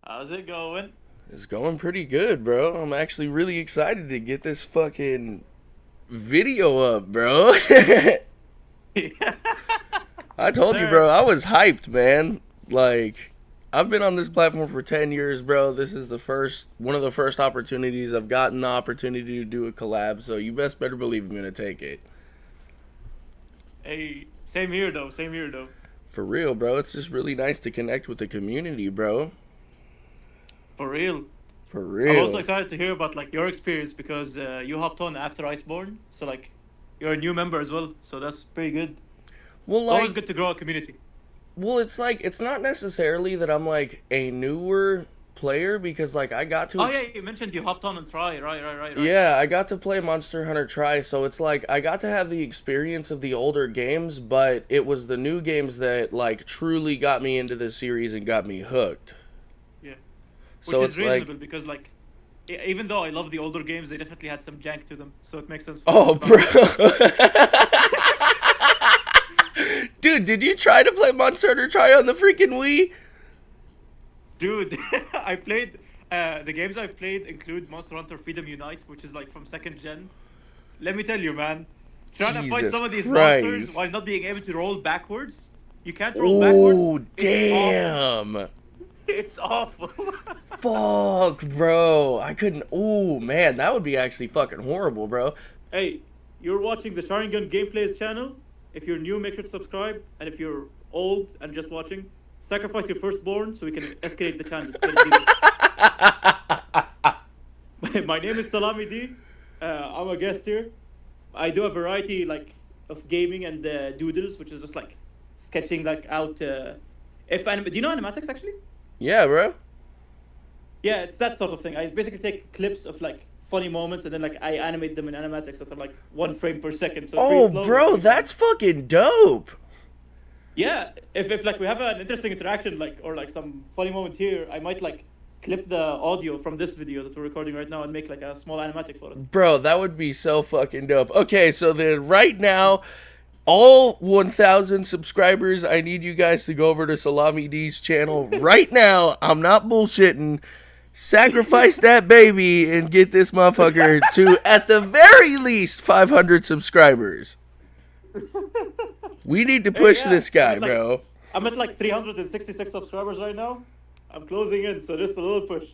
How's it going? It's going pretty good, bro. I'm actually really excited to get this fucking video up, bro. Yes, I told you, sir. bro, I was hyped, man. Like, I've been on this platform for 10 years, bro. This is one of the first opportunities I've gotten the opportunity to do a collab, so you best better believe I'm going to take it. Hey, same here though. Same here though. For real, bro. It's just really nice to connect with the community, bro. For real. For I'm also real. excited to hear about your experience because you hopped on after Iceborne, so you're a new member as well. So that's pretty good. Well, It's always like, good to grow a community. it's like, it's not necessarily that I'm like a newer player because, like, I got to Oh yeah, you mentioned you hopped on and try. Right. Yeah, I got to play Monster Hunter Tri, so it's like I got to have the experience of the older games, but it was the new games that like truly got me into the series and got me hooked. Yeah, which So is it's like, reasonable because even though I love the older games, they definitely had some jank to them. So it makes sense for me oh, to bounce bro. back. Dude, did you try to play Monster Hunter Tri on the freaking Wii? Dude, I played the games I've played include Monster Hunter Freedom Unite, which is like from second gen. Let me tell you, man, trying to fight Jesus some of these monsters Christ. while not being able to roll backwards. You can't roll backwards. Oh, It's awful. damn. It's awful. Fuck, bro. I couldn't. Oh, man, that would be actually fucking horrible, bro. Hey, you're watching the Sharingan Gameplays channel. If you're new, make sure to subscribe. And if you're old and just watching, sacrifice your firstborn so we can escalate the channel. Get it deep. My name is Salami D. I'm a guest here. I do a variety of gaming and doodles, which is just like sketching out. If do you know animatics actually? Yeah, bro. Yeah, it's that sort of thing. I basically take clips of funny moments and then I animate them in animatics that are like 1 frame per second, so it's pretty Oh, slow but bro, pretty fun. that's fucking dope. Yeah, if we have an interesting interaction or some funny moment here, I might clip the audio from this video that we're recording right now and make a small animatic for it. Bro, that would be so fucking dope. Okay, so then right now, all 1,000 subscribers, I need you guys to go over to Salami D's channel right now. I'm not bullshitting. Sacrifice that baby and get this motherfucker to, at the very least, 500 subscribers. We need to Hey, push yeah, this guy, bro. I'm at 366 subscribers right now. I'm closing in, so just a little push.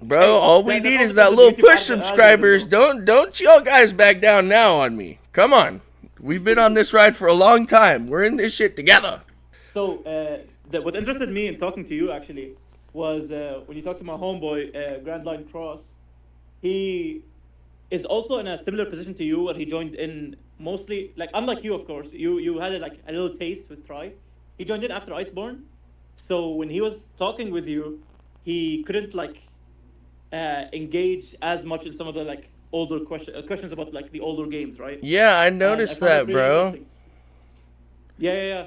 Bro, Hey, all we that need also is that comes with little YouTube push algorithm subscribers. though. Don't y'all guys back down now on me. Come on. We've been on this ride for a long time. We're in this shit together. So, what interested me in talking to you actually was when you talked to my homeboy, Grand Line Cross. He is also in a similar position to you, where he joined in mostly unlike you, of course. You had a little taste with Try. He joined in after Iceborne, so when he was talking with you, he couldn't engage as much in some of the older questions about the older games, right? Yeah, I And I noticed found it that, really bro. interesting. Yeah.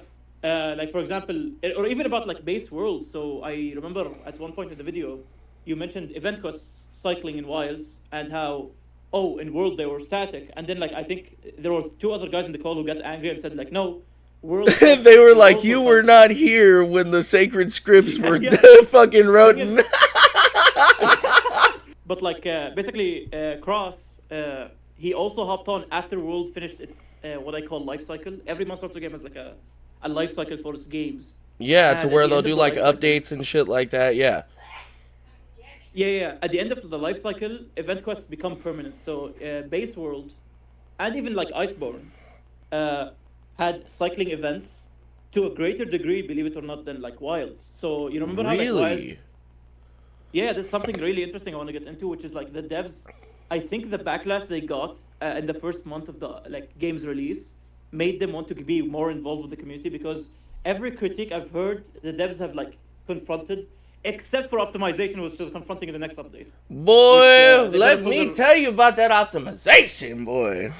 For example, or even about base worlds. So I remember at one point in the video, you mentioned event costs cycling in Wilds and how, oh, in World they were static. And then I think there were two other guys in the call who got angry and said no, World quests They were were like, also you were cycling. not here when the sacred scripts Yeah, were yeah. fucking Thing is, written. but basically, Cross, he also hopped on after World finished its what I call life cycle. Every Monster Hunter game has a life cycle for its games. Yeah, to And at where the they'll end of do the like life cycle, updates and shit like that. Yeah. yeah. At the end of the life cycle, event quests become permanent. So base world, and even Iceborne, uh, had cycling events to a greater degree, believe it or not, than Wilds. So you remember how Wilds? Really? Yeah, there's something really interesting I want to get into, which is the devs. I think the backlash they got in the first month of the game's release made them want to be more involved with the community, because every critique I've heard, the devs have confronted, except for optimization, which they're confronting in the next update. Which Boy, they better let put me their. tell you about that optimization, boy.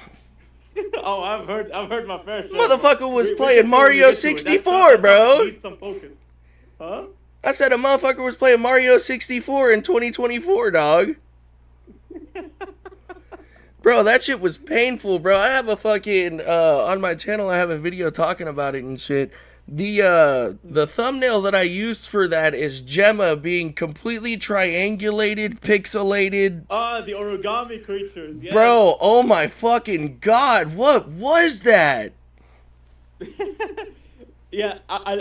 Oh, I've heard my fair share, but Motherfucker was we playing can probably Mario get to it. That 64, topic bro. needs some focus, huh? I said a motherfucker was playing Mario 64 in 2024, dog. Bro, that shit was painful, bro. I have a fucking, on my channel, I have a video talking about it and shit. The thumbnail that I used for that is Gemma being completely triangulated, pixelated. Ah, the origami creatures. Yeah. Bro, oh my fucking god, what was that? Yeah,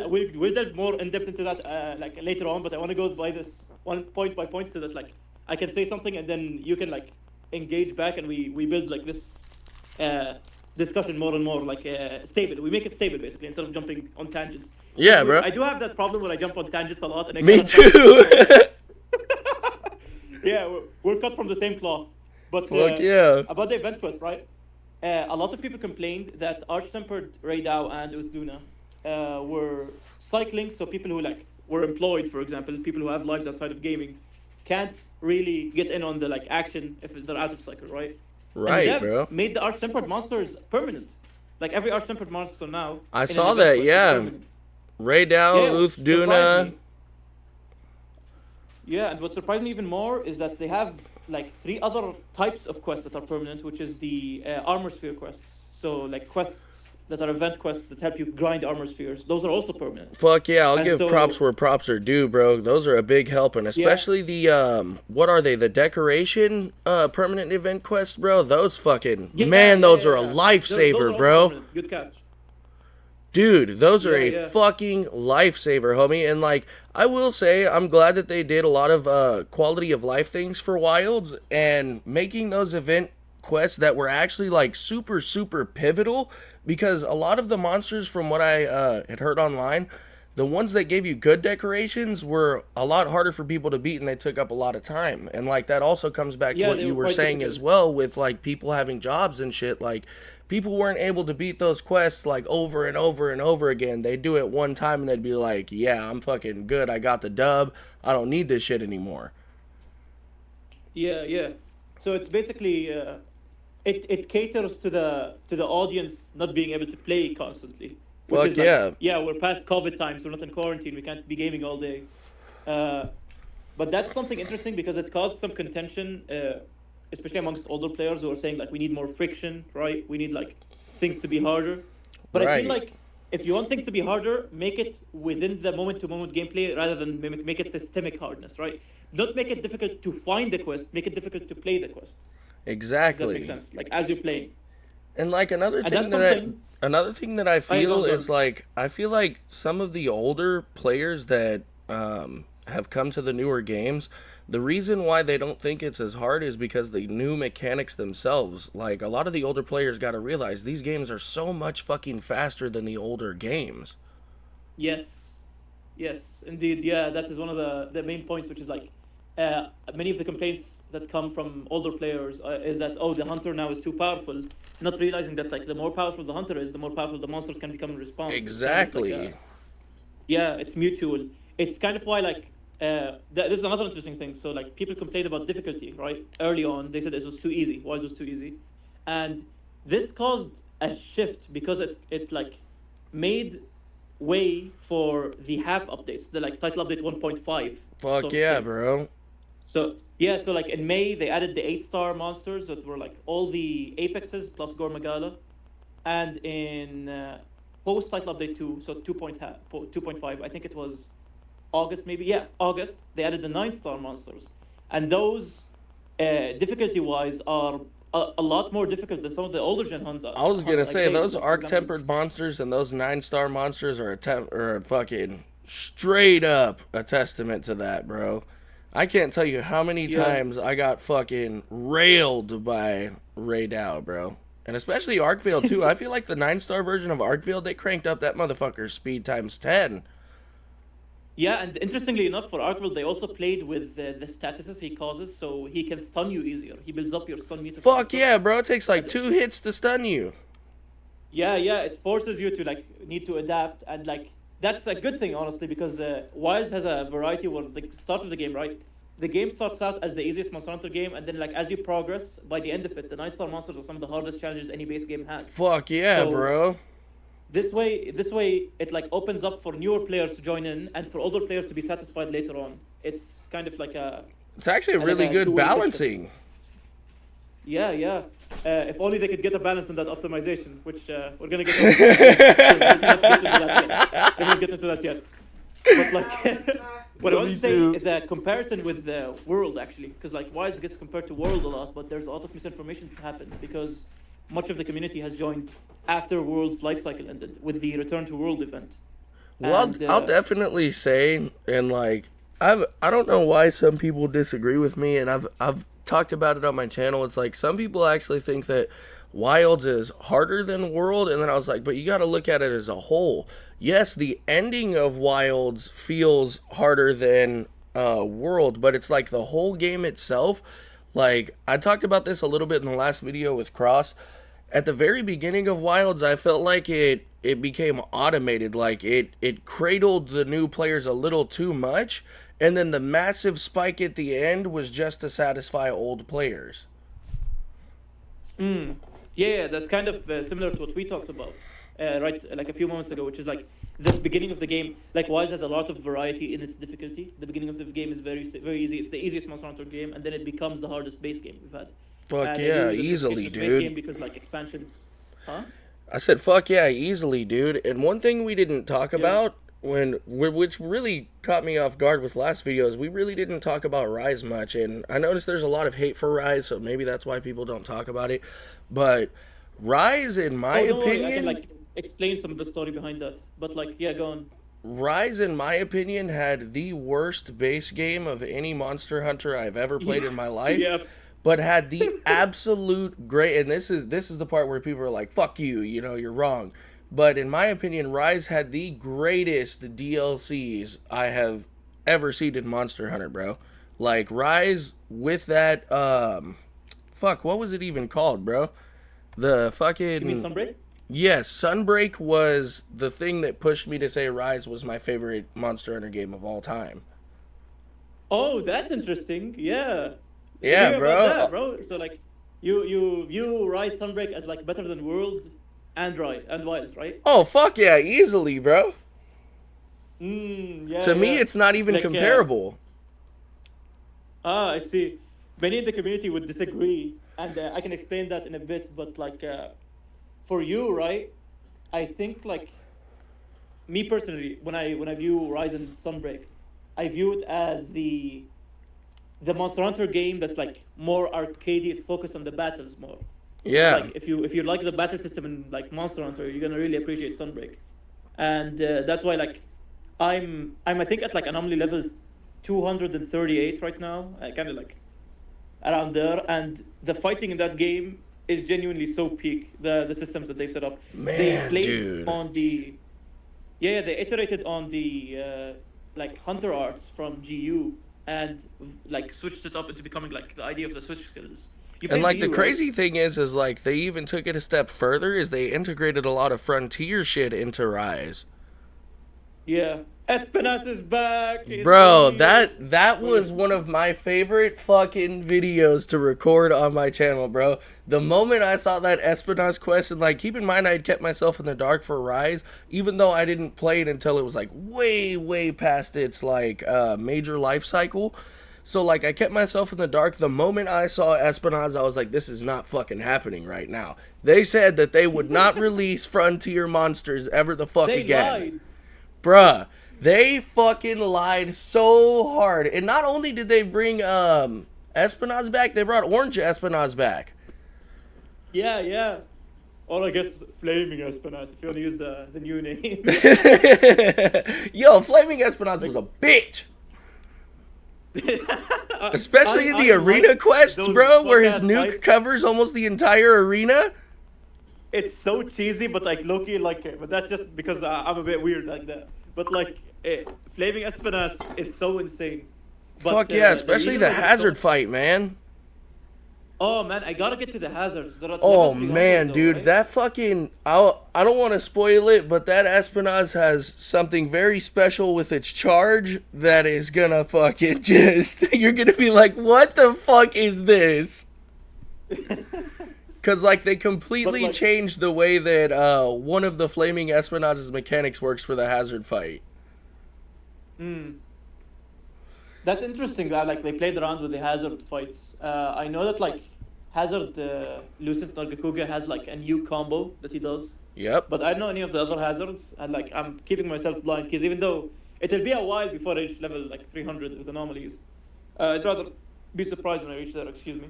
we'll delve more in depth into that like later on, but I want to go by this one point by point so that like I can say something and then you can like engage back and we build like this uh, discussion more and more like stable. We make it stable basically instead of jumping on tangents. Yeah, bro. I do have that problem when I jump on tangents a lot. And I Me cut from- too. Yeah, we're cut from the same cloth. But Fuck yeah. about the event quest, right? A lot of people complained that Arch-Tempered Raydao and Uthduna were cycling, so people who like were employed, for example, people who have lives outside of gaming, can't really get in on the like action if they're out of cycle, right? Right, And devs bro. made the Arch-Tempered monsters permanent. Like every Arch-Tempered monster now. I in an saw event that, quest is yeah. permanent. Raydao, Yeah, which surprised Uthduna. me. Yeah, and what surprised me even more is that they have like 3 other types of quests that are permanent, which is the armor sphere quests. So like quests that are event quests that help you grind armor spheres. Those are also permanent. Fuck yeah, I'll And give so- props where props are due, bro. Those are a big help, and especially the what are they? The decoration permanent event quests, bro. Those fucking man, those are a Those lifesaver, also bro. permanent. Good catch. Dude, those are Yeah, a yeah. fucking lifesaver, homie. And like, I will say, I'm glad that they did a lot of quality of life things for Wilds, and making those event quests that were actually like super super pivotal, because a lot of the monsters from what I had heard online, the ones that gave you good decorations were a lot harder for people to beat, and they took up a lot of time. And like that also comes back to Yeah, what they you were were quite saying difficult. as well, with like people having jobs and shit. Like, people weren't able to beat those quests like over and over and over again. They'd do it one time and they'd be like, yeah, I'm fucking good, I got the dub, I don't need this shit anymore. Yeah, yeah. So it's basically it caters to the audience not being able to play constantly. Which Fuck is like, yeah. yeah, we're past COVID times. We're not in quarantine. We can't be gaming all day. But that's something interesting because it caused some contention, especially amongst older players who are saying like we need more friction, right? We need like things to be harder. But I feel Right. like if you want things to be harder, make it within the moment-to-moment gameplay rather than make it systemic hardness, right? Don't make it difficult to find the quest. Make it difficult to play the quest. Does that make Exactly. sense? Like as you're playing. And like another And thing that's that something- another thing that I feel go on. is like, I feel like some of the older players that have come to the newer games, the reason why they don't think it's as hard is because the new mechanics themselves. Like, a lot of the older players got to realize these games are so much fucking faster than the older games. Yes, yes, indeed. Yeah, that is one of the main points, which is like many of the complaints that come from older players is that the hunter now is too powerful, not realizing that like the more powerful the hunter is, the more powerful the monsters can become in response. It's kind of like Exactly. yeah, it's mutual. It's kind of why like this is another interesting thing. So like people complained about difficulty, right? Early on, they said it was too easy. Why was it too easy? And this caused a shift because it like made way for the half updates, the like title update 1.5. Fuck sort of yeah, thing. bro. So yeah, so like in May they added the 8-star monsters that were like all the apexes plus Gormagala, and in post title update 2, so 2.5, I think it was August maybe, yeah, August, they added the 9-star monsters, and those difficulty wise are a lot more difficult than some of the older gen hunts. I was gonna like say, they- those like, for example- arc-tempered monsters and those 9-star monsters are a fucking straight up a testament to that, bro. I can't tell you how many Yeah. times I got fucking railed by Raydao, bro. And especially Arkvale too. I feel like the 9-star version of Arkvale, they cranked up that motherfucker's speed times 10. Yeah, and interestingly enough, for Arkville, they also played with the statuses he causes, so he can stun you easier. He builds up your stun meter. Fuck yeah, bro. It takes like 2 hits to stun you. Yeah, yeah, it forces you to like need to adapt, and like that's a good thing honestly because Wilds has a variety where the start of the game, right? The game starts out as the easiest Monster Hunter game, and then like as you progress, by the end of it, the 9-star monsters are some of the hardest challenges any base game has. Fuck yeah, So- bro. This way, it like opens up for newer players to join in, and for older players to be satisfied later on. It's kind of like a It's actually a like really a good two-way balancing. yeah, yeah. If only they could get a balance in that optimization, which we're gonna get. We're not get into that yet. But like, what I want to say is a comparison with the World actually, because like Wise gets compared to World a lot, but there's a lot of misinformation that happens because much of the community has joined after World's life cycle ended with the Return to World event. Well, And, I'll definitely say, and like, I don't know why some people disagree with me, and I've talked about it on my channel. It's like some people actually think that Wilds is harder than World, and then I was like, but you got to look at it as a whole. Yes, the ending of Wilds feels harder than World, but it's like the whole game itself. Like, I talked about this a little bit in the last video with Cross. At the very beginning of Wilds, I felt like it became automated. Like, it cradled the new players a little too much, and then the massive spike at the end was just to satisfy old players. Yeah, that's kind of similar to what we talked about, right? Like a few moments ago, which is like the beginning of the game. Like Wise has a lot of variety in its difficulty. The beginning of the game is very easy. It's the easiest Monster Hunter game, and then it becomes the hardest base game we've had. Fuck And yeah, it is the easily, base game dude. because like expansions, huh? I said, fuck yeah, easily, dude. And one thing we didn't talk about, which really caught me off guard with last video, is we really didn't talk about Rise much. And I noticed there's a lot of hate for Rise, so maybe that's why people don't talk about it. But Rise, in my Don't worry, opinion... I can like explain some of the story behind that. But like, yeah, go on. Rise, in my opinion, had the worst base game of any Monster Hunter I've ever played in my life. Yeah. But had the absolute great, and this is the part where people are like, fuck you, you know, you're wrong. But in my opinion, Rise had the greatest DLCs I have ever seen in Monster Hunter, bro. Like, Rise with that, fuck, what was it even called, bro? The fucking... You mean Sunbreak? Yes, Sunbreak was the thing that pushed me to say Rise was my favorite Monster Hunter game of all time. Oh, that's interesting. Yeah. Yeah, Hear bro. about that, bro. So like, you view Rise Sunbreak as like better than World and Wilds, right? Oh, fuck yeah, easily, bro. Yeah. To me, yeah. it's not even Like, comparable. I see. Many in the community would disagree, and I can explain that in a bit. But like, for you, right? I think like, me personally, when I view Rise and Sunbreak, I view it as the Monster Hunter game that's like more arcadey. It's focused on the battles more. Yeah. Like if you like the battle system in like Monster Hunter, you're gonna really appreciate Sunbreak, and that's why like I'm I think at like anomaly level 238 right now, kind of like around there, and the fighting in that game is genuinely so peak. The systems that they've set up, they Man, played dude. on the they iterated on the like hunter arts from GU and like switched it up into becoming like the idea of the switch skills. You And played like the GU, right? crazy thing is like they even took it a step further, is they integrated a lot of Frontier shit into Rise. Yeah. Espinas is back. He's Bro, real. that was one of my favorite fucking videos to record on my channel, bro. The moment I saw that Espinas quest, and like, keep in mind I had kept myself in the dark for Rise, even though I didn't play it until it was like way past its like major life cycle. So like I kept myself in the dark. The moment I saw Espinas, I was like, this is not fucking happening right now. They said that they would not release Frontier monsters ever the fuck They again. lied. Bruh, they fucking lied so hard. And not only did they bring Espinas back, they brought Orange Espinas back. Yeah. Or I guess Flaming Espinas, if you want to use the new name. Yo, Flaming Espinas was a bitch. Especially in the arena quests, bro, where his nuke fights. covers almost the entire arena. It's so cheesy, but like Loki, like, but that's just because I'm a bit weird like that. But like, Flaming Espinas is so insane. But, Fuck yeah, the especially reason the that it's hazard so- fight, man. Oh man, I gotta get to the hazards. They're at Oh level 300 man, though, dude, right? that fucking... I don't want to spoil it, but that Espinas has something very special with its charge that is gonna fucking just... You're gonna be like, what the fuck is this? Because, like, they completely But, like- changed the way that one of the Flaming Espinas' mechanics works for the hazard fight. That's interesting. That like they played around with the hazard fights. I know that like Hazard Lucent Nargacuga has like a new combo that he does, Yep. but I don't know any of the other hazards, and like I'm keeping myself blind because even though it'll be a while before I reach level like 300 with anomalies, I'd rather be surprised when I reach there. Excuse me.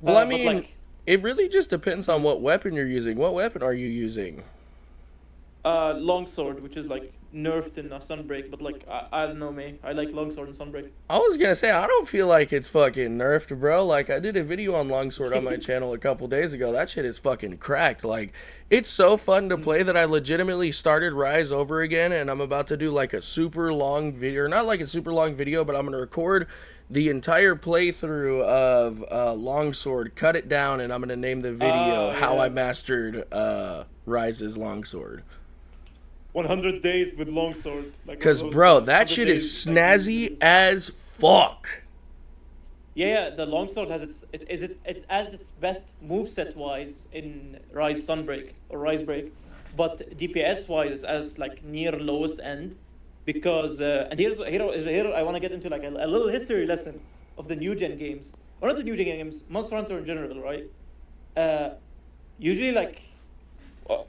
Well, I But, mean, like, it really just depends on what weapon you're using. What weapon are you using? longsword, which is like nerfed in Sunbreak, but like I don't know, me. I like longsword in Sunbreak. I was gonna say, I don't feel like it's fucking nerfed, bro. Like, I did a video on Longsword on my channel a couple days ago. That shit is fucking cracked. Like, it's so fun to play that I legitimately started Rise over again, and I'm about to do like a super long video. Not like a super long video, but I'm gonna record the entire playthrough of Longsword, cut it down, and I'm gonna name the video How yeah. I Mastered Rise's Longsword. 100 days with longsword. Like, Cause, one of those bro, that 100 shit is days, like, snazzy as fuck. Yeah, the longsword has it's as its best moveset wise in Rise Sunbreak or Rise Break, but DPS wise as like near lowest end, because and here I want to get into like a little history lesson of the new gen games, or not the new gen games, Monster Hunter in general, right? Usually like.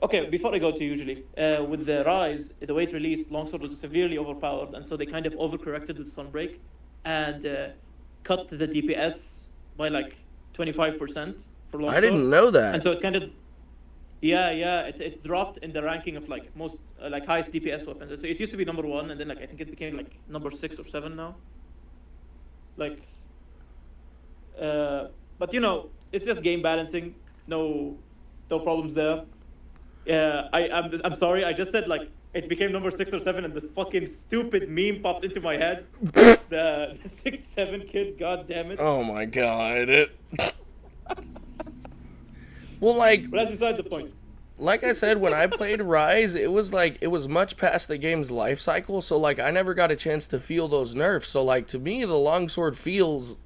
Okay, before I go to usually, with the Rise, the way it released, Longsword was severely overpowered, and so they kind of overcorrected with Sunbreak, and cut the DPS by like 25% for Longsword. I didn't know that. And so it kind of, it dropped in the ranking of like most, like highest DPS weapons. So it used to be number 1, and then like I think it became like number 6 or 7 now. Like, but you know, it's just game balancing. No problems there. Yeah, I'm sorry. I just said like it became number 6 or 7, and the fucking stupid meme popped into my head. the 6-7 kid. God damn it. Oh my god. Well, like But that's beside the point. I said, when I played Rise, it was much past the game's life cycle, so like I never got a chance to feel those nerfs. So like to me, the longsword feels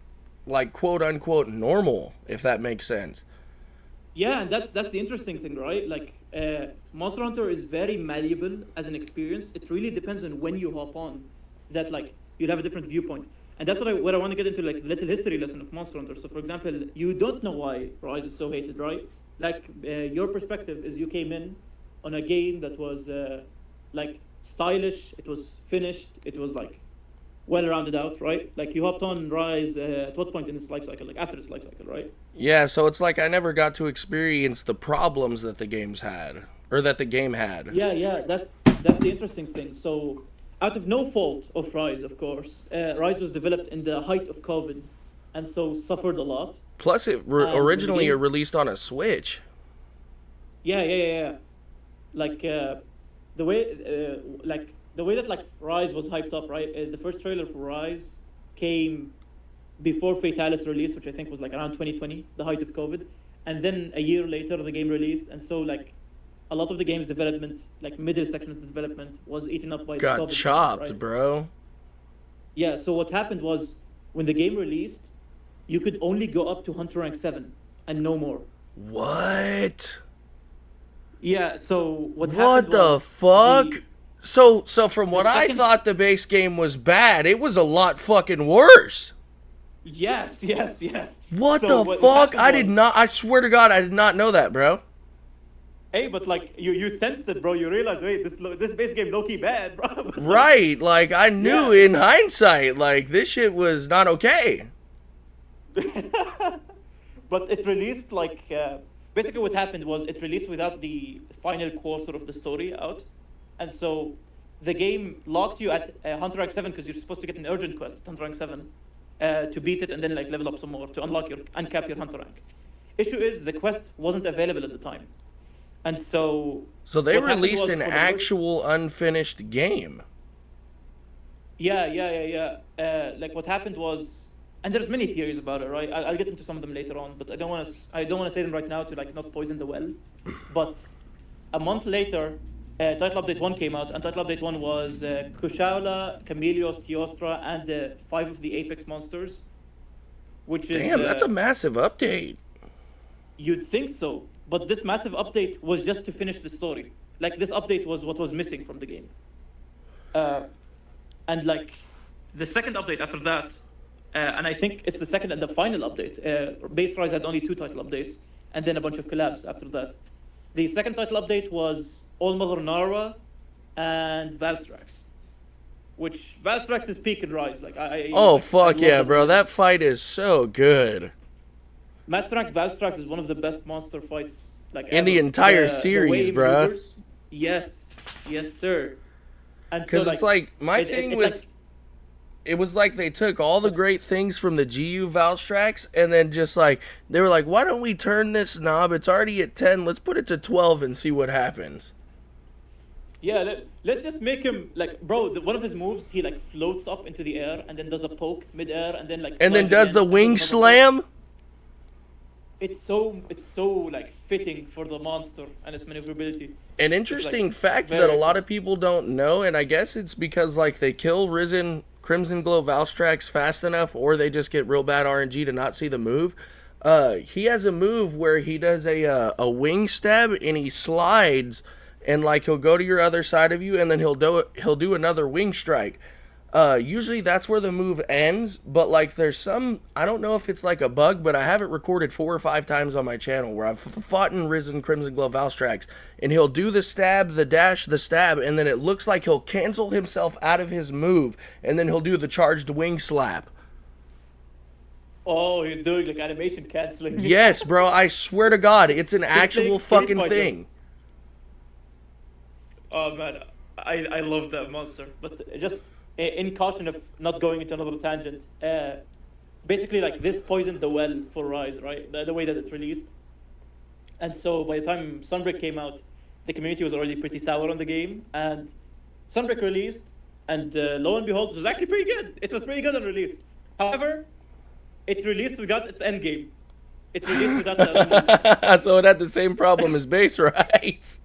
like quote unquote normal, if that makes sense. Yeah, and that's the interesting thing, right? Like, Monster Hunter is very malleable as an experience. It really depends on when you hop on. That like you'll have a different viewpoint, and that's what I want to get into, like little history lesson of Monster Hunter. So, for example, you don't know why Rise is so hated, right? Like, your perspective is you came in on a game that was like stylish. It was finished. It was like well rounded out, right? Like you hopped on Rise at what point in its life cycle? Like after its life cycle, right? Yeah, so it's like I never got to experience the problems that the games had, or that the game had. Yeah, that's the interesting thing. So, out of no fault of Rise, of course, Rise was developed in the height of COVID, and so suffered a lot. Plus, it originally released on a Switch. Yeah. Like the way, the way that like Rise was hyped up, right? The first trailer for Rise came before Fatalis released, which I think was like around 2020, the height of COVID, and then a year later the game released, and so like a lot of the game's development, like middle section of the development, was eaten up by the Got COVID, chopped, right? bro. Yeah. So what happened was when the game released, you could only go up to Hunter rank 7 and no more. What? Yeah. So what What the fuck? So from what I thought the base game was bad, it was a lot fucking worse. Yes. What So the fuck? I swear to God, I did not know that, bro. Hey, but like you sensed it, bro. You realized, wait, this base game low key bad, bro. Right, like I knew in hindsight, like this shit was not okay. But it released like basically what happened was it released without the final quarter of the story out, and so the game locked you at Hunter rank 7 because you're supposed to get an urgent quest, Hunter rank 7, to beat it and then like level up some more to uncap your Hunter rank. Issue is the quest wasn't available at the time, and so they released an actual unfinished game. Yeah. Like what happened was, and there's many theories about it, right? I'll get into some of them later on, but I don't want to say them right now to like not poison the well. But a month later, Title Update 1 came out, and Title Update 1 was Kushala, Chameleos, Teostra, and 5 of the Apex monsters. Which is damn, that's a massive update. You'd think so, but this massive update was just to finish the story. Like this update was what was missing from the game. And like the second update after that and I think it's the second and the final update. Base Rise had only 2 title updates, and then a bunch of collabs after that. The second title update was All Mother Nara and Valstrax, which Valstrax is peak in Rise. Like Oh fuck I yeah, love bro! That fight is so good. Master Rank Valstrax is one of the best monster fights like In the ever. entire The series, way he bruh. maneuvers, yes, yes, sir. And Because so, it's like my it- thing it's with like- it was like they took all the great things from the GU Valstrax and then just like they were like, why don't we turn this knob? It's already at 10. Let's put it to 12 and see what happens. yeah, let's just make him like, bro. One of his moves, he like floats up into the air and then does a poke mid-air and then like. And then flies does again the and wing does another poke. slam. It's so like fitting for the monster and its maneuverability. An interesting fact very that a lot cool. of people don't know, and I guess it's because like they kill Risen Crimson Glow Valstrax fast enough, or they just get real bad RNG to not see the move. He has a move where he does a wing stab and he slides, and like he'll go to your other side of you, and then he'll do another wing strike. Usually that's where the move ends, but like there's some, I don't know if it's like a bug, but I have it recorded 4 or 5 times on my channel where I've fought in Risen Crimson Glow Valstrax, and he'll do the stab, the dash, the stab, and then it looks like he'll cancel himself out of his move, and then he'll do the charged wing slap. Oh, he's doing like animation canceling. Yes, bro, I swear to God, it's an actual Street fucking Fighter. thing. Oh man, I love that monster. But just in caution of not going into another tangent, basically like this poisoned the well for Rise, right? The way that it's released. And so by the time Sunbreak came out, the community was already pretty sour on the game. And Sunbreak released, and lo and behold, it was actually pretty good. It was pretty good on release. However, it released without its end game. It released without the So it had the same problem as Base Rise.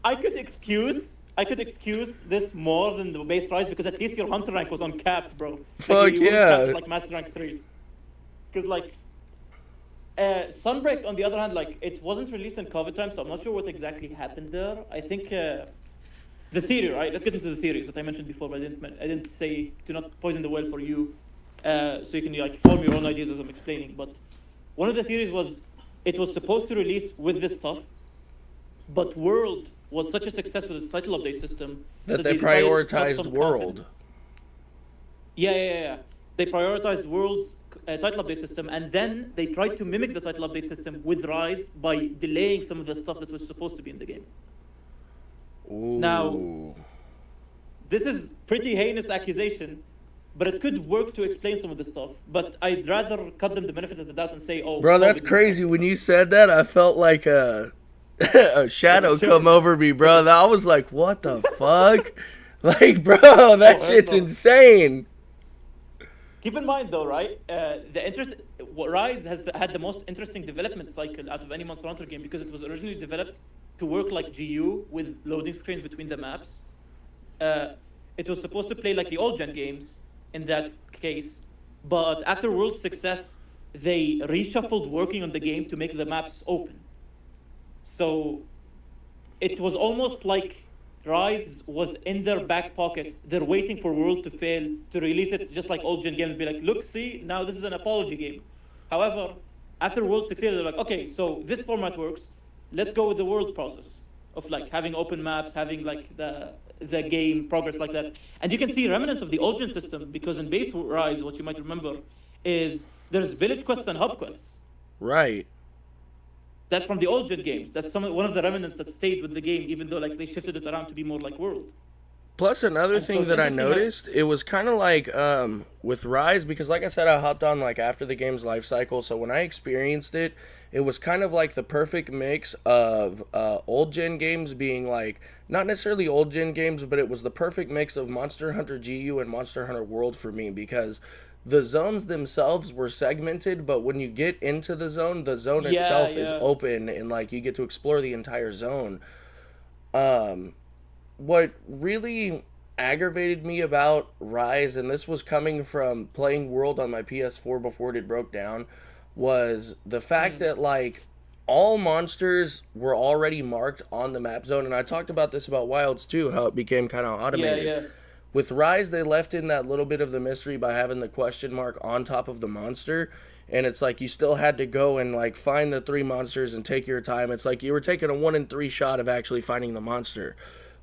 I could excuse this more than the base Rise because at least your hunter rank was uncapped, bro. Fuck you weren't yeah. capped like master rank 3. Because like Sunbreak on the other hand, like it wasn't released in COVID time, so I'm not sure what exactly happened there. I think the theory, right? Let's get into the theories that I mentioned before, but I didn't say to not poison the well for you, so you can like form your own ideas as I'm explaining. But one of the theories was it was supposed to release with this stuff, but World was such a success with its title update system That they decided to cut prioritized some World. content. Yeah. They prioritized World's title update system, and then they tried to mimic the title update system with Rise by delaying some of the stuff that was supposed to be in the game. Ooh. Now, this is pretty heinous accusation, but it could work to explain some of this stuff. But I'd rather cut them the benefit of the doubt and say, oh, Bro, no, that's because- crazy. When you said that, I felt like a shadow come over me, bro. I was like, what the fuck? Like, bro, that shit's insane. Keep in mind, though, right? Rise has had the most interesting development cycle out of any Monster Hunter game because it was originally developed to work like GU with loading screens between the maps. It was supposed to play like the old gen games in that case, but after World's success, they reshuffled working on the game to make the maps open. So it was almost like Rise was in their back pocket. They're waiting for World to fail to release it, just like old gen games. Be like, look, see, now this is an apology game. However, after World succeeded, they're like, okay, so this format works. Let's go with the World process of like having open maps, having like the game progress like that. And you can see remnants of the old gen system because in base Rise, what you might remember is there's village quests and hub quests. Right. That's from the old gen games. That's one of the remnants that stayed with the game, even though like they shifted it around to be more like World. Plus, another And so thing it's that I interesting that- noticed, it was kind of like with Rise, because like I said, I hopped on like after the game's life cycle. So when I experienced it, it was kind of like the perfect mix of old gen games being like, not necessarily old gen games, but it was the perfect mix of Monster Hunter GU and Monster Hunter World for me, because the zones themselves were segmented, but when you get into the zone itself is yeah. open, and like you get to explore the entire zone. What really aggravated me about Rise, and this was coming from playing World on my PS4 before it broke down, was the fact that like all monsters were already marked on the map zone. And I talked about this about Wilds too, how it became kind of automated. Yeah. With Rise, they left in that little bit of the mystery by having the question mark on top of the monster. And it's like you still had to go and like find the 3 monsters and take your time. It's like you were taking a 1 in 3 shot of actually finding the monster.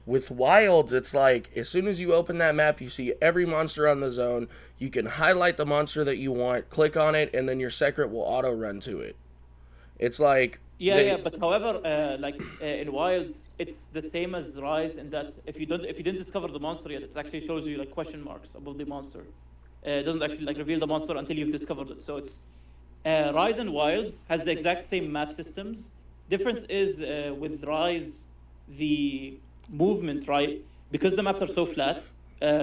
With Wilds, it's like as soon as you open that map, you see every monster on the zone. You can highlight the monster that you want, click on it, and then your secret will auto run to it. It's like Yeah, but however, in Wilds, it's the same as Rise in that if you didn't discover the monster yet, it actually shows you like question marks above the monster. It doesn't actually like reveal the monster until you've discovered it. So it's Rise and Wilds has the exact same map systems. Difference is with Rise, the movement, right? Because the maps are so flat,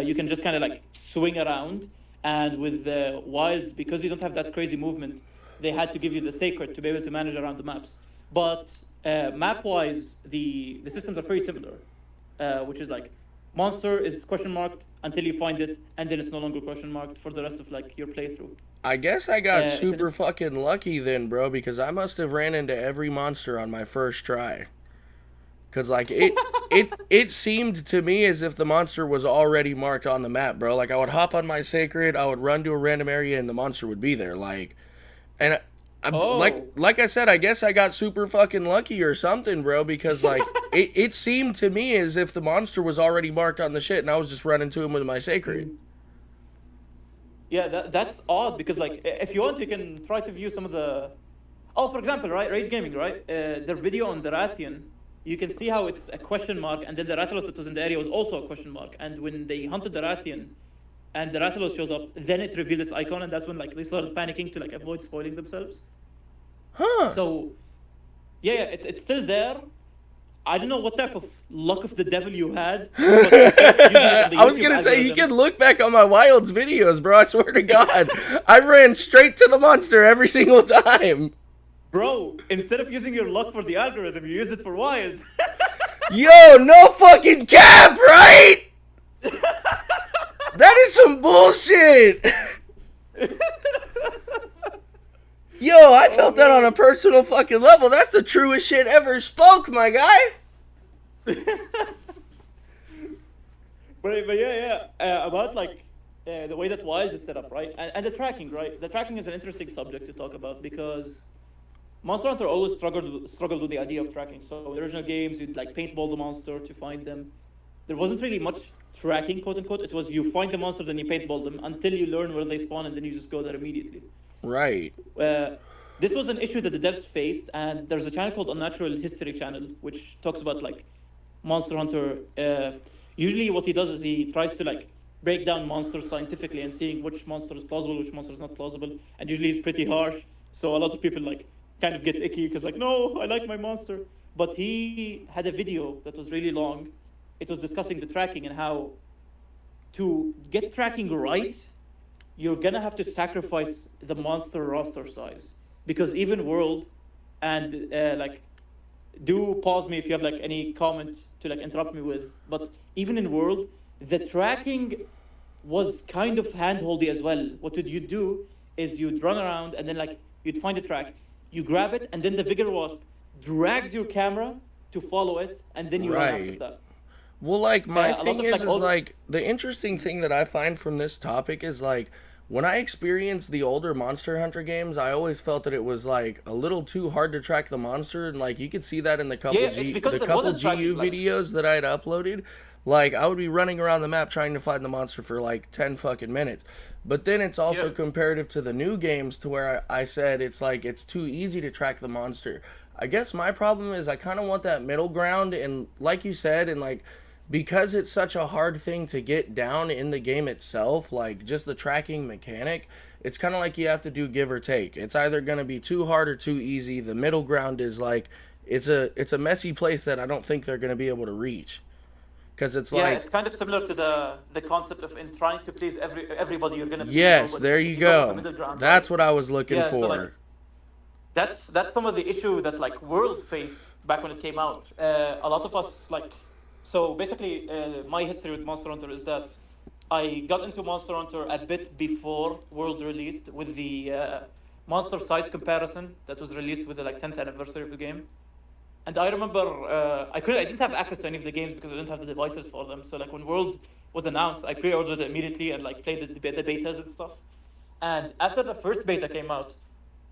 you can just kind of like swing around. And with Wilds, because you don't have that crazy movement, they had to give you the sacred to be able to manage around the maps. But map-wise, the systems are very similar, which is like monster is question marked until you find it, and then it's no longer question marked for the rest of like your playthrough. I guess I got super fucking lucky then, bro, because I must have ran into every monster on my first try. Cause like it seemed to me as if the monster was already marked on the map, bro. Like I would hop on my sacred, I would run to a random area, and the monster would be there. Like, and like I said, I guess I got super fucking lucky or something, bro. Because like it seemed to me as if the monster was already marked on the shit, and I was just running to him with my sacred. Yeah, that's odd because like if you want, you can try to view some of the. Oh, for example, right, Rage Gaming, right? Their video on the Rathian. You can see how it's a question mark, and then the Rathalos that was in the area was also a question mark. And when they hunted the Rathian, and the Rathalos showed up, then it revealed this icon, and that's when like they started panicking to like avoid spoiling themselves. Huh. So, yeah, it's still there. I don't know what type of luck of the devil you had. I was gonna say you can look back on my Wilds videos, bro. I swear to God, I ran straight to the monster every single time. Bro, instead of using your luck for the algorithm, you use it for Wilds. Yo, no fucking cap, right? That is some bullshit. Yo, I felt that on a personal fucking level. That's the truest shit ever spoke, my guy. but yeah, about like the way that Wilds is set up, right? And the tracking, right? The tracking is an interesting subject to talk about because Monster Hunter always struggled with the idea of tracking. So the original games, you'd like paintball the monster to find them. There wasn't really much tracking, quote unquote. It was you find the monster, then you paintball them until you learn where they spawn, and then you just go there immediately. Right. This was an issue that the devs faced, and there's a channel called Unnatural History Channel, which talks about like Monster Hunter. Usually, what he does is he tries to like break down monsters scientifically and seeing which monster is plausible, which monster is not plausible. And usually, it's pretty harsh. So a lot of people like kind of get icky because like, no, I like my monster. But he had a video that was really long. It was discussing the tracking and how to get tracking right, you're gonna have to sacrifice the monster roster size. Because even World, and like, do pause me if you have like any comment to like interrupt me with, but even in World, the tracking was kind of handholdy as well. What would you do is you'd run around and then like, you'd find a track, you grab it, and then the Vigor Wasp drags your camera to follow it, and then you run after that. Well, like, my thing is like, the interesting thing that I find from this topic is, like, when I experienced the older Monster Hunter games, I always felt that it was, like, a little too hard to track the monster, and, like, you could see that in the couple GU videos that I had uploaded. Like, I would be running around the map trying to find the monster for, like, 10 fucking minutes. But then it's also comparative to the new games to where I said it's, like, it's too easy to track the monster. I guess my problem is I kind of want that middle ground, and like you said, and, like, because it's such a hard thing to get down in the game itself, like, just the tracking mechanic, it's kind of like you have to do give or take. It's either going to be too hard or too easy. The middle ground is, like, it's a messy place that I don't think they're going to be able to reach. Because it's like... Yeah, it's kind of similar to the concept of in trying to please everybody you're going to... Yes, there you go. That's what I was looking for. So, like, that's some of the issue that, like, World faced back when it came out. A lot of us, like... So basically, my history with Monster Hunter is that I got into Monster Hunter a bit before World released with the monster size comparison that was released with the like 10th anniversary of the game. And I remember I didn't have access to any of the games because I didn't have the devices for them. So like when World was announced, I pre-ordered it immediately and like played the betas and stuff. And after the first beta came out,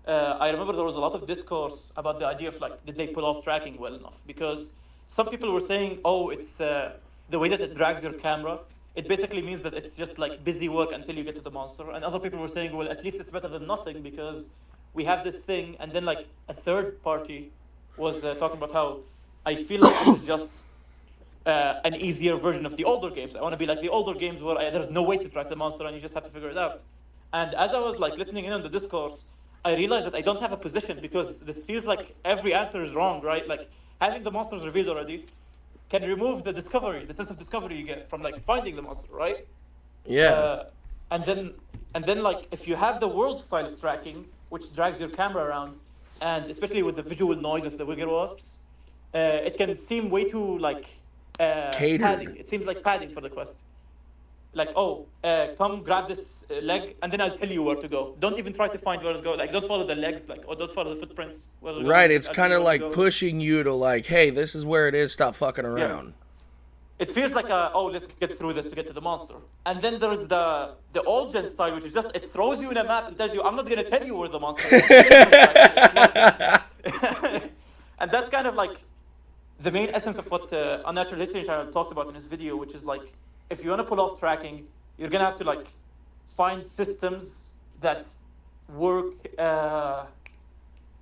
I remember there was a lot of discourse about the idea of like, did they pull off tracking well enough? Because some people were saying, oh, it's the way that it drags your camera. It basically means that it's just like busy work until you get to the monster. And other people were saying, well, at least it's better than nothing because we have this thing. And then like a third party was talking about how I feel like it's just an easier version of the older games. I want to be like the older games where there's no way to track the monster and you just have to figure it out. And as I was like listening in on the discourse, I realized that I don't have a position because this feels like every answer is wrong, right? Like having the monsters revealed already can remove the discovery, the sense of discovery you get from like finding the monster, right? Yeah. And then like if you have the world style of tracking, which drags your camera around, and especially with the visual noise of the wiggle wasps, it can seem way too like Catered. padding. It seems like padding for the quest. Like, oh, come grab this leg, and then I'll tell you where to go. Don't even try to find where to go. Like, don't follow the legs, like, or don't follow the footprints. Where to go. Right, it's I'll kind tell of you where to like go. pushing you to like, hey, this is where it is. Stop fucking around. It feels like oh, let's get through this to get to the monster. And then there's the old gen style, which is just it throws you in a map and tells you, I'm not gonna tell you where the monster is. And that's kind of like the main essence of what Unnatural History Channel talked about in his video, which is like, if you want to pull off tracking, you're gonna have to like find systems that work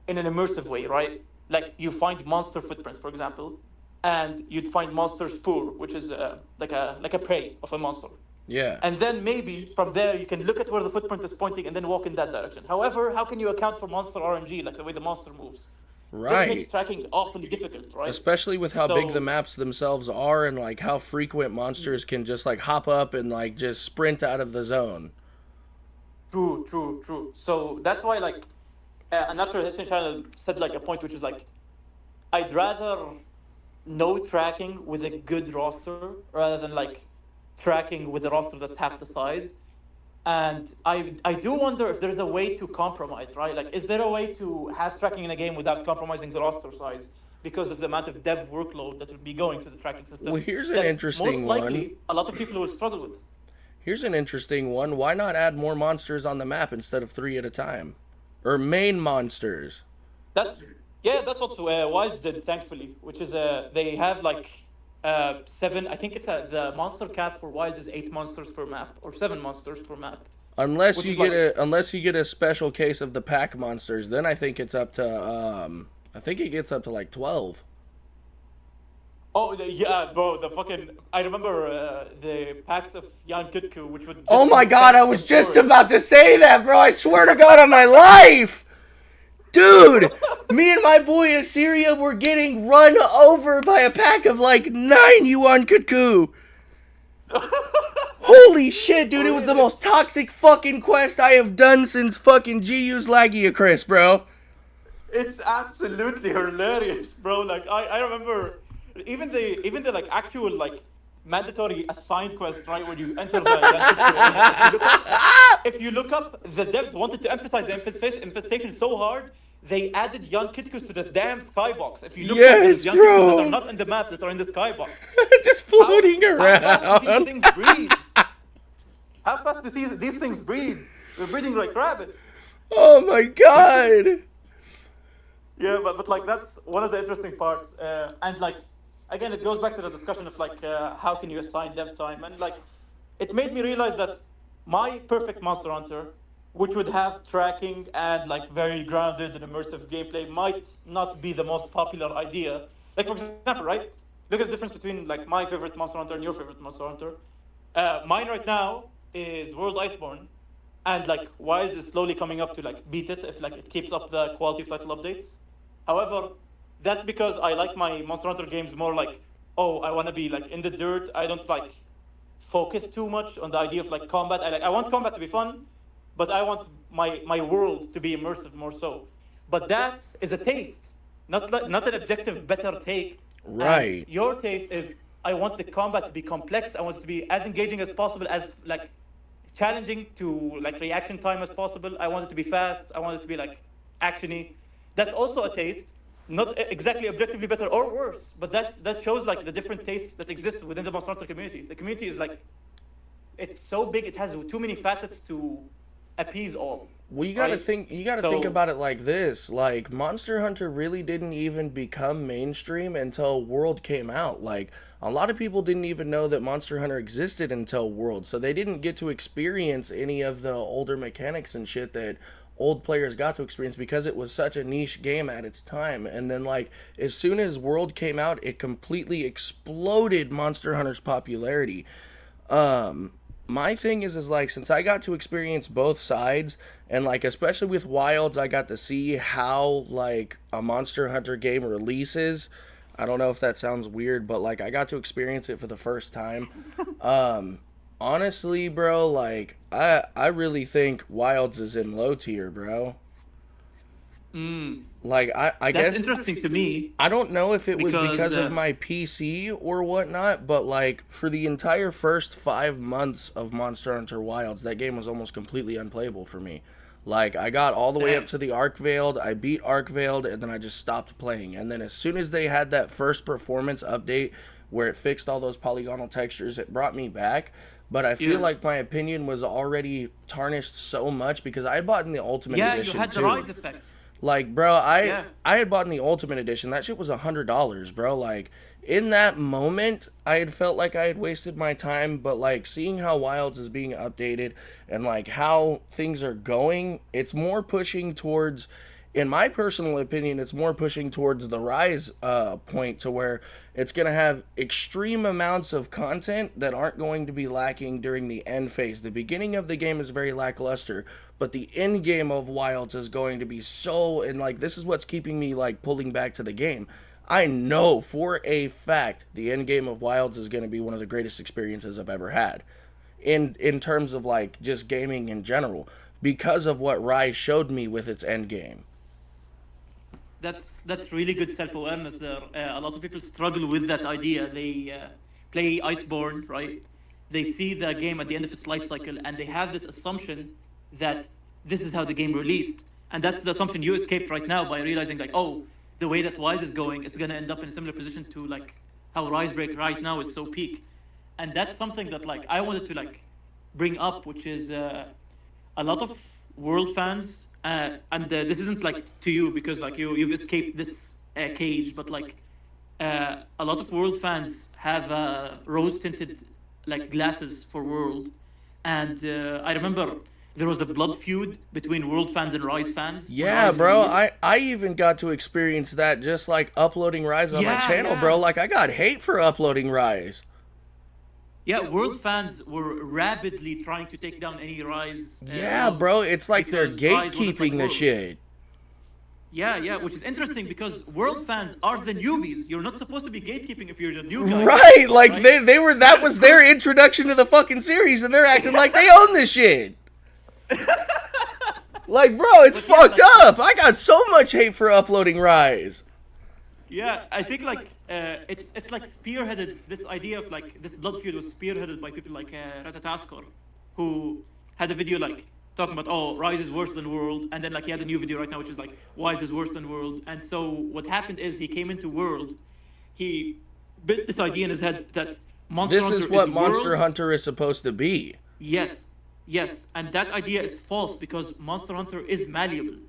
in an immersive way, right? Like you find monster footprints, for example, and you'd find monster spoor, which is like a prey of a monster. Yeah. And then maybe from there you can look at where the footprint is pointing and then walk in that direction. However, how can you account for monster RNG, like the way the monster moves? This Right. makes tracking awfully difficult, right? Especially with how big So- the maps themselves are and like how frequent monsters can just like hop up and like just sprint out of the zone. True. So that's why like a Natural History Channel said like a point which is like, I'd rather no tracking with a good roster rather than like tracking with a roster that's half the size. And I do wonder if there's a way to compromise, right? Like, is there a way to have tracking in a game without compromising the roster size because of the amount of dev workload that would be going to the tracking system? Well, here's an that interesting most likely, one. A lot of people will struggle with. Here's an interesting one. Why not add more monsters on the map instead of 3 at a time? Or main monsters? That's what Wilds did, thankfully, which is they have like 7. I think it's the monster cap for Wilds is 8 monsters per map or 7 monsters per map. Unless Which you is get like- a special case of the pack monsters, then I think it's up to I think it gets up to like 12. Oh yeah, bro, the fucking I remember the packs of Jan Kutku, which would. Oh my god, I was just about to say that, bro. I swear to God on my life. Dude, me and my boy Assyria were getting run over by a pack of like 9 Yuan Kutku. Holy shit, dude, it was the most toxic fucking quest I have done since fucking GU's Lagiacris, bro. It's absolutely hilarious, bro. Like I remember even the like actual like mandatory assigned quest, right, where you enter the if you look up, the devs wanted to emphasize the infestation so hard, they added young Kitkus to this damn skybox. If you look Yes, up, there's young bro. Kitkus that are not in the map that are in the skybox. Just floating How fast do around. these things breed? How fast do these things breed? They're breeding like rabbits. Oh my god. Yeah, but like that's one of the interesting parts, and like again, it goes back to the discussion of like how can you assign dev time, and like it made me realize that my perfect Monster Hunter, which would have tracking and like very grounded and immersive gameplay, might not be the most popular idea. Like for example, right? Look at the difference between like my favorite Monster Hunter and your favorite Monster Hunter. Mine right now is World Iceborne, and like Wilds is slowly coming up to like beat it if like it keeps up the quality of title updates. However, that's because I like my Monster Hunter games more like, oh, I want to be like in the dirt. I don't like focus too much on the idea of like combat. I want combat to be fun, but I want my world to be immersive more so. But that is a taste, not an objective better take. Right. And your taste is I want the combat to be complex. I want it to be as engaging as possible, as like challenging to like reaction time as possible. I want it to be fast. I want it to be like actiony. That's also a taste, not exactly objectively better or worse, but that shows like the different tastes that exist within the Monster Hunter community. The community is like it's so big. It has too many facets to appease all. Well, Right. you gotta think So about it like this. Like, Monster Hunter really didn't even become mainstream until World came out. Like, a lot of people didn't even know that Monster Hunter existed until World, so they didn't get to experience any of the older mechanics and shit that old players got to experience because it was such a niche game at its time. And then, like, as soon as World came out, it completely exploded Monster Hunter's popularity. My thing is like, since I got to experience both sides, and like especially with Wilds I got to see how like a Monster Hunter game releases. I don't know if that sounds weird, but like I got to experience it for the first time. Honestly, bro, like I really think Wilds is in low tier, bro. Like I that's guess interesting to me I don't know if it was because because of my PC or whatnot, but like for the entire first 5 months of Monster Hunter Wilds, that game was almost completely unplayable for me. Like I got all the way up damn. to the Arc Veiled, I beat Arc Veiled, and then I just stopped playing. And then as soon as they had that first performance update where it fixed all those polygonal textures, it brought me back. But I feel Yeah. like my opinion was already tarnished so much because I bought in the Ultimate Yeah, you Edition had the too. rise effect. Like, bro, Yeah. I had bought in the Ultimate Edition. That shit was $100, bro. Like, in that moment, I had felt like I had wasted my time. But like, seeing how Wilds is being updated and like how things are going, it's more pushing towards. In my personal opinion, it's more pushing towards the Rise point to where it's going to have extreme amounts of content that aren't going to be lacking during the end phase. The beginning of the game is very lackluster, but the end game of Wilds is going to be so, and like this is what's keeping me like pulling back to the game. I know for a fact the end game of Wilds is going to be one of the greatest experiences I've ever had in terms of like just gaming in general because of what Rise showed me with its end game. That's really good self-awareness there. A lot of people struggle with that idea. They play Iceborne, right? They see the game at the end of its life cycle, and they have this assumption that this is how the game released, and that's the assumption you escaped right now by realizing like, oh, the way that Wise is going, it's gonna end up in a similar position to like how Risebreak right now is so peak, and that's something that like I wanted to like bring up, which is a lot of world fans, and this isn't like to you because like you've escaped this cage, but like a lot of world fans have rose tinted like glasses for world, and I remember there was a blood feud between world fans and Rise fans when Yeah, Rise is bro. released. I even got to experience that just like uploading Rise on my Yeah, channel, yeah. bro. Like I got hate for uploading Rise. Yeah, world fans were rapidly trying to take down any Rise Yeah, love bro. It's like they're because Rise wasn't like gatekeeping the world. shit. Yeah, yeah, which is interesting because world fans are the newbies. You're not supposed to be gatekeeping if you're the new guy, Right, like right? they were that was their introduction to the fucking series and they're acting like they own this shit. Like, bro, it's But yeah, fucked like, up. I got so much hate for uploading Rise. yeah, I think like it's like spearheaded this idea of like this blood feud was spearheaded by people like Ratataskor, who had a video like talking about oh Rise is worse than World, and then like he had a new video right now which is like Wise is worse than World, and so what happened is he came into World, he built this idea in his head that Monster This Hunter is what is Monster World. Hunter is supposed to be. Yes, yes, and that idea is false because Monster Hunter is malleable.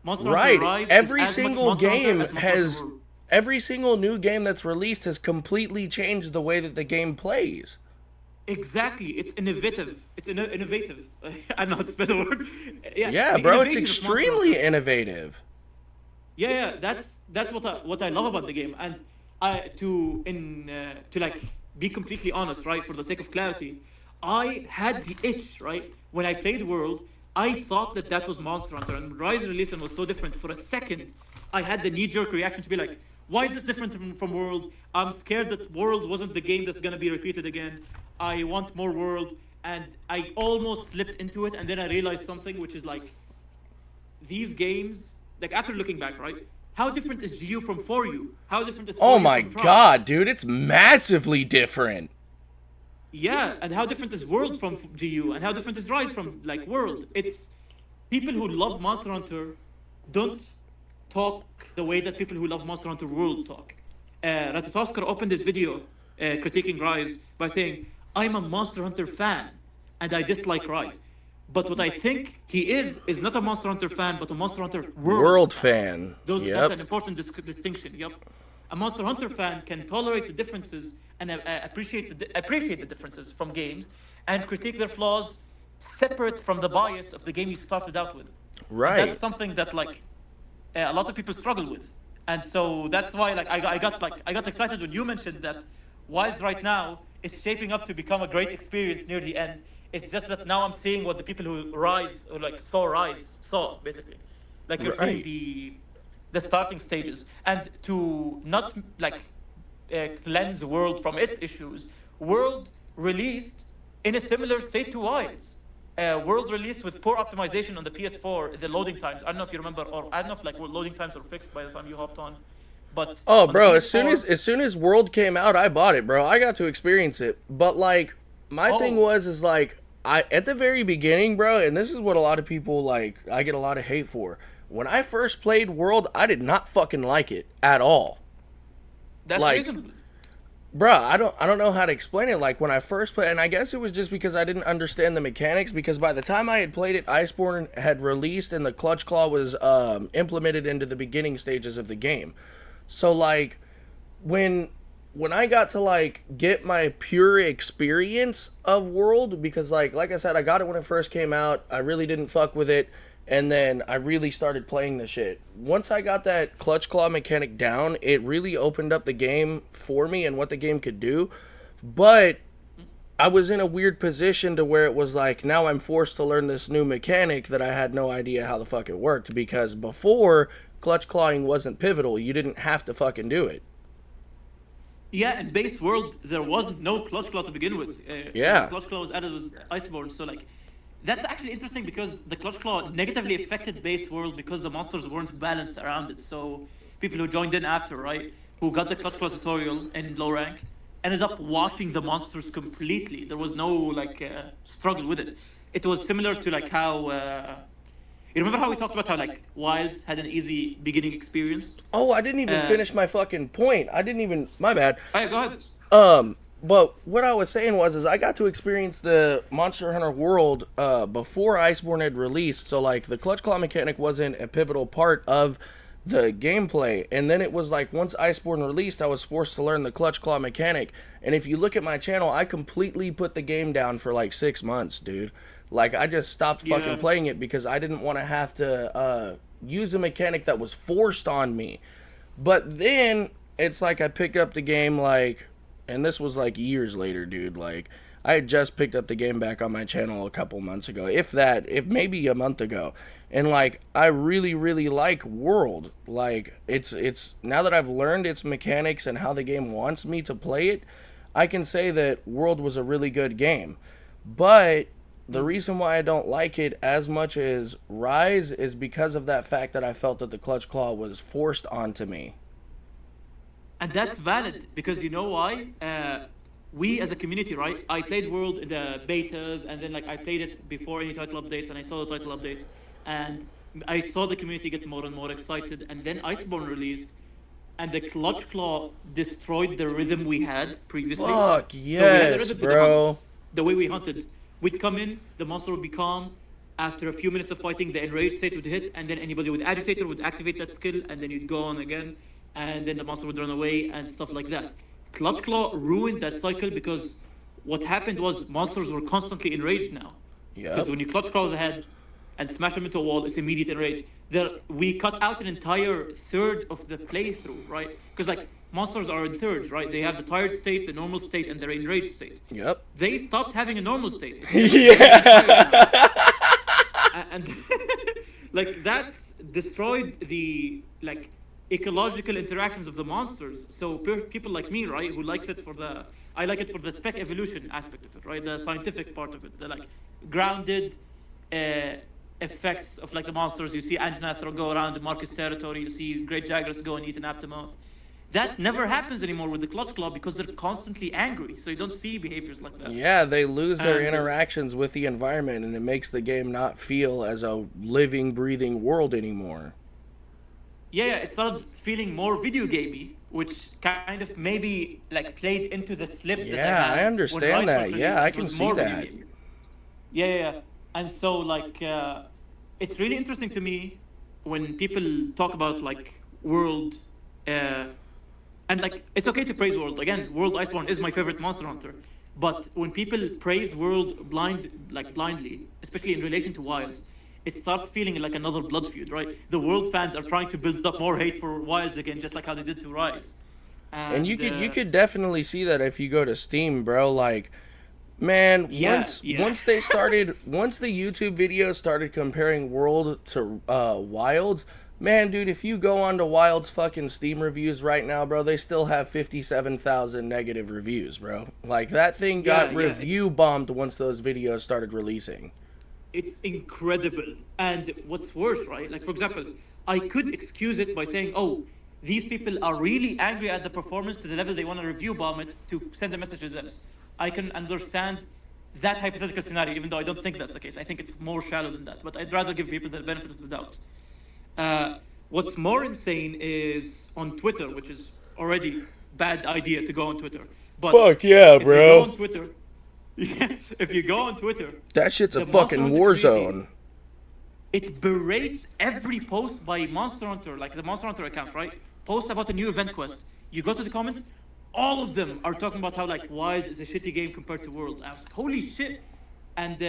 Monster Right. Hunter Rise is Every as much single Monster Hunter game as Monster Hunter has World. every single new game that's released has completely changed the way that the game plays. Exactly, it's innovative. It's innovative. I don't know how to spell the word. Yeah, Yeah, the bro, it's innovation of Monster extremely Hunter. innovative. Yeah, yeah, that's what I love about the game, and I to like be completely honest, right? For the sake of clarity, I had the itch, right? When I played World, I thought that that was Monster Hunter, and Rise release and was so different. For a second, I had the knee-jerk reaction to be like, "Why is this different from World? I'm scared that World wasn't the game that's gonna be repeated again. I want more World." And I almost slipped into it, and then I realized something, which is like these games, like after looking back, right? How different is GU from For You? How different is Oh For You my from Tribe? god, dude, it's massively different. Yeah, and how different is World from GU, and how different is Rise from like World? It's people who love Monster Hunter don't talk the way that people who love Monster Hunter World talk. Ratatoskar opened this video critiquing Rise by saying, "I'm a Monster Hunter fan. and I dislike Rise. But what I think he is not a Monster Hunter fan, but a Monster Hunter World World fan. fan. That's Yep. an important distinction. Yep, a Monster Hunter fan can tolerate the differences and appreciate the differences from games and critique their flaws separate from the bias of the game you started out with. And Right. that's something that like a lot of people struggle with. And so that's why like I got excited when you mentioned that Wilds right now is shaping up to become a great experience near the end. It's just that now I'm seeing what the people who Rise or like saw Rise saw basically. Like you're seeing Right. the starting stages, and to not like cleanse the world from its issues. World released in a similar state to Wilds. World released with poor optimization on the PS4. The loading times. I don't know if you remember, or I don't know if like loading times were fixed by the time you hopped on. But Oh, on the bro, PS4, as soon as World came out, I bought it, bro. I got to experience it. But like my thing oh, was is like I at the very beginning, bro, and this is what a lot of people like I get a lot of hate for. When I first played World, I did not fucking like it at all. that's Like, reasonable. bruh, I don't know how to explain it. Like when I first played, and I guess it was just because I didn't understand the mechanics. Because by the time I had played it, Iceborne had released and the Clutch Claw was implemented into the beginning stages of the game. So like when I got to like get my pure experience of World, because like I said, I got it when it first came out. I really didn't fuck with it, and then I really started playing the shit. Once I got that clutch claw mechanic down, it really opened up the game for me and what the game could do. But I was in a weird position to where it was like now I'm forced to learn this new mechanic that I had no idea how the fuck it worked, because before clutch clawing wasn't pivotal. You didn't have to fucking do it. Yeah, in base world there wasn't no clutch claw to begin with. Yeah. Clutch claw was added with Iceborne, so like that's actually interesting because the clutch claw negatively affected base world because the monsters weren't balanced around it. So people who joined in after, right, who got the clutch claw tutorial in low rank, ended up washing the monsters completely. There was no like struggle with it. It was similar to like how. You remember how we talked about how like Wilds had an easy beginning experience? Oh, I didn't even Uh, finish my fucking point. I didn't even. My bad. Alright, go ahead. But what I was saying was, is I got to experience the Monster Hunter World before Iceborne had released. So like the clutch claw mechanic wasn't a pivotal part of the gameplay. And then it was like once Iceborne released, I was forced to learn the clutch claw mechanic. And if you look at my channel, I completely put the game down for like 6 months, dude. Like I just stopped fucking Yeah. playing it because I didn't want to have to use a mechanic that was forced on me. But then it's like I pick up the game like, and this was like years later, dude. Like I had just picked up the game back on my channel a couple months ago, if that, if maybe a month ago. And like I really really like World. Like it's now that I've learned its mechanics and how the game wants me to play it, I can say that World was a really good game. But the reason why I don't like it as much as Rise is because of that fact that I felt that the clutch claw was forced onto me. And that's valid because you know why? We as a community, right? I played World in the betas, and then like I played it before any title updates, and I saw the title updates, and I saw the community get more and more excited. And then Iceborne released, and the Clutch Claw destroyed the rhythm we had previously. Fuck So we had the yes, rhythm to the hunt. bro. The way we hunted, we'd come in, the monster would be calm. After a few minutes of fighting, the enraged state would hit, and then anybody with agitator would activate that skill, and then you'd go on again, and then the monster would run away and stuff like that. Clutch Claw ruined that cycle because what happened was monsters were constantly enraged now. Because Yep. when you Clutch Claw the head and smash them into a wall, it's immediate enrage. We cut out an entire third of the playthrough, right? Because like monsters are in thirds, right? They have the tired state, the normal state, and the enraged state. Yep. They stopped having a normal state. Yeah. And like that destroyed the like ecological interactions of the monsters. So people like me, right, who likes it for the I like it for the spec evolution aspect of it, right, the scientific part of it, the like grounded effects of like the monsters. You see Anjanath go around Marcus territory. You see Great Jagras go and eat an Aptomoth. That never happens anymore with the Clutch Claw because they're constantly angry. So you don't see behaviors like that. Yeah, they lose their And, interactions with the environment, and it makes the game not feel as a living, breathing world anymore. yeah, it started feeling more video gamey, which kind of maybe like played into the slip that I Yeah, had I when understand Rise that. was Yeah, released. I It can was see more video that. gamey. Yeah. And so like it's really interesting to me when people talk about like world uh and like it's okay to praise world. Again, World Iceborne is my favorite Monster Hunter. But when people praise world blindly, especially in relation to Wilds, it starts feeling like another blood feud, right? The world fans are trying to build up more hate for Wilds again, just like how they did to Rise. And And you could definitely see that if you go to Steam, bro. Like, man, yeah, yeah. once they started, once the YouTube videos started comparing World to Wilds, man, dude, if you go onto Wild's fucking Steam reviews right now, bro, they still have 57,000 negative reviews, bro. Like, that thing got Yeah, review bombed once those videos started releasing. it's incredible. And what's worse, right? Like, for example, I could excuse it by saying, oh, these people are really angry at the performance to the level they want to review bomb it to send a message to them. I can understand that hypothetical scenario, even though I don't think that's the case. I think it's more shallow than that. But I'd rather give people the benefit of the doubt. What's more insane is on Twitter, which is already bad idea to go on Twitter. But Fuck yeah, if you go bro. on Twitter, yeah, if you go on Twitter, That shit's a the Monster fucking Hunter war community, zone. it berates every post by Monster Hunter, like the Monster Hunter account, right? Post about a new event quest. You go to the comments, all of them are talking about how like Wilds is a shitty game compared to World. I was like, holy shit! And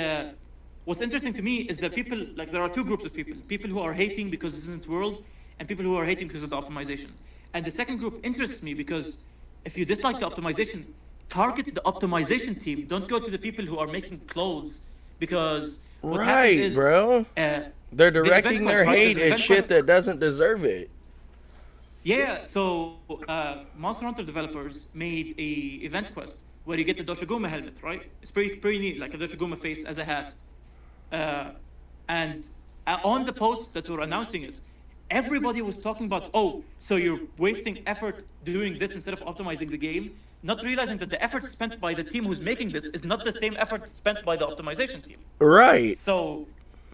what's interesting to me is that people, like, there are two groups of people: people who are hating because this isn't World, and people who are hating because of the optimization. And the second group interests me because if you dislike the optimization, target the optimization team. Don't go to the people who are making clothes, because what happens Right, is bro. uh, They're the event directing quest, their right? There's hate an at event shit quest. that doesn't deserve it. Yeah, so Monster Hunter developers made a event quest where you get the Doshiguma helmet, right? It's pretty neat, like a Doshiguma face as a hat. Uh, and on the post that were announcing it, everybody was talking about, oh, so you're wasting effort doing this instead of optimizing the game, not realizing that the effort spent by the team who's making this is not the same effort spent by the optimization team. Right. So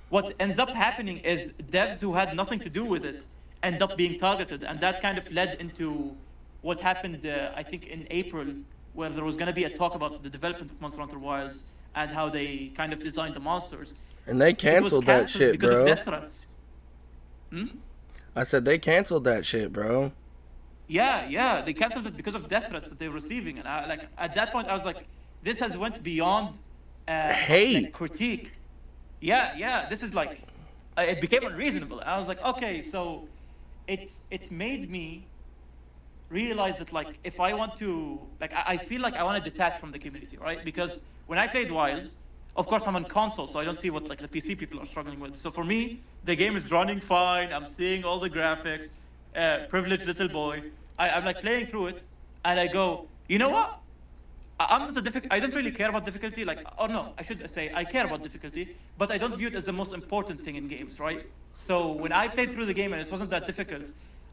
what ends up happening is devs who had nothing to do with it end up being targeted, and that kind of led into what happened, I think, in April, where there was going to be a talk about the development of Monster Hunter Wilds and how they kind of designed the monsters. And they It was canceled that cancelled shit, because of bro. death threats. Hmm? I said they canceled that shit, bro. Yeah, they canceled it because of death threats that they were receiving, and I, like, at that point I was like, this has went beyond like Hate. critique. Yeah, this is like, it became unreasonable. I was like, okay, so it made me realize that, like, if I want to, like, I feel like I want to detach from the community, right? Because when I played Wilds, of course I'm on console, so I don't see what like the PC people are struggling with. So for me, the game is running fine. I'm seeing all the graphics. Privileged little boy. I'm like playing through it, and I go, you know what? I'm not I don't really care about difficulty. Like, oh no, I should say I care about difficulty, but I don't view it as the most important thing in games, right? So when I played through the game and it wasn't that difficult,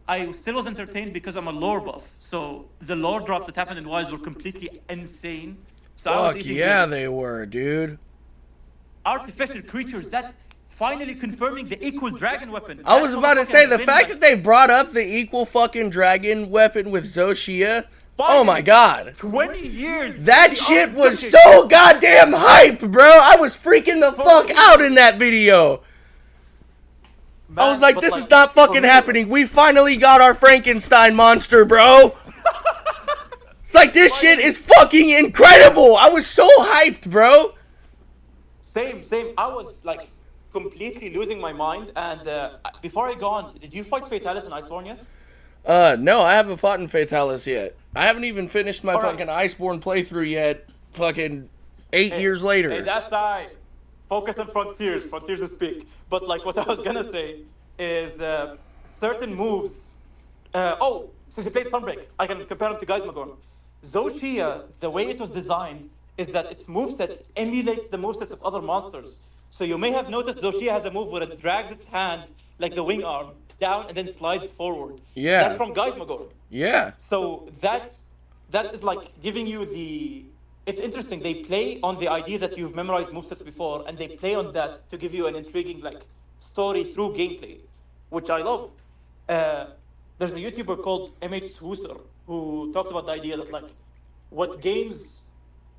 I still was entertained because I'm a lore buff. So the lore drops that happened in Wilds were completely insane. So I was Fuck eating yeah, this. they were, dude. Artificial creatures. That's finally confirming the equal dragon weapon. I That was about to motherfucker say has the been, fact like, that they brought up the equal fucking dragon weapon with Zoshia. Oh my finally, god. 20 years. That the shit art was took it. so goddamn hype, bro. I was freaking the fuck out in that video. I was Man, like, but, this like, is not for fucking real. happening. We finally got our Frankenstein monster, bro. It's like, this shit is fucking incredible. I was so hyped, bro. Same. I was like completely losing my mind. And before I go on, did you fight Fatalis in Iceborne yet? No, I haven't fought in Fatalis yet. I haven't even finished my All right. fucking Iceborne playthrough yet. Fucking 8 years Hey, later. that's right. Focus on Frontiers. Frontiers is big. But like what I was gonna say is certain moves. Since you played Sunbreak, I can compare them to Geismagorn. Zoshia, the way it was designed, is that its moveset emulates the movesets of other monsters. So you may have noticed Zoshia has a move where it drags its hand, like the wing arm, down and then slides forward. Yeah. That's from Geismagorn. Yeah. So that is like giving you the. It's interesting. They play on the idea that you've memorized movesets before, and they play on that to give you an intriguing like story through gameplay, which I love. Uh, there's a YouTuber called MH Swooser who talked about the idea that like what games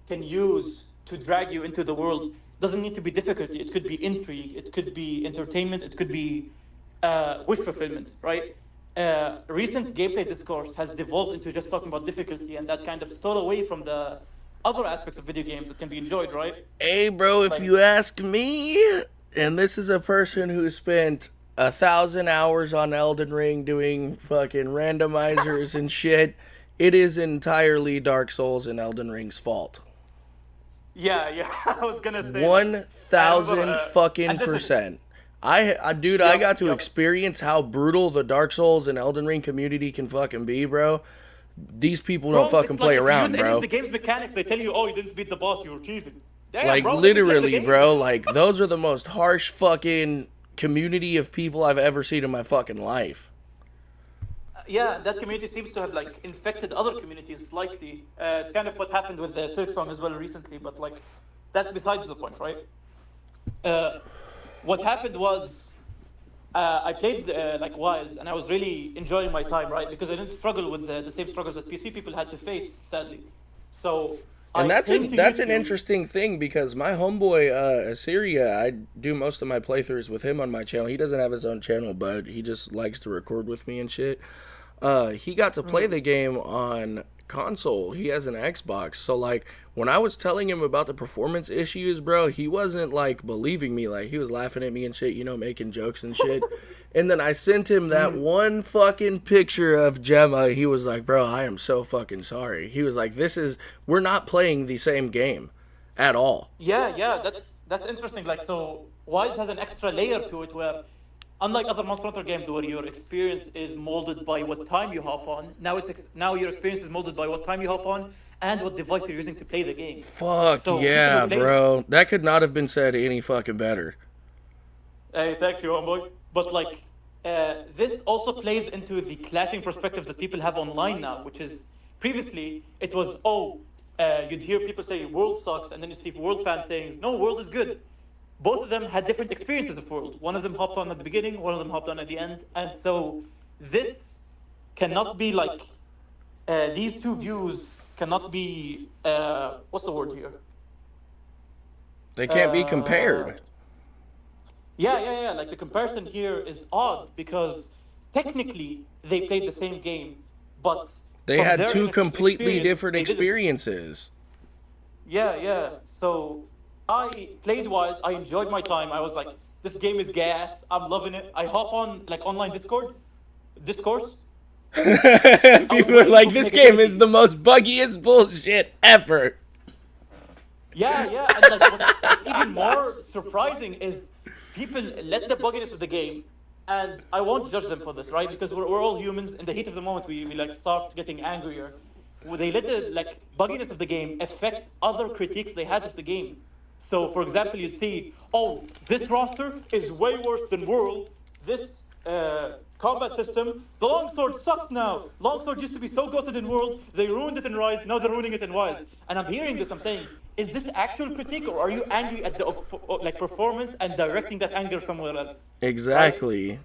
can use to drag you into the world doesn't need to be difficulty. It could be intrigue. It could be entertainment. It could be wish fulfillment, right? Recent gameplay discourse has devolved into just talking about difficulty, and that kind of stole away from the other aspects of video games that can be enjoyed, right? Hey, bro, if Like, you ask me, and this is a person who spent 1,000 hours on Elden Ring doing fucking randomizers and shit, it is entirely Dark Souls and Elden Ring's fault. yeah, I was gonna say that. 1,000 fucking and this is- percent. Dude, I Yup, got to yup. experience how brutal the Dark Souls and Elden Ring community can fucking be, bro. These people don't Bro, fucking it's play like if you around, use any bro. of the game's mechanics, they tell you, oh, you didn't beat the boss, you were cheating. Damn, Like, bro, let me play the literally, game. bro. Like, those are the most harsh fucking community of people I've ever seen in my fucking life. Yeah, that community seems to have like infected other communities slightly. It's kind of what happened with the Silksong as well recently, but like that's besides the point, right? What happened was I played like Wilds, and I was really enjoying my time, right? Because I didn't struggle with the same struggles that PC people had to face, sadly. So And I that's came an, to that's an YouTube. interesting thing because my homeboy Assyria, I do most of my playthroughs with him on my channel. He doesn't have his own channel, but he just likes to record with me and shit. He got to play the game on console. He has an Xbox, so like when I was telling him about the performance issues, bro, he wasn't like believing me. Like he was laughing at me and shit, you know, making jokes and shit. And then I sent him that one fucking picture of Gemma. He was like, bro, I am so fucking sorry. He was like, we're not playing the same game at all. Yeah, that's interesting. Like, so Wilds has an extra layer to it where, unlike other Monster Hunter games where your experience is molded by what time you hop on, now your experience is molded by what time you hop on and what device you're using to play the game. Fuck So, yeah, people who play- bro. That could not have been said any fucking better. Hey, thank you, homeboy. But like, this also plays into the clashing perspectives that people have online now, which is previously it was you'd hear people say World sucks, and then you see World fans saying no, World is good. Both of them had different experiences of World. One of them hopped on at the beginning, one of them hopped on at the end, and so this cannot be like these two views cannot be what's the word here? They can't be compared. Yeah. Like the comparison here is odd because technically they played the same game, but They from had their two inner completely experience, different they didn't. experiences. Yeah. So I played Wild. I enjoyed my time. I was like, this game is gas. I'm loving it. I hop on like online discourse. People are like, this game is the most buggiest bullshit ever. Yeah. And like, what's even more surprising is people let the bugginess of the game, and I won't judge them for this, right? Because we're all humans. In the heat of the moment, we like start getting angrier. They let the like bugginess of the game affect other critiques they had of the game. So, for example, you see, oh, this roster is way worse than World. This combat system, the longsword sucks now. Longsword used to be so goated in World, they ruined it in Rise, now they're ruining it in Wild. And I'm hearing this, I'm saying, is this actual critique, or are you angry at the like performance and directing that anger somewhere else? Exactly.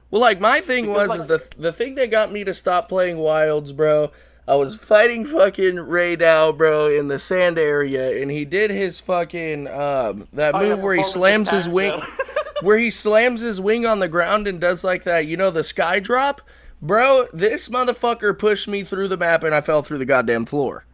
Well, like, my thing Because, was, is the thing that got me to stop playing Wilds, bro, I was fighting fucking Ray Dow, bro, in the sand area, and he did his fucking, that move where he slams his wing, where he slams his wing on the ground and does like that, you know, the sky drop? Bro, this motherfucker pushed me through the map and I fell through the goddamn floor.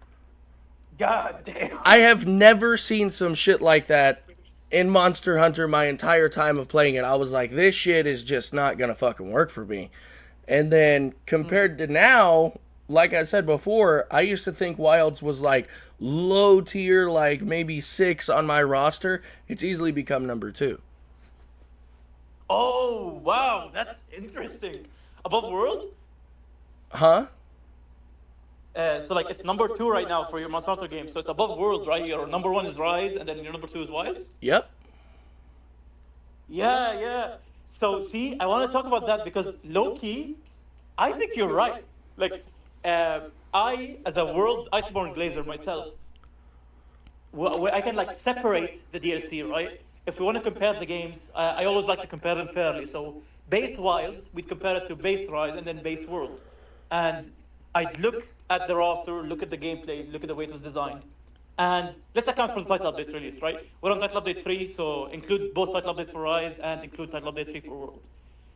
God damn. I have never seen some shit like that in Monster Hunter my entire time of playing it. I was like, this shit is just not gonna fucking work for me. And then compared to now, like I said before, I used to think Wilds was like low tier, like maybe 6 on my roster. It's easily become number 2. Oh, wow, that's interesting. Above World? Huh? So like it's number 2 right now for your Monster Hunter game. So it's above World, right? Your number 1 is Rise, and then your number 2 is Wild? Yep. Yeah. So see, I want to talk about that because low key, I think you're right. Like, I as a World Iceborne Glazer myself, I can like separate the DLC, right? If we want to compare the games, I always like to compare them fairly. So base Wilds, we'd compare it to base Rise and then base World, and I'd look at the roster, look at the gameplay, look at the way it was designed. And let's account for the title updates release, right? We're on title update 3, so include both title updates for Rise and include title update 3 for World.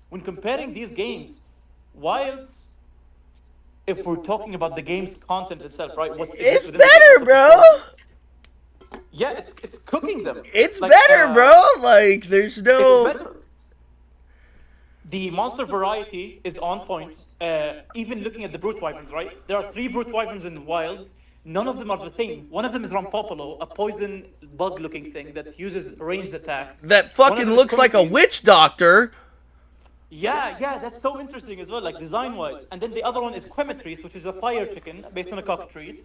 When comparing these games, Wilds, if we're talking about the game's content itself, right? What's It's within the game, better, what's the bro. performance? Yeah, it's cooking them. It's Like, better, bro. Like, there's it's no. better. The monster variety is on point. Even looking at the brute wyverns, right? There are 3 brute wyverns in Wilds. None of them are the same. One of them is Rampopolo, a poison bug-looking thing that uses ranged attacks. That One of fucking them is looks like a Prometheus. witch doctor. Yeah, that's so interesting as well, like design-wise. And then the other one is Quemetris, which is a fire chicken based on a cockatrice.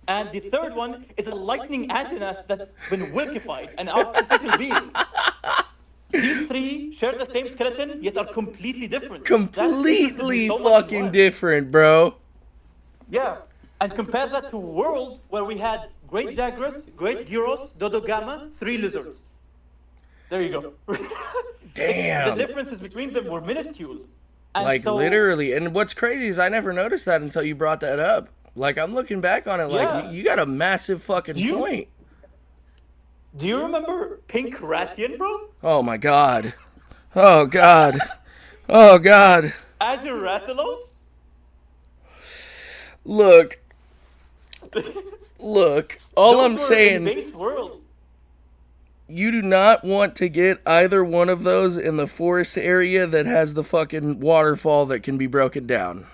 And the third one is a lightning antenath that's been wilkified, an artificial being. These 3 share the same skeleton, yet are completely different. Completely So much fucking more. different, bro. Yeah, and compare that to World, where we had Great Jagras, Great Gyros, Dodo Gamma, 3 lizards. There you go. Damn. The differences between them were minuscule. And Like, so, literally. And what's crazy is I never noticed that until you brought that up. Like, I'm looking back on it, like, Yeah. you got a massive fucking You- point. Do you remember Pink Rathian, bro? Oh my god. Oh god. Oh god. Azure Rathalos? Look. Look. All Those I'm were in saying, base world. you do not want to get either one of those in the forest area that has the fucking waterfall that can be broken down.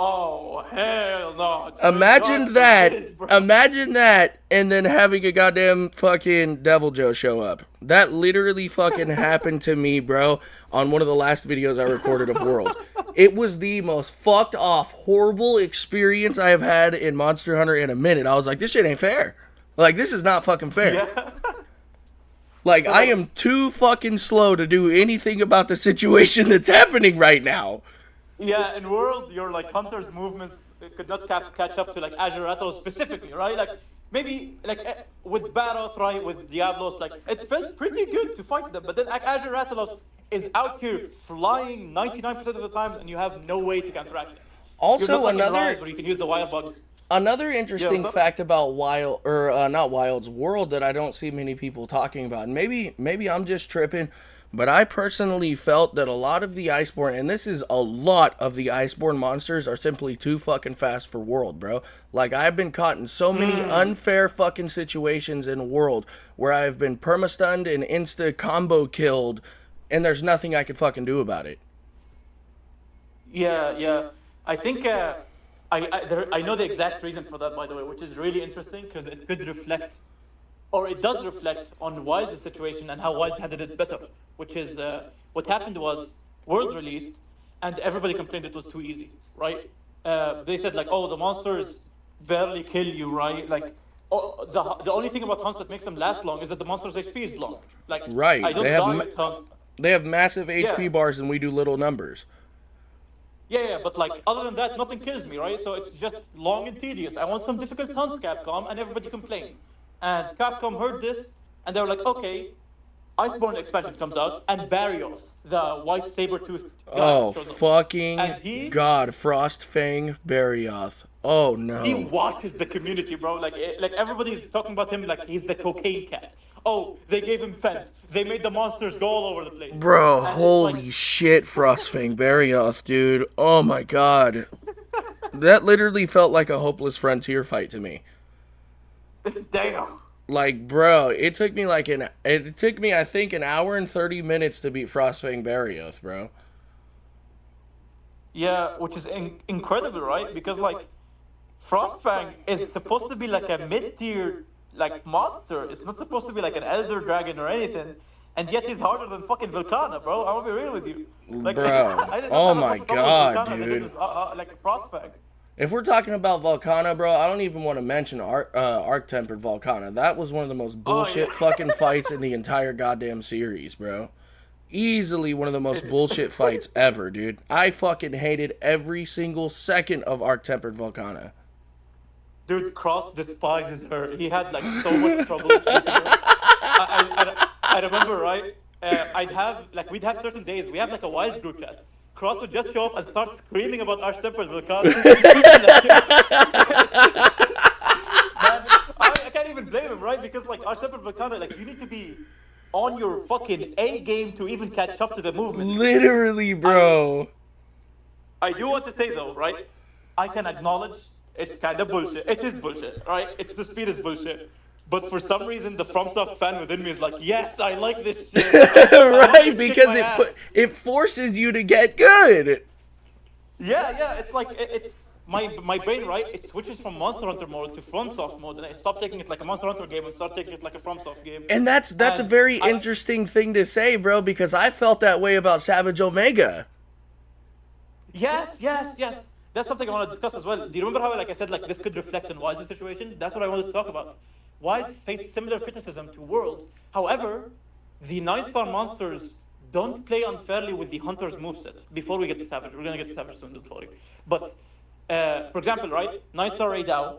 Oh, hell no. Imagine God that. forbid, bro. Imagine that, and then having a goddamn fucking Devil Joe show up. That literally fucking happened to me, bro, on one of the last videos I recorded of World. It was the most fucked off, horrible experience I have had in Monster Hunter in a minute. I was like, this shit ain't fair. Like, this is not fucking fair. Yeah. Like, I am too fucking slow to do anything about the situation that's happening right now. Yeah, in World, your like hunter's movements could not catch up to like Azure Rathalos specifically, right? Like maybe like with Baroth, right, with Diablos, like it felt pretty good to fight them, but then like, Azure Rathalos is out here flying 99% of the time, and you have no way to counteract it. You're Also, not like in another Rise, where you can use the wild bugs. Another interesting what's up? fact about Wild, or not Wild's World, that I don't see many people talking about, and maybe I'm just tripping, but I personally felt that a lot of the Iceborne, and this is a lot of the Iceborne monsters, are simply too fucking fast for World, bro. Like, I've been caught in so many unfair fucking situations in World where I've been perma-stunned and insta-combo killed, and there's nothing I can fucking do about it. Yeah. I think I know the exact reason for that, by the way, which is really interesting because it could reflect, or it does reflect on Wild's situation and how Wild handled it better. Which is what happened was World released, and everybody complained it was too easy, right? They said like, oh, the monsters barely kill you, right? Like, oh, the only thing about hunts that makes them last long is that the monster's HP is long. Like, Right, I don't they have die ma- with hunts. They have massive HP Yeah. bars and we do little numbers. Yeah, but like other than that, nothing kills me, right? So it's just long and tedious. I want some difficult hunts, Capcom, and everybody complained. And Capcom heard this, and they were like, okay, Iceborne expansion comes out, and Barrios, the white saber-toothed guy, Oh, shows up. fucking And he- God, Frostfang Barioth. Oh, He no. watches the community, bro. Like everybody's talking about him like he's the cocaine cat. Oh, they gave him fence. They made the monsters go all over the place. Bro, And it's holy like- shit, Frostfang Barioth, dude. Oh, my God. That literally felt like a hopeless frontier fight to me. Damn. Like, bro, it took me I think an hour and 30 minutes to beat Frostfang Barioth, bro. Yeah, which is incredible, right? Because like Frostfang is supposed to be like a mid-tier like monster. It's not supposed to be like an elder dragon or anything. And yet he's harder than fucking Volcana, bro. I'm gonna be real with you. Like, Bro. I didn't Oh have as my much problem with God, Volcana than I did dude. with, like Frostfang. If we're talking about Volcana, bro, I don't even want to mention Arc-Tempered Volcana. That was one of the most bullshit yeah. fucking fights in the entire goddamn series, bro. Easily one of the most bullshit fights ever, dude. I fucking hated every single second of Arc-Tempered Volcana. Dude, Cross despises her. He had like so much trouble. With her. I remember, right? We'd have certain days. We have like a Wild group chat. Cross would just show up and start screaming about Arch-Tempered Volcana. Man, I can't even blame right? Because like Archipel Volcano, like you need to be on your fucking A game to even catch up to the movement. Literally, bro. I do want to say though, right? I can acknowledge it's kind of bullshit. It is bullshit, right? It's the speed is bullshit. But for some reason, the FromSoft fan within me is like, yes, I like this shit. Right, because it forces you to get good. Yeah. It's like my brain, right? It switches from Monster Hunter mode to FromSoft mode, and I stop taking it like a Monster Hunter game and start taking it like a FromSoft game. And that's a very interesting thing to say, bro, because I felt that way about Savage Omega. Yes. That's something I want to discuss as well. Do you remember how, like I said, like this could reflect on Wise's situation? That's what I wanted to talk about. Wise faced similar criticism to World. However, the 9-star monsters don't play unfairly with the Hunter's moveset. Before we get to Savage, we're gonna get to Savage soon, don't worry. But for example, right, 9-star Raidao,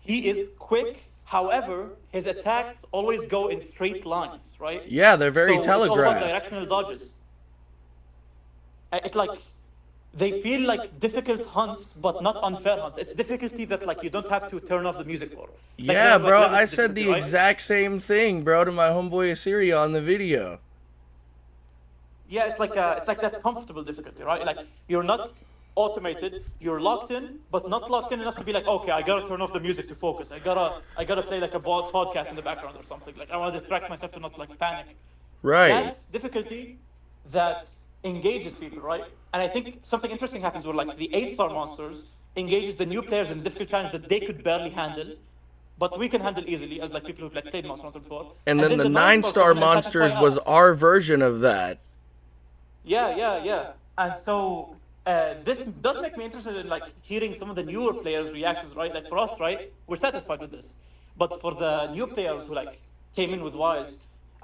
he is quick. However, his attacks always go in straight lines, right? Yeah, they're very so it's all about telegraphed. directional dodges. It like they feel like difficult hunts, but not unfair hunts. It's difficulty that like you don't have to turn off the music for. Like, Yeah, there's, bro, levels I of said the difficulty, right? exact same thing, bro, to my homeboy Assyria on the video. Yeah, it's like that comfortable difficulty, right? Like you're not automated, you're locked in, but not locked in enough to be like, okay, I gotta turn off the music to focus. I gotta play like a podcast in the background or something. Like I want to distract myself to not like panic. Right. That's difficulty that engages people, right? And I think something interesting happens where like the 8-star monsters engages the new players in difficult challenges that they could barely handle, but we can handle easily as like people who've like played Monster Hunter before. And then the 9-star 9-star come in and monsters satisfy was us. our version of that. Yeah. And so this does make me interested in like hearing some of the newer players' reactions, right? Like for us, right, we're satisfied with this. But for the new players who like came in with Wise,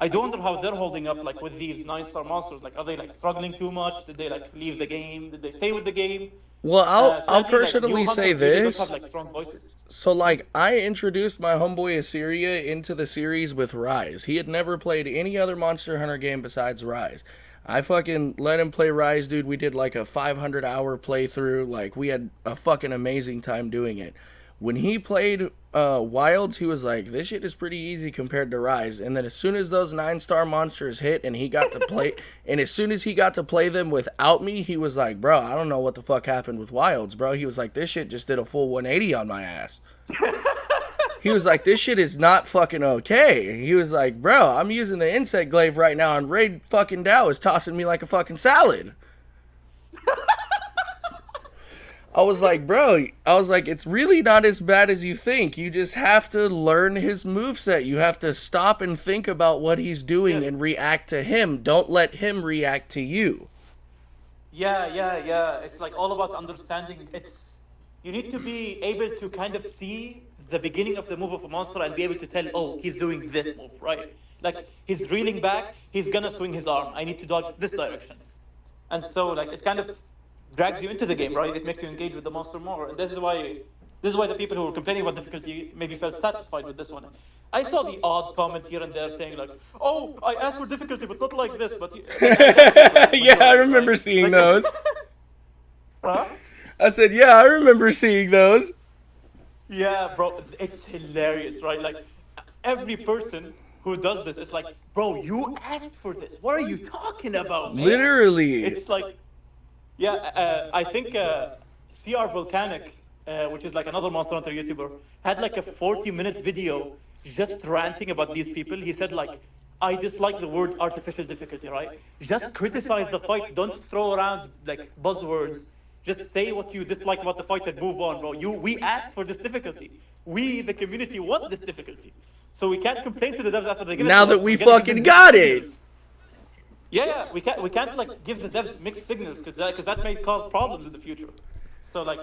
I do wonder how they're holding up like with these 9-star monsters. Like, are they like struggling too much? Did they like leave the game? Did they stay with the game? Well, I'll Sadly, like, personally new say hunters really this. don't have, like, strong voices. So, like, I introduced my homeboy Assyria into the series with Rise. He had never played any other Monster Hunter game besides Rise. I fucking let him play Rise, dude. We did like a 500-hour playthrough. Like, we had a fucking amazing time doing it. When he played Wilds, he was like, this shit is pretty easy compared to Rise. And then as soon as those 9-star monsters hit and he got to play, and as soon as he got to play them without me, he was like, bro, I don't know what the fuck happened with Wilds, bro. He was like, this shit just did a full 180 on my ass. He was like, this shit is not fucking okay. He was like, bro, I'm using the insect glaive right now and Raid fucking Dow is tossing me like a fucking salad. I was like, bro, it's really not as bad as you think. You just have to learn his moveset. You have to stop and think about what he's doing and react to him. Don't let him react to you. Yeah. It's like all about understanding. You need to be able to kind of see the beginning of the move of a monster and be able to tell, oh, he's doing this move, right? Like he's reeling back, he's gonna swing his arm. I need to dodge this direction. And so like it kind of drags you into the game, right? It makes you engage with the monster more. And this is why the people who were complaining about difficulty maybe felt satisfied with this one. I saw the odd comment here and there saying like, "Oh, I asked for difficulty, but not like this." But Yeah, I remember seeing those. Huh? I said, yeah, I remember seeing those. Yeah, bro, it's hilarious, right? Like every person who does this, it's like, bro, you asked for this. What are you talking about, man? Literally. It's like, yeah, I think CR Volcanic, which is like another Monster Hunter YouTuber, had like a 40-minute video just ranting about these people. He said like, I dislike the word artificial difficulty, right? Just criticize the fight. Don't throw around like buzzwords. Just say what you dislike about the fight and move on, bro. We asked for this difficulty. We, the community, want this difficulty. So we can't complain to the devs after they give it. Now to that us. we gotta give fucking them got mixed it. signals. Yeah, we can't like give the devs mixed signals because that may cause problems in the future. So like,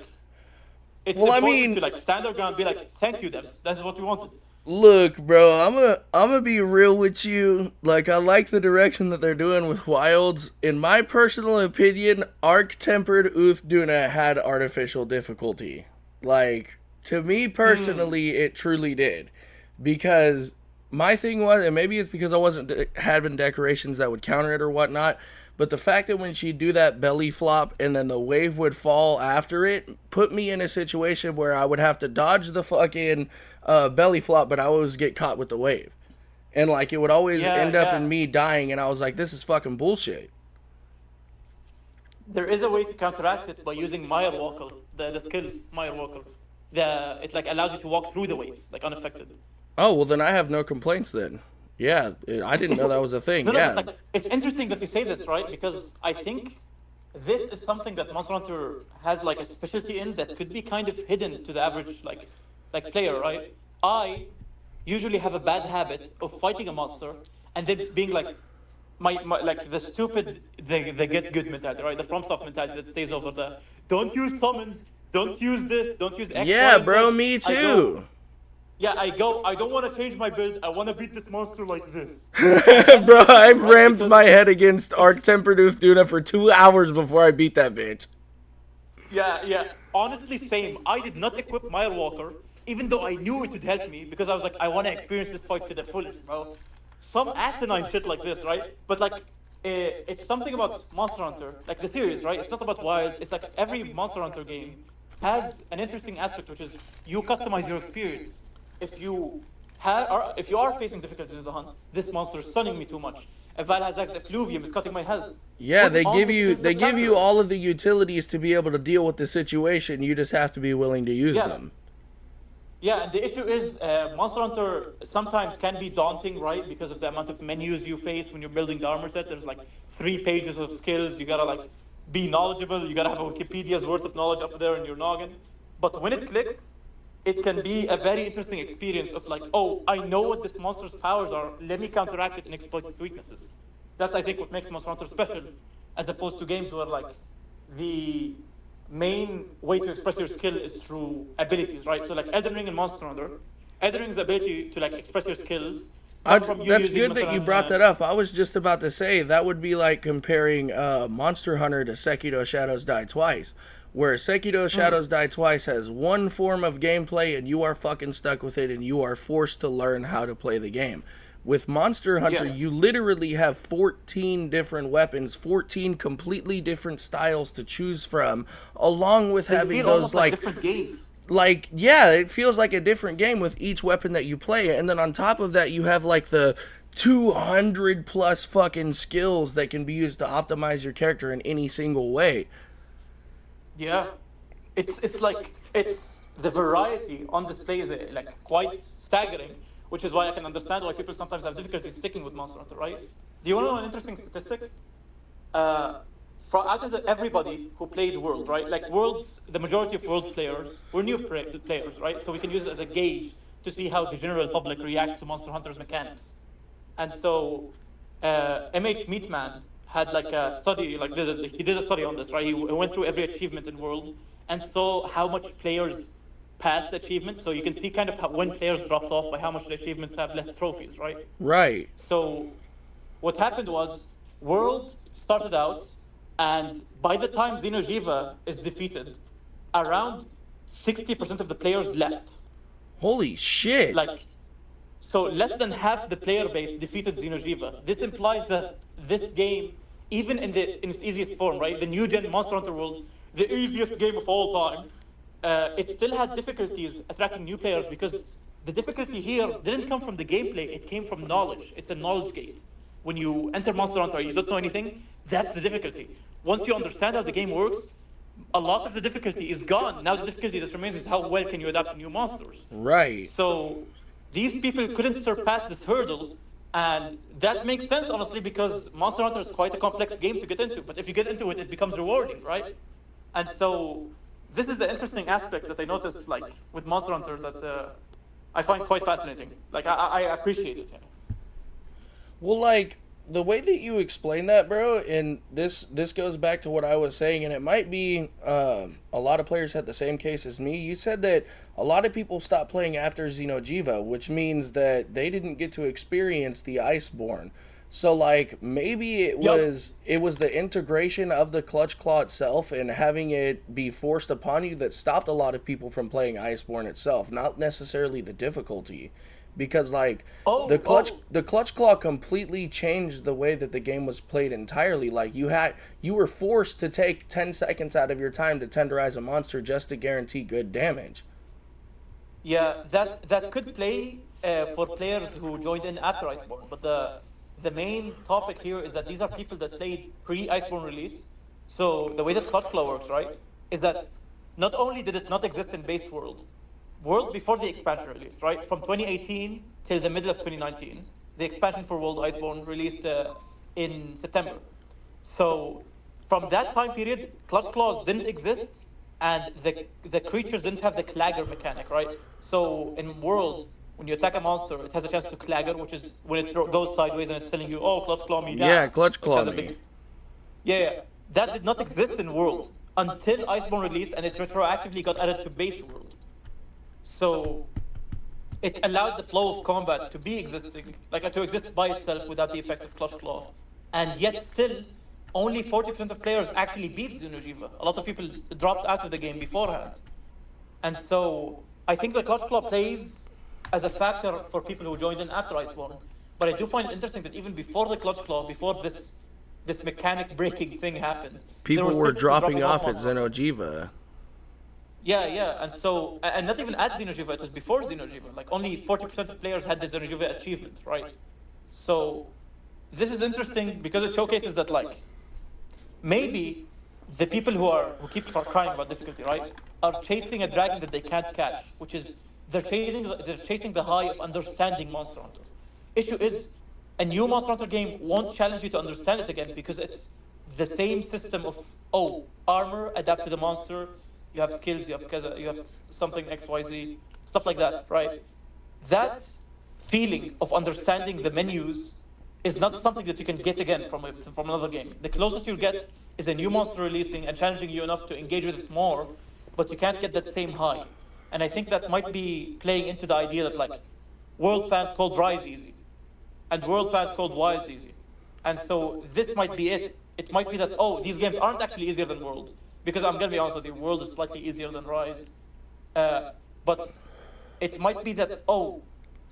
it's Well, I important mean- to like stand our ground and be like, thank you, devs. That's what we wanted. Look, bro, I'm gonna be real with you. Like, I like the direction that they're doing with Wilds. In my personal opinion, Arc-Tempered Uthduna had artificial difficulty. Like, to me personally, it truly did. Because my thing was, and maybe it's because I wasn't having decorations that would counter it or whatnot, but the fact that when she'd do that belly flop and then the wave would fall after it put me in a situation where I would have to dodge the fucking belly flop, but I always get caught with the wave. And like it would always Yeah, end up in yeah. me dying, and I was like, this is fucking bullshit. There is a way to counteract it by using Meyer Walker, the skill Meyer Walker. It like allows you to walk through the waves, like unaffected. Oh, well, then I have no complaints then. Yeah, I didn't know that was a thing. No, no, but Yeah. like it's interesting that you say this, right? Because I think this is something that Monster Hunter has like a specialty in that could be kind of hidden to the average like player, right? I usually have a bad habit of fighting a monster and then being like my like the stupid the get good mentality, right? The FromSoft mentality that stays over the don't use summons, don't use this, don't use X, Y, Yeah, and bro, Z. me I go, too. yeah, I don't want to change my build. I want to beat this monster like this. That's Bro, interesting, I've right? rammed Because my head against Arc Tempered Duna for 2 hours before I beat that bitch. yeah, yeah. Honestly, same. I did not equip Mile Walker, even though I knew it would help me because I was like, I want to experience this fight to the fullest, bro. Some asinine shit like this, right? But like, it's something about Monster Hunter, like the series, right? It's not about Wild. It's like every Monster Hunter game has an interesting aspect, which is you customize your experience. If you if you are facing difficulties in the hunt, this monster is stunning me too much. If Val has X, Effluvium is cutting my health. Yeah, Put all the skills they that give matter. you all of the utilities to be able to deal with the situation. You just have to be willing to use Yeah, them. yeah, and the issue is Monster Hunter sometimes can be daunting, right? Because of the amount of menus you face when you're building the armor set. There's like 3 pages of skills. You gotta like be knowledgeable. You gotta have a Wikipedia's worth of knowledge up there in your noggin. But when it clicks, it can be a very interesting experience of like, oh, I know what this monster's powers are. Let me counteract it and exploit its weaknesses. That's I think what makes Monster Hunter special, as opposed to games where like the main way to express your skill is through abilities, right? So like Elden Ring and Monster Hunter, Elden Ring's ability to like express your skills come from you That's using good that you مثلا, brought that up. I was just about to say that would be like comparing Monster Hunter to Sekiro Shadows Die Twice, where Sekiro Shadows Die Twice has one form of gameplay and you are fucking stuck with it and you are forced to learn how to play the game. With Monster Hunter, yeah, you literally have 14 different weapons, 14 completely different styles to choose from, along with they having feel those almost like different games. yeah, it feels like a different game with each weapon that you play. And then on top of that, you have like the 200 plus fucking skills that can be used to optimize your character in any single way. Yeah, it's like it's the variety on display is like quite staggering, which is why I can understand why people sometimes have difficulty sticking with Monster Hunter, right? Do you want to know an interesting statistic? Uh, for out of everybody who played World, right? Like Worlds, the majority of World players were new players, right? So we can use it as a gauge to see how the general public reacts to Monster Hunter's mechanics. And so MH Meatman had like a study, like he did a study on this, right? He went through every achievement in World and saw how much players passed the achievement. So you can see kind of how, when players dropped off by how much the achievements have less trophies, right? Right. So what happened was World started out, and by the time Xeno'jiiva is defeated, around 60% of the players left. Holy shit. Like, so less than half the player base defeated Xeno'jiiva. This implies that this game, even in its easiest form, right, the new gen Monster Hunter World, the easiest game of all time, it still has difficulties attracting new players because the difficulty here didn't come from the gameplay; it came from knowledge. It's a knowledge gate. When you enter Monster Hunter, you don't know anything. That's the difficulty. Once you understand how the game works, a lot of the difficulty is gone. Now the difficulty that remains is how well can you adapt to new monsters. Right. So these people couldn't surpass this hurdle, and that makes sense honestly because Monster Hunter is quite a complex game to get into. But if you get into it, it becomes rewarding, right? And so this is the interesting aspect that I noticed, like with Monster Hunter, that I find quite fascinating. Like I appreciate it. Well, like the way that you explain that, bro, and this goes back to what I was saying, and it might be a lot of players had the same case as me. You said that a lot of people stopped playing after Xeno'jiiva, which means that they didn't get to experience the Iceborne. So like maybe it was the integration of the Clutch Claw itself and having it be forced upon you that stopped a lot of people from playing Iceborne itself, not necessarily the difficulty. because like Oh, the clutch claw completely changed the way that the game was played entirely. Like you were forced to take 10 seconds out of your time to tenderize a monster just to guarantee good damage. yeah, that could play for players who joined in after Iceborne, but the main topic here is that these are people that played pre-Iceborne release. So the way that Clutch Claw works, right, is that not only did it not exist in base world before the expansion release, right, from 2018 till the middle of 2019, the expansion for World Iceborne released in September. So from that time period, Clutch Claws didn't exist, and the creatures didn't have the clagger mechanic, right? So in World, when you attack a monster, it has a chance to clagger, which is when it goes sideways and it's telling you, "Oh, Clutch Claw me down." Yeah, clutch It claw has a me. big, yeah, yeah. That did not exist in World until Iceborne released, and it retroactively got added to base World. So it allowed the flow of combat to be existing, like to exist by itself without the effects of Clutch Claw. And yet still, only 40% of players actually beat Xeno'jiiva. A lot of people dropped out of the game beforehand. And so I think the Clutch Claw plays as a factor for people who joined in after Iceborne. But I do find it interesting that even before the Clutch Claw, before this mechanic breaking thing happened, there People was were still dropping off at Monster Hunter. Xeno'jiiva. Yeah, yeah, and so, and not even at Xeno'jiiva, it was before Xeno'jiiva. Like only 40% of players had the Xeno'jiiva achievement, right? So this is interesting because it showcases that like maybe the people who keep crying about difficulty, right, are chasing a dragon that they can't catch, which is they're chasing the high of understanding Monster Hunter. Issue is a new Monster Hunter game won't challenge you to understand it again because it's the same system of armor adapt to the monster. You have skills, you have something XYZ, stuff like that, right? That feeling of understanding the menus is not something that you can get again from another game. The closest you'll get is a new monster releasing and challenging you enough to engage with it more, but you can't get that same high. And I think that might be playing into the idea that like world fans called Rise easy, and world fans called Wilds easy. And so this might be it. It might be that, these games aren't actually easier than World. Because I'm going to be honest with you, World is slightly easier than Rise. But it might be that,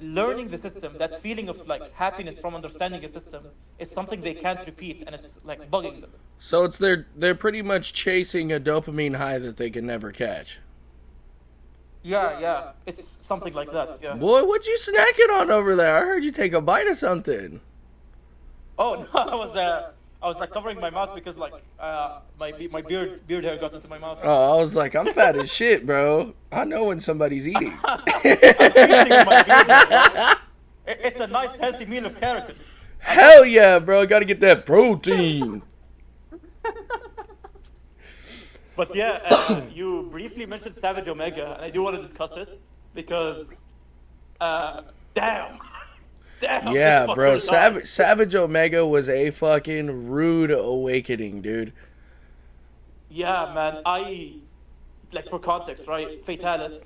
learning the system, that feeling of like happiness from understanding a system is something they can't repeat and it's like bugging them. So it's they're pretty much chasing a dopamine high that they can never catch. Yeah, yeah. It's something like that, yeah. Boy, what you snacking on over there? I heard you take a bite of something. Oh, no, I was like covering my mouth because like my beard hair got into my mouth. Oh, I was like, I'm fat as shit, bro. I know when somebody's eating. I'm feasting on my beard hair, bro. It's a nice healthy meal of keratin. Hell yeah, bro. Gotta get that protein. But yeah, you briefly mentioned Savage Omega, and I do want to discuss it because, damn, Yeah, this bro. fucker died. Savage Omega was a fucking rude awakening, dude. Yeah, man. Like for context, right? Fatalis,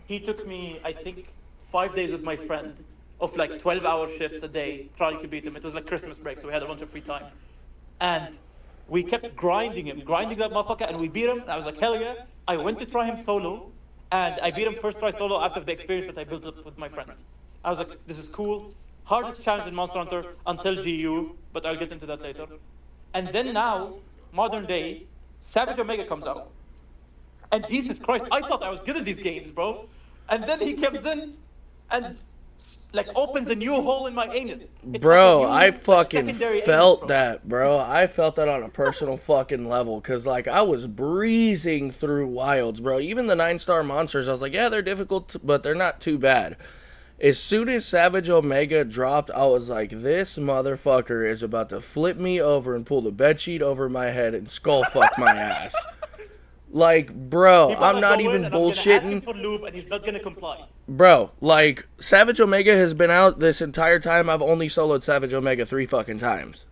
he took me, I think, 5 days with my friend of like 12-hour shifts a day trying to beat him. It was like Christmas break, so we had a bunch of free time. And we kept grinding that motherfucker, and we beat him. And I was like, hell yeah. I went to try him solo, and I beat him first try solo after the experience that I built up with my friend. I was like, this is cool. Hardest challenge in Monster Hunter until GU, but I'll get into that later. And then now, modern day, Savage Omega comes out. And Jesus Christ, I thought I was good at these games, bro. And then he comes in and like opens a new hole in my anus. It's Bro, like a new, I fucking secondary anus, felt bro. that, bro. I felt that on a personal fucking level. Cause like I was breezing through wilds, bro. Even the 9-star monsters, I was like, yeah, they're difficult, but they're not too bad. As soon as Savage Omega dropped, I was like, this motherfucker is about to flip me over and pull the bedsheet over my head and skull fuck my ass. Like, bro, People I'm that not go even in and I'm gonna ask him bullshitting. for lube and he's not gonna comply. Bro, like, Savage Omega has been out this entire time. I've only soloed Savage Omega 3 fucking times.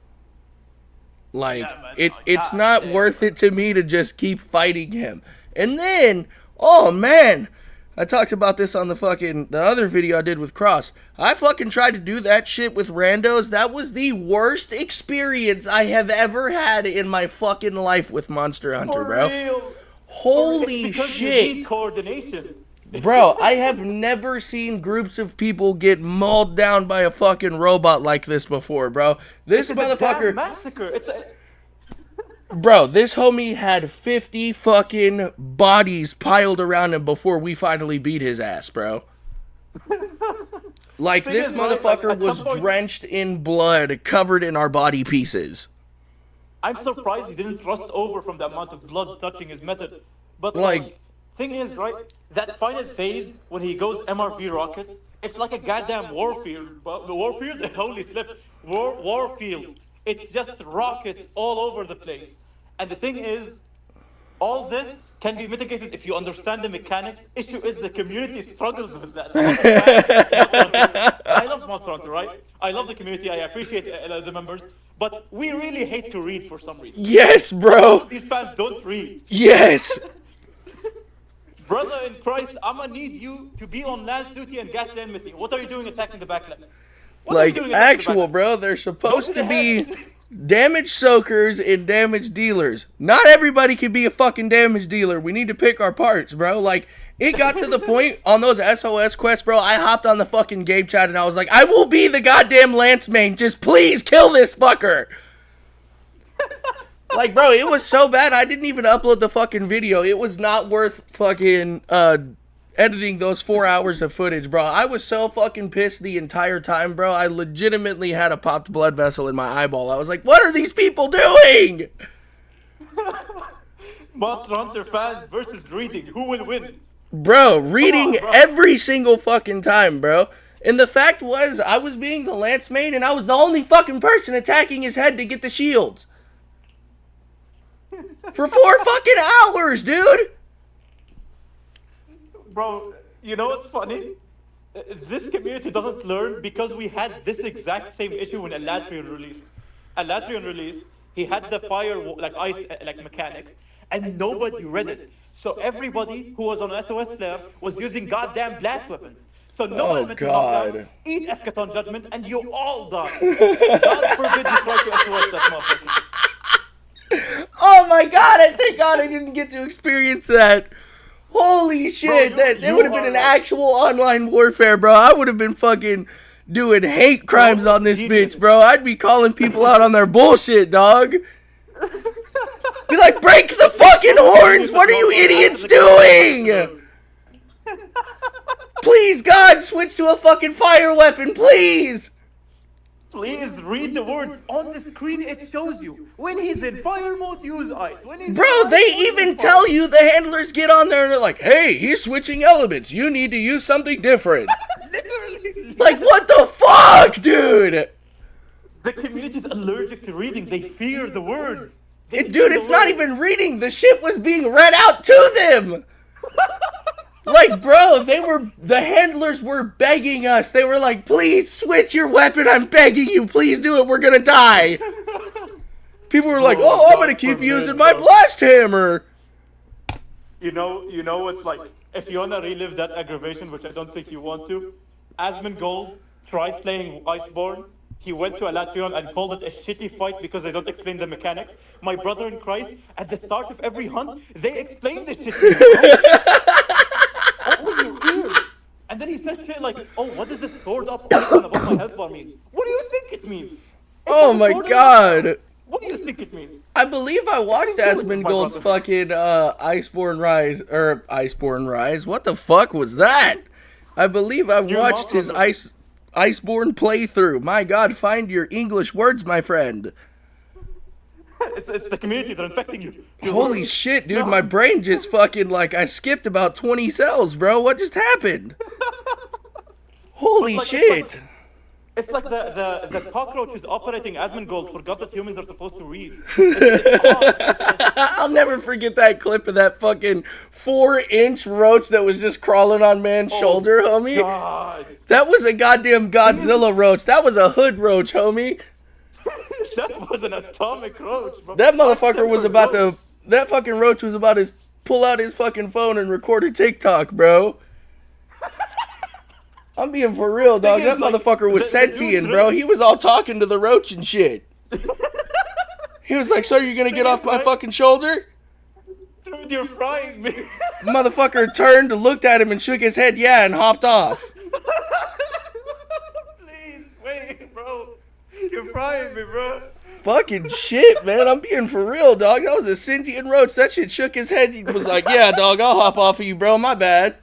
Like, Yeah, man. it's God not damn, worth it to me to just keep fighting him. And then, oh man, I talked about this on the other video I did with Cross. I fucking tried to do that shit with randos. That was the worst experience I have ever had in my fucking life with Monster Hunter, For bro. real. Holy It's because you shit. need coordination. Bro, I have never seen groups of people get mauled down by a fucking robot like this before, bro. This It's a damn motherfucker, massacre. bro, this homie had 50 fucking bodies piled around him before we finally beat his ass, bro. Like, Thing this is, right, like, motherfucker at was some point- drenched in blood, covered in our body pieces. I'm surprised he didn't rust over from the amount of blood touching his method. But Like- thing is, right, that final phase when he goes MRV rockets, it's like a goddamn warfield. But the warfield, holy slip, warfield. It's just rockets all over the place. And the thing is, all this can be mitigated if you understand the mechanics. Issue is the community struggles with that. I love Monster Hunter, right? I love the community. I appreciate the members. But we really hate to read for some reason. Yes, bro. These fans don't read. Yes. Brother in Christ, I'ma need you to be on lance duty and gasland with me. What are you doing attacking the backline? What are you Like, doing attacking the actual, backline? bro, they're supposed Go to to be the damage soakers and damage dealers. Not everybody can be a fucking damage dealer. We need to pick our parts, bro. Like, it got to the point on those SOS quests, bro, I hopped on the fucking game chat and I was like, I will be the goddamn Lance main. Just please kill this fucker. Like, bro, it was so bad, I didn't even upload the fucking video. It was not worth fucking, editing those 4 hours of footage, bro. I was so fucking pissed the entire time, bro. I legitimately had a popped blood vessel in my eyeball. I was like, what are these people doing? Monster Hunter fans versus reading. Who will win? Bro, reading bro. every single fucking time, bro. And the fact was, I was being the Lance main, and I was the only fucking person attacking his head to get the shields. For 4 fucking hours, dude! Bro, you know what's funny? This community doesn't learn because we had this exact same issue when Elatrion released. Elatrion released, he had the fire, like ice, like mechanics, and nobody read it. So everybody who was on SOS player was using goddamn blast weapons. So no Oh, elemental knockdown, God. eat Eschaton Judgment, and you all die. God forbid you try to SOS that motherfucker. Oh my god, I thank god I didn't get to experience that. Holy shit, you- that you would have been are an like- actual online warfare, bro. I would have been fucking doing hate crimes on this genius. bitch, bro. I'd be calling people out on their bullshit, dog. Be like, break the fucking horns! What are you idiots doing? Please, God, switch to a fucking fire weapon, please! Please read the words on the screen. It shows you when he's in fire mode, use ice. When he's Bro, in they ice mode, even use fire. tell you, the handlers get on there and they're like, hey, he's switching elements. You need to use something different. Literally. Like, what the fuck, dude? The community is allergic to reading. They fear the words. Dude, it's not even reading. The shit was being read out to them. Like, bro, the handlers were begging us. They were like, please switch your weapon. I'm begging you. Please do it. We're gonna die. People were like, oh, I'm gonna keep using my blast hammer. You know what's like, if you wanna relive that aggravation, which I don't think you want to, Asmongold tried playing Iceborne. He went to Elatrion and called it a shitty fight because they don't explain the mechanics. My brother in Christ, at the start of every hunt, they explain this shit to you. Open your ears. And then he says shit like, oh, what does this sword up icon above my health bar mean? What do you think it means? It Oh says my sword god. What do you think it means? I believe I watched What are you doing, my Asmongold's brother? fucking Iceborne Rise. What the fuck was that? I believe I watched his Monster Iceborne playthrough. My god, find your English words, my friend. It's the community, they're infecting you. Holy shit, dude, No. my brain just fucking, like, I skipped about 20 cells, bro. What just happened? Holy Like, shit. It's like the cockroaches operating Asmongold forgot that humans are supposed to read. I'll never forget that clip of that fucking 4-inch roach that was just crawling on man's shoulder, homie. God. That was a goddamn Godzilla roach. That was a hood roach, homie. That was an atomic roach, bro. That motherfucker was about Roach. to... That fucking roach was about to pull out his fucking phone and record a TikTok, bro. I'm being for real, dog. Thing That is, like, motherfucker was the dude's sentient, bro. really- He was all talking to the roach and shit. He was like, so you're gonna get off my fucking shoulder? Dude, you're frying me. Motherfucker turned, looked at him, and shook his head, yeah, and hopped off. Please, wait, bro. You're frying me, bro. Fucking shit, man. I'm being for real, dog. That was a sentient roach. That shit shook his head. He was like, yeah, dog, I'll hop off of you, bro. My bad.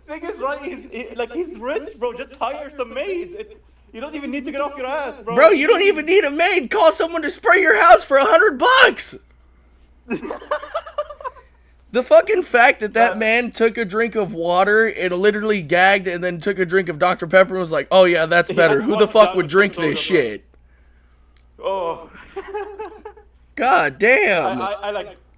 Thing is, right? He's rich, bro. Just hire some maids. You don't even need to get off your ass, bro. Bro, you don't even need a maid. Call someone to spray your house for $100. The fucking fact that man took a drink of water and literally gagged and then took a drink of Dr. Pepper and was like, oh yeah, that's better. Who the fuck would drink this shit? Oh. God damn.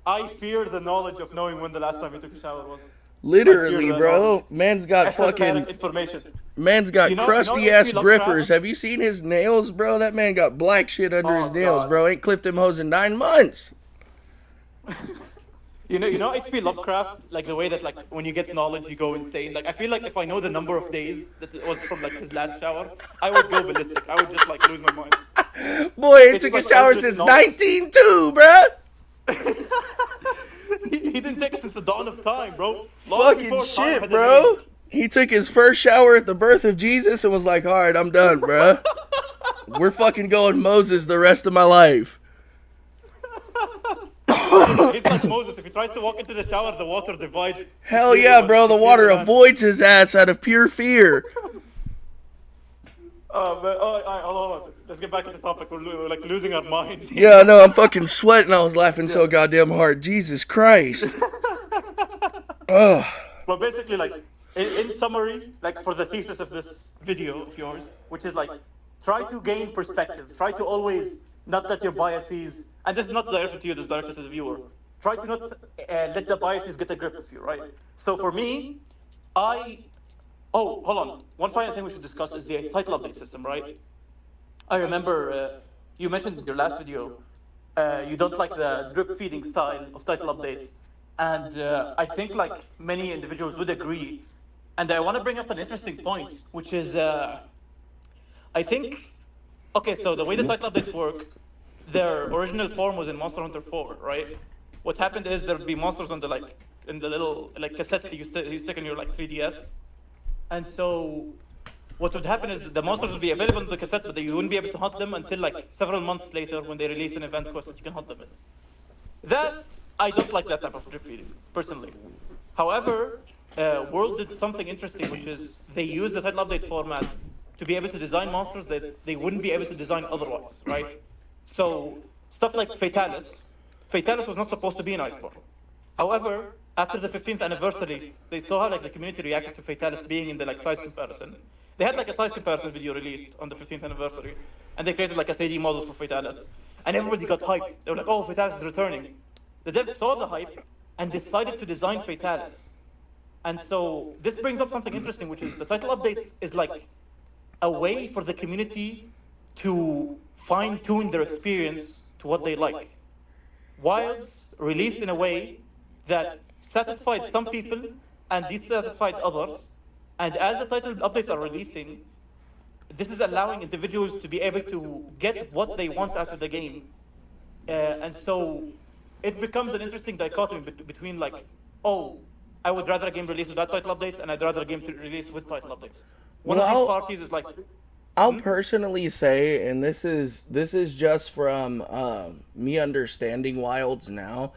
I fear the knowledge of knowing when the last time you took a shower was. Literally, bro. Man's got fucking information. Man's got crusty ass H.P. grippers. Lovecraft? Have you seen his nails, bro? That man got black shit under Oh, his nails, God. bro. Ain't clipped them hoes in 9 months. You know H.P. Lovecraft, like the way that like when you get knowledge you go insane. Like I feel like if I know the number of days that it was from like his last shower, I would go ballistic. I would just like lose my mind. Boy, he It's took like a shower just since not- 1902, bruh. He didn't take it since the dawn of time, bro. Long Fucking before time shit, had a bro. name. He took his first shower at the birth of Jesus and was like, all right, I'm done, bruh. We're fucking going Moses the rest of my life. He's like Moses. If he tries to walk into the shower, the water divides. Hell yeah, bro. The water avoids his ass out of pure fear. Hold on. Let's get back to the topic. We're like losing our minds. Yeah, no, I'm fucking sweating. I was laughing so goddamn hard. Jesus Christ. Ugh. Well, basically, like, in summary, like, for the thesis of this video of yours, which is, like, try to gain perspective. Try to always not let your biases, and this is not directed to you, this is directed to the viewer. Try to not let the biases get a grip of you, right? So for me, oh, hold on. One final thing we should discuss is the title update system, right? I remember you mentioned in your last video, you don't like the drip feeding style of title updates. And I think like many individuals would agree. And I want to bring up an interesting point, which is, I think, okay, so the way the title updates work, their original form was in Monster Hunter 4, right? What happened is there would be monsters on the like, in the little like cassette that you stick in your like 3DS. And so what would happen is the monsters would be available on the cassette, but you wouldn't be able to hunt them until like several months later when they release an event quest that you can hunt them in. That, I don't like that type of drip feeding, personally. However, World did something interesting, which is they used the title update format to be able to design monsters that they wouldn't be able to design otherwise, right? So, stuff like Fatalis. Fatalis was not supposed to be an Iceborne. However, after the 15th anniversary, they saw how like the community reacted to Fatalis being in the like size comparison. They had like a size comparison video released on the 15th anniversary, and they created like a 3D model for Fatalis. And everybody got hyped. They were like, oh, Fatalis is returning. The devs saw the hype and decided to design Fatalis. And so this brings up something interesting, which is the title update is like a way for the community to fine-tune their experience to what they like. Wilds released in a way that satisfied some people and dissatisfied others. And as the title updates are releasing, this is allowing individuals to be able to get what they want out of the game. And so it becomes an interesting dichotomy between like, oh, I would rather a game release without title updates, and I'd rather a game to release with title updates. One of these parties is like... I'll personally say, and this is just from me understanding Wilds now,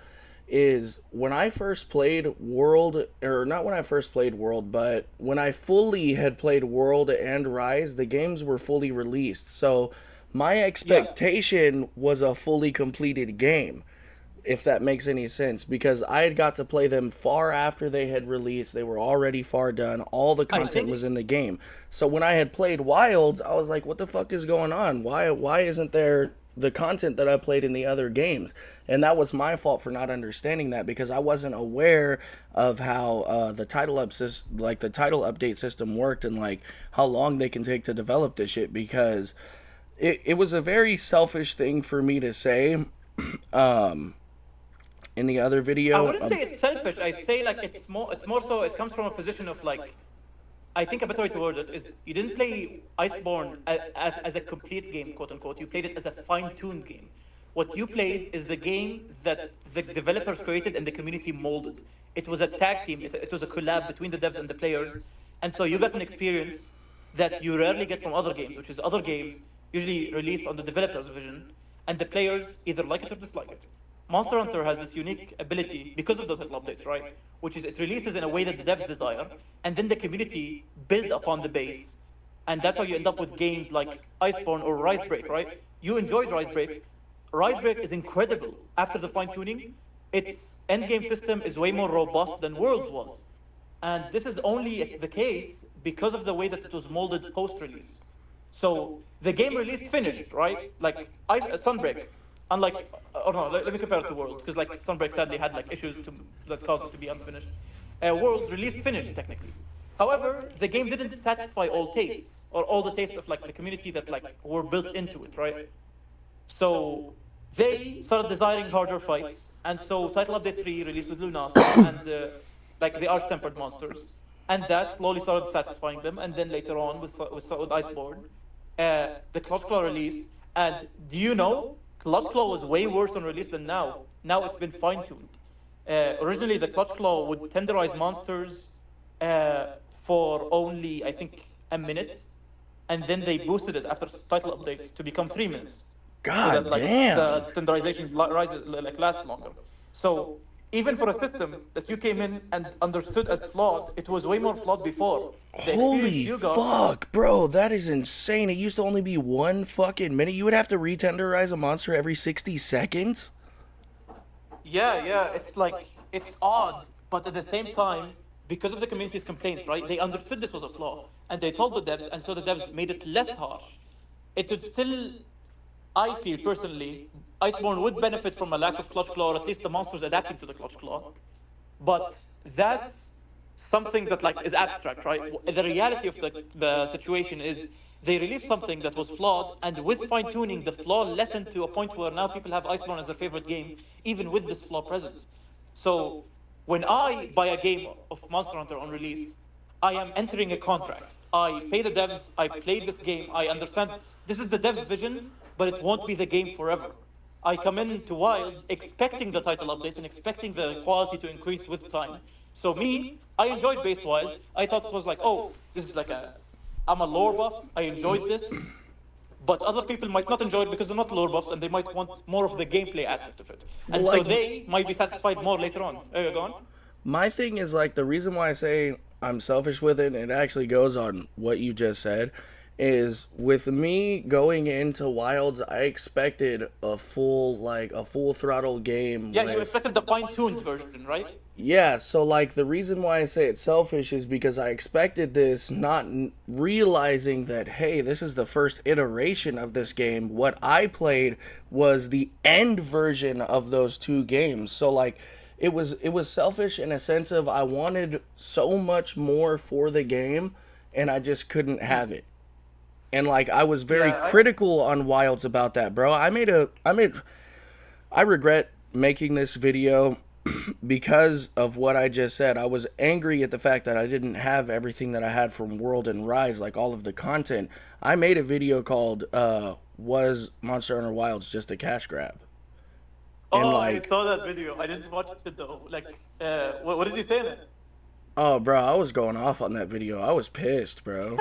is when I first played World, or not when I first played World, but when I fully had played World and Rise, the games were fully released. So my expectation was a fully completed game, if that makes any sense, because I had got to play them far after they had released. They were already far done. All the content was in the game. So when I had played Wilds, I was like, what the fuck is going on? Why isn't there the content that I played in the other games? And that was my fault for not understanding that, because I wasn't aware of how the title update system worked, and like how long they can take to develop this shit, because it was a very selfish thing for me to say. In the other video, I wouldn't say it's selfish. I'd say like it's more so it comes from a position of like, I think a better way to word it is you didn't play Iceborne as a complete game, quote unquote. You played it as a fine-tuned game. What you played is the game that the developers created and the community molded. It was a tag team. It was a collab between the devs and the players, and so you got an experience that you rarely get from other games, which is other games usually released on the developer's vision, and the players either like it or dislike it. Monster Hunter has this unique ability because of those little updates, right? Which is it releases in a way that the devs desire, and then the community build upon the base, and that's how you end up with games like Iceborne or Risebreak, right? You enjoyed Risebreak. Risebreak is incredible. After the fine tuning, its endgame system is way more robust than Worlds was, and this is only the case because of the way that it was molded post-release. So the game released finished, right? Like Sunbreak, unlike, or no, let me compare it to World, because like Sunbreak sadly had like issues that caused it to be unfinished. World released finished technically. However, the game didn't satisfy all tastes or all the tastes of like the community that like were built into it, right? So they started desiring harder fights, and so Title Update 3 released with Lunasis and like the Arch-Tempered monsters, and that slowly started satisfying them. And then later on with Iceborne, the Clutch Claw released, and do you know, Clutch Claw was way worse on release than now. Now it's been fine-tuned. Originally, the Clutch Claw would tenderize monsters for only, I think, a minute, and then they boosted it after title updates to become 3 minutes. So God that like damn. the standardization rises like lasts longer. So even for a system that you came in and understood as flawed, it was way more flawed before. The experience Holy you got, fuck, bro, that is insane. It used to only be 1 fucking minute. You would have to retenderize a monster every 60 seconds? yeah, it's like it's odd, but at the same time, because of the community's complaints, right? They understood this was a flaw, and they told the devs, and so the devs made it less harsh. It would still, I feel personally, Iceborne would benefit from a lack of Clutch Claw, or at least the monsters adapting to the Clutch Claw. But that's something that like is abstract, right? The reality of the situation is they released something that was flawed, and with fine tuning, the flaw lessened to a point where now people have Iceborne as their favorite game, even with this flaw present. So when I buy a game of Monster Hunter on release, I am entering a contract. I pay the devs, I play this game, I understand this is the devs' vision, but it won't be the game forever. I come into Wilds expecting the title updates and expecting the quality to increase with time. So me, I enjoyed base Wilds. I thought it was like, oh, this is like I'm a lore buff. I enjoyed this. But other people might not enjoy it because they're not lore buffs and they might want more of the gameplay aspect of it. And so Like- they might be satisfied more later on. Go on. My thing is like the reason why I say I'm selfish with it, and it actually goes on what you just said, is with me going into Wilds, I expected a full throttle game. Yeah, with, you expected the fine-tuned version, right? Yeah, so like the reason why I say it's selfish is because I expected this, not realizing that, hey, this is the first iteration of this game. What I played was the end version of those 2 games. So like it was selfish in a sense of I wanted so much more for the game and I just couldn't have it. And like I was very critical on Wilds about that, bro. I regret making this video because of what I just said. I was angry at the fact that I didn't have everything that I had from World and Rise, like all of the content. I made a video called Was Monster Hunter Wilds Just a Cash Grab? And Oh, like, I saw that video. I didn't watch it though. Like, what did you say in it? oh, bro, I was going off on that video. I was pissed, bro.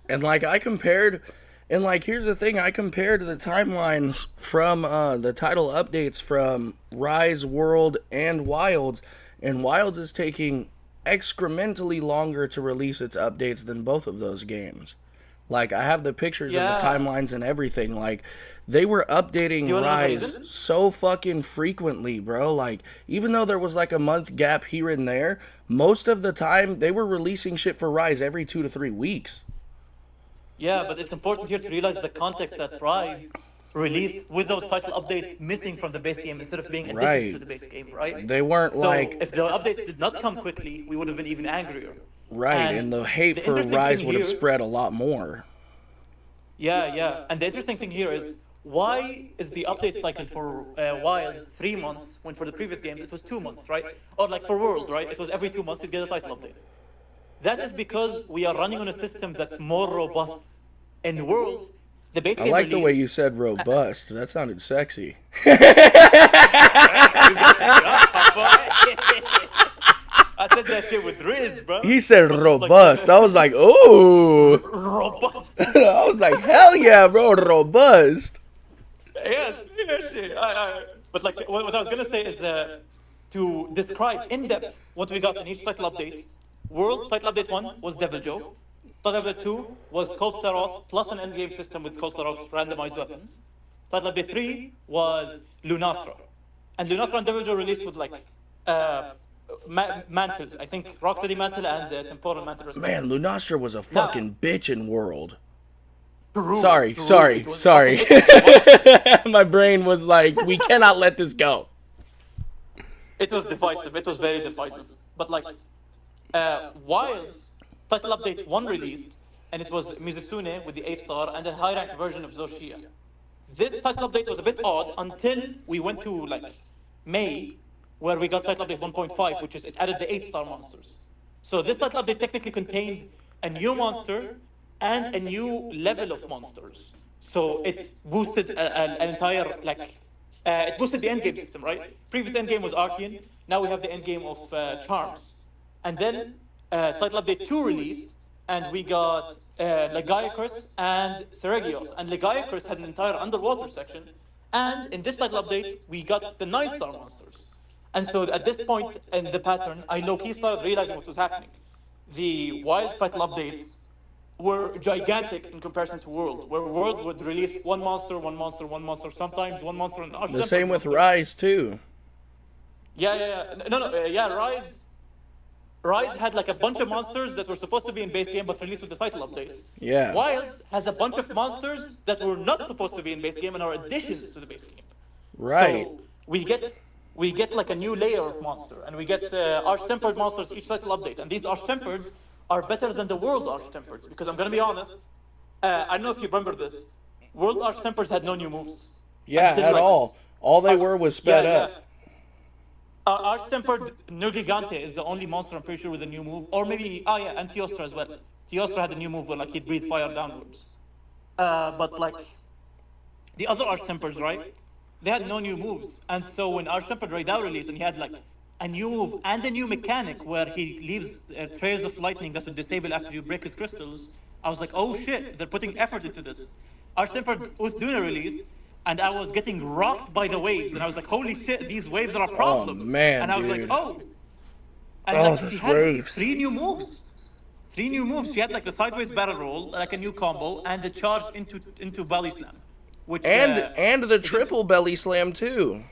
And like I compared, and like here's the thing, I compared the timelines from the title updates from Rise, World, and Wilds, and Wilds is taking excrementally longer to release its updates than both of those games. Like I have the pictures of the timelines and everything. Like they were updating Rise so fucking frequently, bro. Like even though there was like a month gap here and there, most of the time they were releasing shit for Rise every 2 to 3 weeks. Yeah, but it's important here to realize the context that Rise released with those title updates missing from the base game instead of being additions to the base game, right? They weren't So like if the updates did not come quickly, we would have been even angrier. right, and the hate for interesting Rise thing would have here- spread a lot more. Yeah. And the interesting thing here is, why is the update cycle for Wilds 3 months when for the previous games it was 2 months, right? Or like for World, right? It was every 2 months you get a title update. That is because we are running on a system that's more robust. In World, the base I game like the way released. you said robust. That sounded sexy. You got me up, my boy. I said that shit with Riz, bro. He said Like, robust. I was like, ooh. robust. I was like, hell yeah, bro, robust. Yes, shit. But like, what I was gonna say is to describe in depth what we got in each title update. World title update 1 was Devil Joe. Title update 2 was Kol Staroth plus an endgame system with Kol Staroth's randomized weapons. Title update 3 was Lunastra. And Lunastra and Devil Joe released with like mantles. I think Rocksteady mantle and temporal mantle. Man, Lunastra was a fucking bitchin' world. True, Sorry. It was fucking- My brain was like, we cannot let this go. It was divisive. It was very divisive. But like, while title update 1 released, and it was Mizutsune with the 8 star and a high rank version of Zoshia. This title update was a bit odd until we went to like May, where we got title update 1.5, which is it added the 8 star monsters. So this title update technically contained a new monster and a new level of monsters. So it boosted an entire like. It boosted the endgame system, right? Previous endgame was Archean. Now we have the endgame of Charms. And then title update 2 released, and we got Legiacrus and Seregios. And Legiacrus had an entire underwater section. And in this title update, we got the 9-star monsters. And so at this point in the pattern, I low-key started realizing what was happening. The wild title updates were gigantic in comparison to World, where World would release one monster, sometimes one monster and The same with Rise, too. Yeah. Rise had like a bunch of monsters that were supposed to be in base game but released with the title updates. Yeah. Wild has a bunch of monsters that were not supposed to be in base game and are additions to the base game. Right. So we get like a new layer of monster, and we get arch-tempered monsters each title update. And these arch-tempered are better than the World arch-tempered, because I'm gonna be honest, I don't know if you remember this. World arch-tempered had no new moves. Yeah, Until, at like, all. All they were was sped up. Arch-tempered Nergigante is the only monster I'm pretty sure with a new move, or maybe and Teostra as well. Teostra had a new move where like he'd breathe fire downwards. But like the other arch-tempers, right? They had no new moves, and so when arch-tempered Raidao released, and he had like a new move and a new mechanic where he leaves trails of lightning that would disable after you break his crystals, I was like, oh shit, they're putting effort into this. Arch-tempered Usduna released, and I was getting rocked by the waves, and I was like, holy shit, these waves are a problem. Oh, man, and I was dude. like, oh. And Oh, like, he those had waves. 3 new moves. 3 new moves. She had like the sideways barrel roll, like a new combo, and the charge into belly slam. Which, And the triple belly slam, too.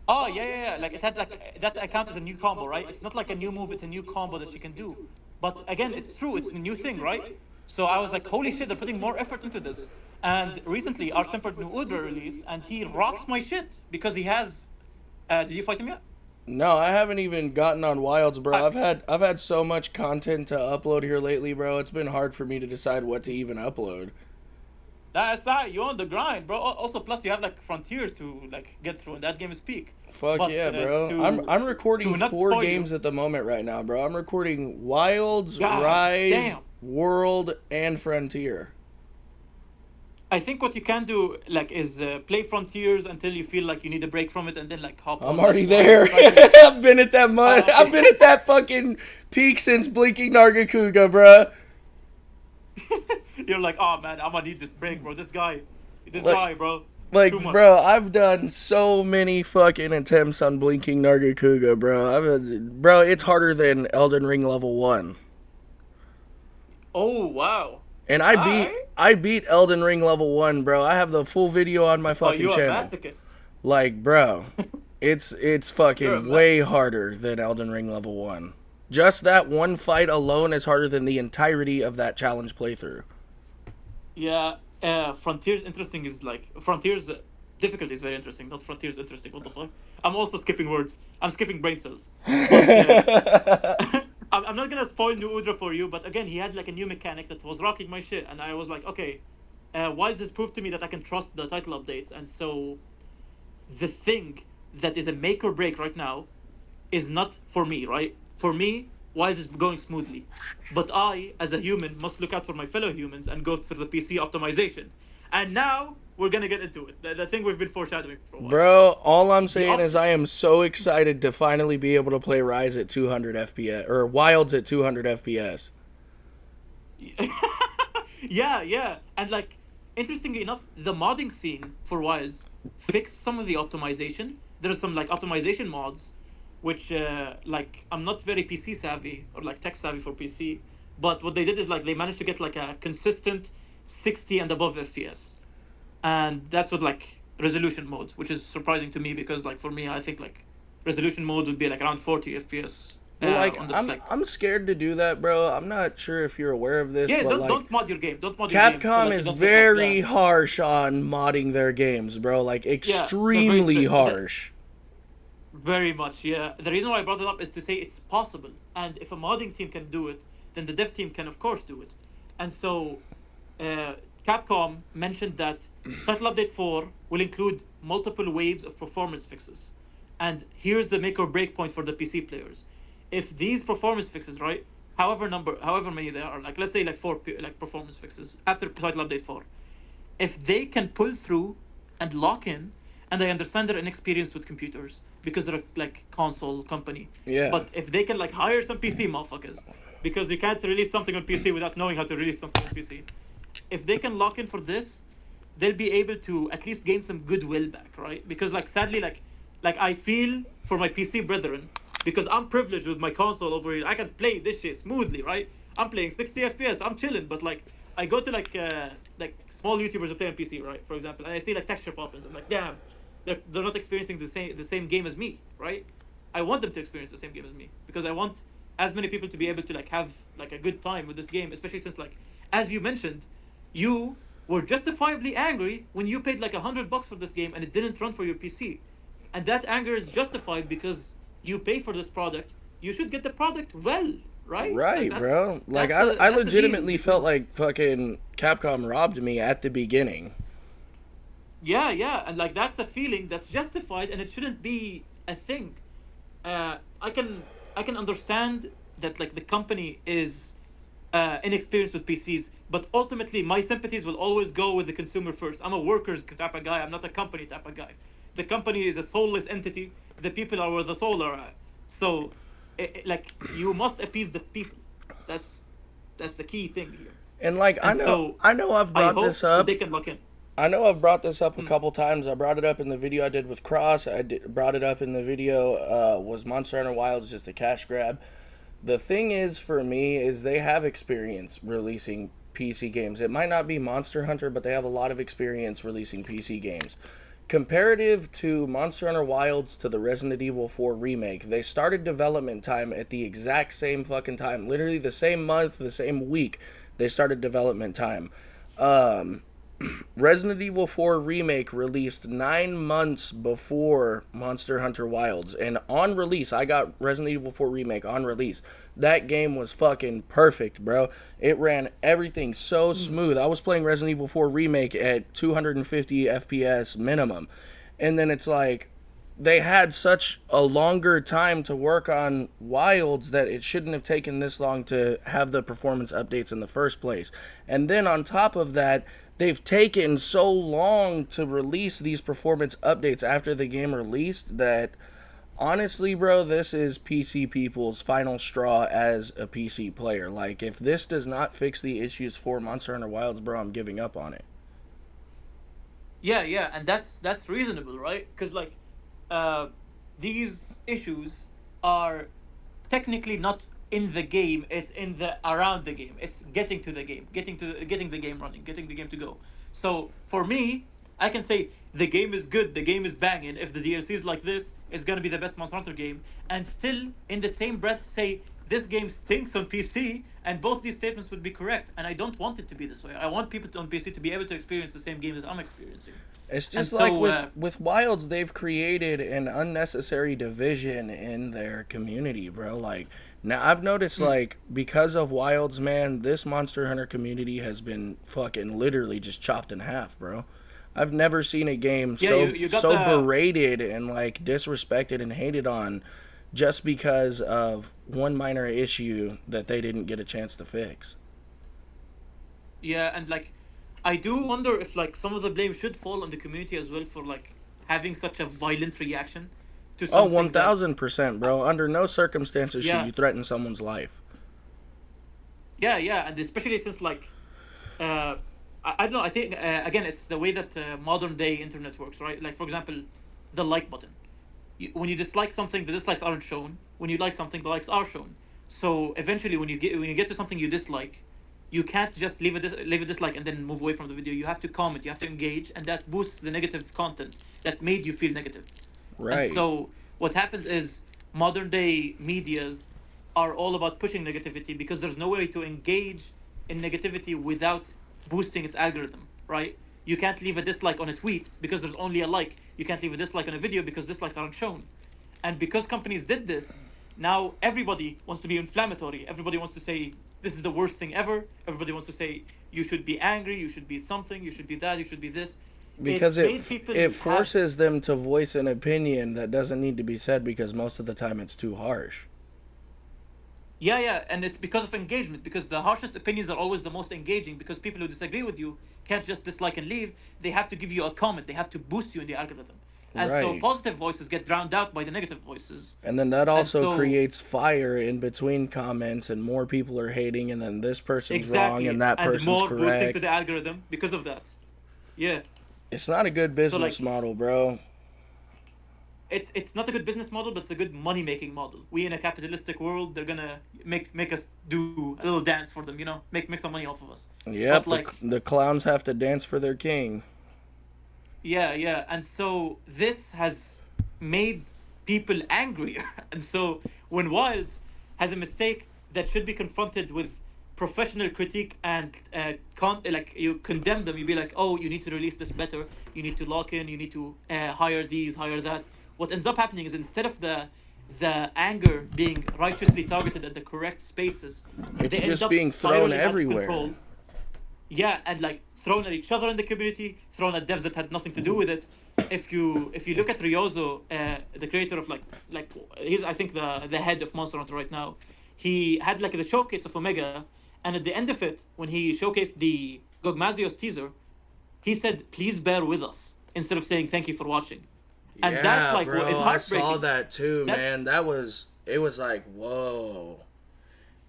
Oh yeah. Like it had like that account as a new combo, right? It's not like a new move; it's a new combo that she can do. But again, it's true; it's a new thing, right? So I was like, holy shit, they're putting more effort into this. And recently, our tempered new Udra released, and he rocked my shit because he has. Did you fight him yet? No, I haven't even gotten on Wilds, bro. I've had so much content to upload here lately, bro. It's been hard for me to decide what to even upload. That's right. You're on the grind, bro. Also, plus you have like frontiers to like get through, and that game is peak. Fuck But, yeah, bro. to- I'm recording to not 4 spoil games you- at the moment right now, bro. I'm recording Wilds, God Rise, damn. World, and Frontier. I think what you can do like is play frontiers until you feel like you need a break from it, and then like hop. I'm on, already like, there. try to- I've been at that okay. I've been at that fucking peak since Blinking Nargacuga, bro. You're like, oh man, I'm gonna need this break, bro. This guy, bro. Like, Too much. bro, I've done so many fucking attempts on Blinking Nargacuga, bro. Bro, it's harder than Elden Ring level 1. Oh wow. And Alright. I beat Elden Ring level 1, bro. I have the full video on my Oh, fucking you're a channel. masochist. Like, bro, it's You're a fucking ma- way harder than Elden Ring level 1. Just that one fight alone is harder than the entirety of that challenge playthrough. Yeah. Frontiers interesting is like Frontiers. Difficulty is very interesting. Not Frontiers interesting. What the fuck? I'm also skipping words. I'm skipping brain cells. But, I'm not gonna spoil New Udra for you, but again, he had like a new mechanic that was rocking my shit, and I was like, okay, why does this prove to me that I can trust the title updates? And so, the thing that is a make or break right now is not for me, right? For me, why is this going smoothly? But I, as a human, must look out for my fellow humans and go for the PC optimization. And now we're gonna get into it. The thing we've been foreshadowing for a while. Bro, all I'm saying op- is I am so excited to finally be able to play Rise at 200 FPS or Wilds at 200 FPS. Yeah. And like, interestingly enough, the modding scene for Wilds fixed some of the optimization. There's some like optimization mods, which like I'm not very PC savvy or like tech savvy for PC, but what they did is like they managed to get like a consistent 60 and above FPS, and that's with like resolution mode, which is surprising to me because like for me, I think like resolution mode would be like around 40 FPS. Well, like On the I'm like I'm scared to do that, bro. I'm not sure if you're aware of this, yeah, but like don't mod your game. Don't mod your game. So Capcom like you is don't very yeah. harsh on modding their games, bro. Like Yeah, they're very extremely strict. harsh. Very much, yeah. The reason why I brought it up is to say it's possible, and if a modding team can do it, then the dev team can of course do it. And so, uh, Capcom mentioned that Title Update 4 will include multiple waves of performance fixes, and here's the make or break point for the PC players. If these performance fixes, right, however many there are, like let's say like like performance fixes after Title Update 4, if they can pull through and lock in, and I understand they're inexperienced with computers because they're a like console company. Yeah. But if they can like hire some PC motherfuckers, because you can't release something on PC without knowing how to release something on PC. If they can lock in for this, they'll be able to at least gain some goodwill back, right? Because like sadly, like I feel for my PC brethren because I'm privileged with my console over here. I can play this shit smoothly, right? I'm playing 60 FPS. I'm chilling, but like I go to like small YouTubers who play on PC, right? For example, and I see like texture pop-ins. I'm like, damn, they're not experiencing the same game as me, right? I want them to experience the same game as me because I want as many people to be able to like have like a good time with this game, especially since like as you mentioned, you were justifiably angry when you paid like $100 for this game and it didn't run for your PC, and that anger is justified because you pay for this product. You should get the product well, right? Like Right, bro. Like that's I the deal legitimately between. felt like fucking Capcom robbed me at the beginning. Yeah, and like that's a feeling that's justified, and it shouldn't be a thing. I can understand that like the company is inexperienced with PCs, but ultimately my sympathies will always go with the consumer first. I'm a workers type of guy. I'm not a company type of guy. The company is a soulless entity. The people are where the soul are at. So, like you must appease the people. That's that's the key thing here. And like And so I know I've I brought hope this that up. they can lock in. I know I've brought this up a couple times. I brought it up in the video I did with Cross. Brought it up in the video. Was Monster Hunter Wilds just a cash grab? The thing is, for me, is they have experience releasing PC games. It might not be Monster Hunter, but they have a lot of experience releasing PC games. Comparative to Monster Hunter Wilds to the Resident Evil 4 remake, they started development time at the exact same fucking time. Literally the same month, the same week, they started development time. Resident Evil 4 Remake released 9 months before Monster Hunter Wilds. And on release, I got Resident Evil 4 Remake on release. That game was fucking perfect, bro. It ran everything so smooth. I was playing Resident Evil 4 Remake at 250 FPS minimum. And then it's like, they had such a longer time to work on Wilds that it shouldn't have taken this long to have the performance updates in the first place. And then on top of that, they've taken so long to release these performance updates after the game released that honestly, bro, this is PC people's final straw as a PC player. Like, if this does not fix the issues for Monster Hunter Wilds, bro, I'm giving up on it. Yeah, and that's reasonable, right? Because like, uh, these issues are technically not in the game. It's in the around the game. It's getting to the game, getting the game running, getting the game to go. So for me, I can say the game is good, the game is banging. If the DLC is like this, it's gonna be the best Monster Hunter game, and still in the same breath say this game stinks on PC, and both these statements would be correct. And I don't want it to be this way. I want people on PC to be able to experience the same game that I'm experiencing. It's And just like so, with Wilds, they've created an unnecessary division in their community, bro. Like, now I've noticed, like, because of Wilds, man, this Monster Hunter community has been fucking literally just chopped in half, bro. I've never seen a game yeah, so you got so the berated and like disrespected and hated on just because of one minor issue that they didn't get a chance to fix. yeah, and like I do wonder if like some of the blame should fall on the community as well for like having such a violent reaction to Oh, something that 1000%, bro. Under no circumstances should yeah, you threaten someone's life. yeah, and especially since like uh I don't know, I think again it's the way that modern day internet works, right? Like for example, the like button. When you dislike something, the dislikes aren't shown. When you like something, the likes are shown. So eventually, when you get to something you dislike, you can't just leave a dislike and then move away from the video. You have to comment, you have to engage, and that boosts the negative content that made you feel negative. And Right. so what happens is modern day medias are all about pushing negativity because there's no way to engage in negativity without boosting its algorithm, right? You can't leave a dislike on a tweet because there's only a like. You can't leave a dislike on a video because dislikes aren't shown. And because companies did this, now everybody wants to be inflammatory. Everybody wants to say this is the worst thing ever. Everybody wants to say you should be angry, you should be something, you should be that, you should be this. Because It made people it have forces them to voice an opinion that doesn't need to be said because most of the time it's too harsh. yeah, and it's because of engagement. Because the harshest opinions are always the most engaging. Because people who disagree with you can't just dislike and leave. They have to give you a comment. They have to boost you in the algorithm. And so Right. positive voices get drowned out by the negative voices. And then that And also so creates fire in between comments, and more people are hating, and then this person's wrong and exactly, that and person's more boosting to the correct. algorithm because of that. Yeah. It's not a good So business like model, bro. it's not a good business model, but it's a good money making model. We in a capitalistic world, they're gonna make us do a little dance for them, make some money off of us. But Yep, like the clowns have to dance for their king. yeah, and so this has made people angrier. And so when Wiles has a mistake that should be confronted with professional critique and like you condemn them, you be like, oh, you need to release this better. You need to lock in. You need to hire these, hire that. What ends up happening is instead of the anger being righteously targeted at the correct spaces, It's they end just up being thrown spiraling out of everywhere. control. Yeah, and like thrown at each other in the community, thrown at devs that had nothing to do with it. If you look at Ryozo, the creator of like he's I think the head of Monster Hunter right now, he had like the showcase of Omega, and at the end of it, when he showcased the Gogmazios teaser, he said, "Please bear with us," instead of saying "Thank you for watching," and that's Yeah, like what is bro, I saw heartbreaking. that too, That's man. It was like, whoa.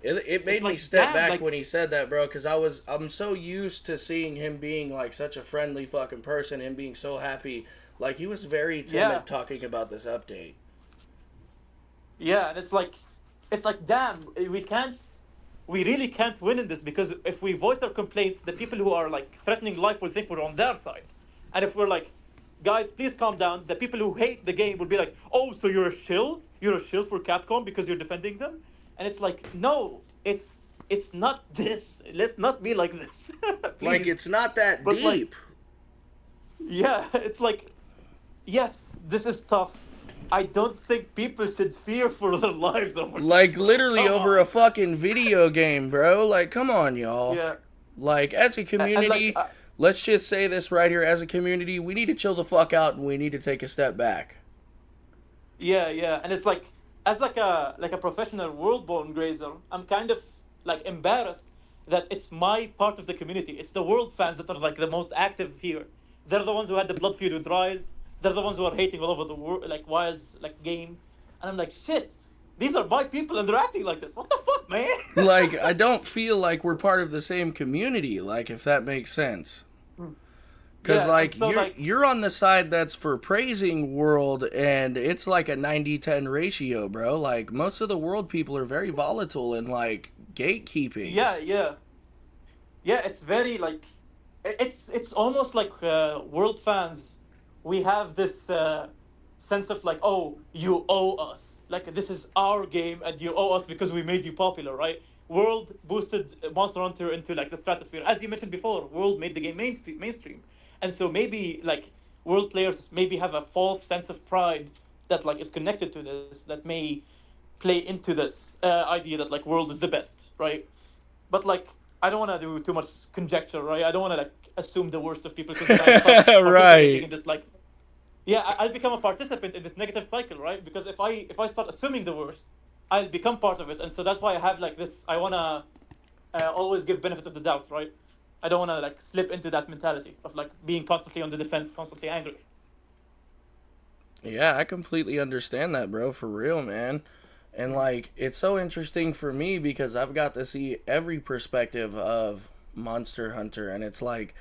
It it's made me like step damn, back like when he said that, bro, because I'm so used to seeing him being like such a friendly fucking person, him being so happy. Like he was very yeah, timid talking about this update. yeah, and it's like damn, we really can't win in this because if we voice our complaints, the people who are like threatening life will think we're on their side, and if we're like, guys, please calm down, the people who hate the game will be like, oh, so you're a shill for Capcom because you're defending them, and it's like, no, it's not this. Let's not be like this, Like please. it's not that But like, deep. yeah, it's like, yes, this is tough. I don't think people should fear for their lives over this, Like bro. literally Come over a on. fucking video game, bro. Like come on, y'all. Yeah. Like as a And like community, let's just say this right here. As a community, we need to chill the fuck out and we need to take a step back. yeah, and it's like as like a professional world-born grazer, I'm kind of like embarrassed that it's my part of the community. It's the world fans that are like the most active here. They're the ones who had the blood feud with Rise. They're the ones who are hating all over the world, like Wild's like game. And I'm like, shit, these are my people and they're acting like this. What the fuck, man? Like I don't feel like we're part of the same community. Like if that makes sense. Cause Yeah, and like so like you're on the side that's for praising world, and it's like a 90-10 ratio, bro. Like most of the world people are very volatile and like gatekeeping. yeah, it's very like it's almost like world fans. We have this sense of like, oh, you owe us. Like this is our game, and you owe us because we made you popular, right? World boosted Monster Hunter into like the stratosphere, as you mentioned before. World made the game mainstream, and so maybe like world players maybe have a false sense of pride that like is connected to this that may play into this idea that like world is the best, right? But like I don't want to do too much conjecture, right? I don't want to like assume the worst of people because then I start participating Right. in this like yeah, I'll become a participant in this negative cycle, right? Because if I start assuming the worst, I'll become part of it, and so that's why I have like this. I wanna always give benefit of the doubt, right? I don't want to like slip into that mentality of like being constantly on the defense, constantly angry. Yeah, I completely understand that, bro, for real, man. And like it's so interesting for me because I've got to see every perspective of Monster Hunter, and it's like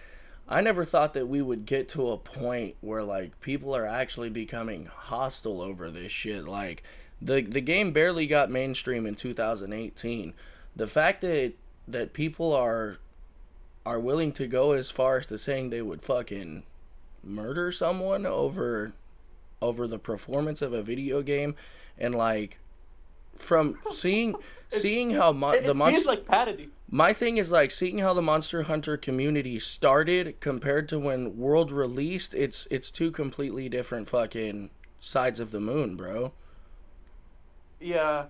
I never thought that we would get to a point where like people are actually becoming hostile over this shit. Like the game barely got mainstream in 2018. The fact that people are willing to go as far as to saying they would fucking murder someone over the performance of a video game, and like from seeing how It, the it feels monster, like parody. my thing is like seeing how the Monster Hunter community started compared to when World released. It's two completely different fucking sides of the moon, bro. Yeah,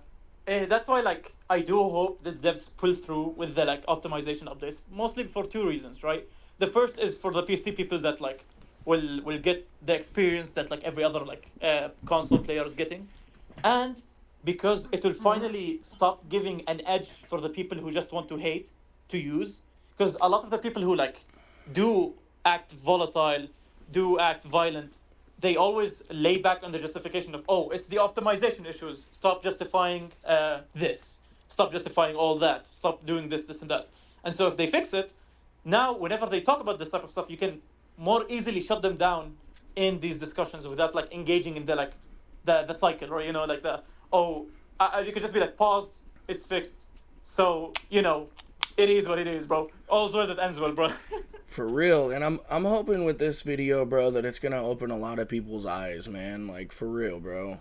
that's why like I do hope that devs pull through with the like optimization updates, mostly for two reasons, right? The first is for the PC people that like will get the experience that like every other like console player is getting, and because it will finally stop giving an edge for the people who just want to hate to use, because a lot of the people who like do act volatile, do act violent, they always lay back on the justification of, oh, it's the optimization issues. Stop justifying this. Stop justifying all that. Stop doing this, and that. And so if they fix it, now whenever they talk about this type of stuff, you can more easily shut them down in these discussions without like engaging in the like the cycle, or like the, oh, you could just be like, pause, it's fixed. So it is what it is, bro. All's well that ends well, bro. For real, and I'm hoping with this video, bro, that it's gonna open a lot of people's eyes, man. Like for real, bro.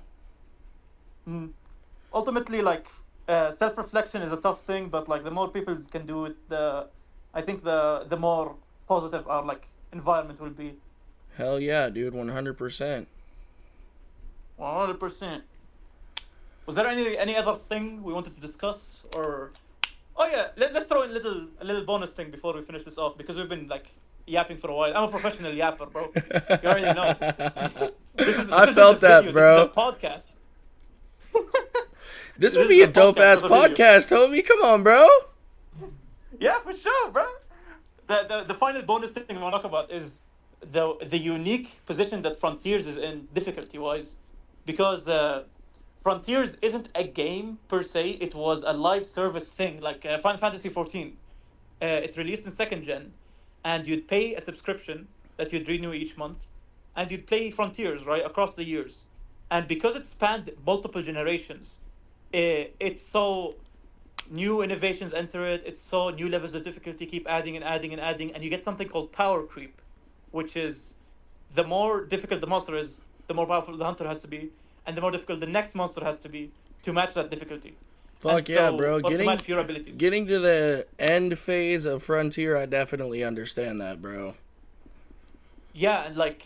Ultimately, like self-reflection is a tough thing, but like the more people can do it, I think the more positive our like environment will be. Hell yeah, dude, 100%. 100%. Was there any other thing we wanted to discuss, or? Oh yeah, let's throw in a little bonus thing before we finish this off, because we've been like yapping for a while. I'm a professional yapper, bro. You already know. I felt that, bro. This is a podcast. This would be a dope ass podcast, homie. Come on, bro. Yeah, for sure, bro. The final bonus thing we want to talk about is the unique position that Frontiers is in difficulty wise, because Frontiers isn't a game per se. It was a live service thing, like Final Fantasy 14. It released in second gen, and you'd pay a subscription that you'd renew each month, and you'd play Frontiers right across the years. And because it spanned multiple generations, it's so new innovations enter it. It's so new levels of difficulty keep adding and adding and adding, and you get something called power creep, which is the more difficult the monster is, the more powerful the hunter has to be, and the more difficult the next monster has to be to match that difficulty. Fuck yeah, bro. To match your abilities. Getting to the end phase of Frontier, I definitely understand that, bro. Yeah, and like,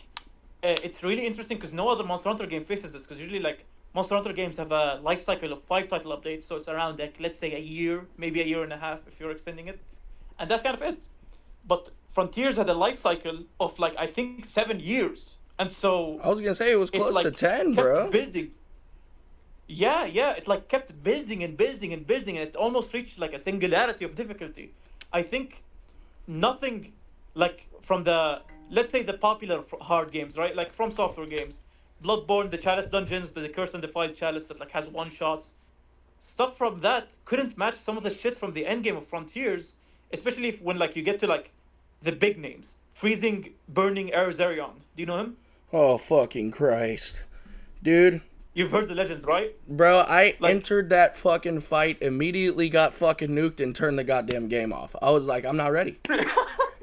it's really interesting because no other Monster Hunter game faces this. Because usually, like, Monster Hunter games have a life cycle of 5 title updates, so it's around like, let's say, a year, maybe a year and a half if you're extending it, and that's kind of it. But Frontiers had a life cycle of like, I think 7 years, and so I was gonna say it was close to 10, bro. Building. Yeah, it like kept building and building and building, and it almost reached like a singularity of difficulty. I think nothing like from the, let's say, the popular hard games, right? Like from software games, Bloodborne, the Chalice dungeons, the Cursed and Defiled Chalice that like has one shots. Stuff from that couldn't match some of the shit from the end game of Frontiers, especially when like you get to like the big names. Freezing, Burning Arizarion. Do you know him? Oh, fucking Christ. Dude. You've heard the legends, right? Bro, I entered that fucking fight, immediately got fucking nuked, and turned the goddamn game off. I was like, I'm not ready.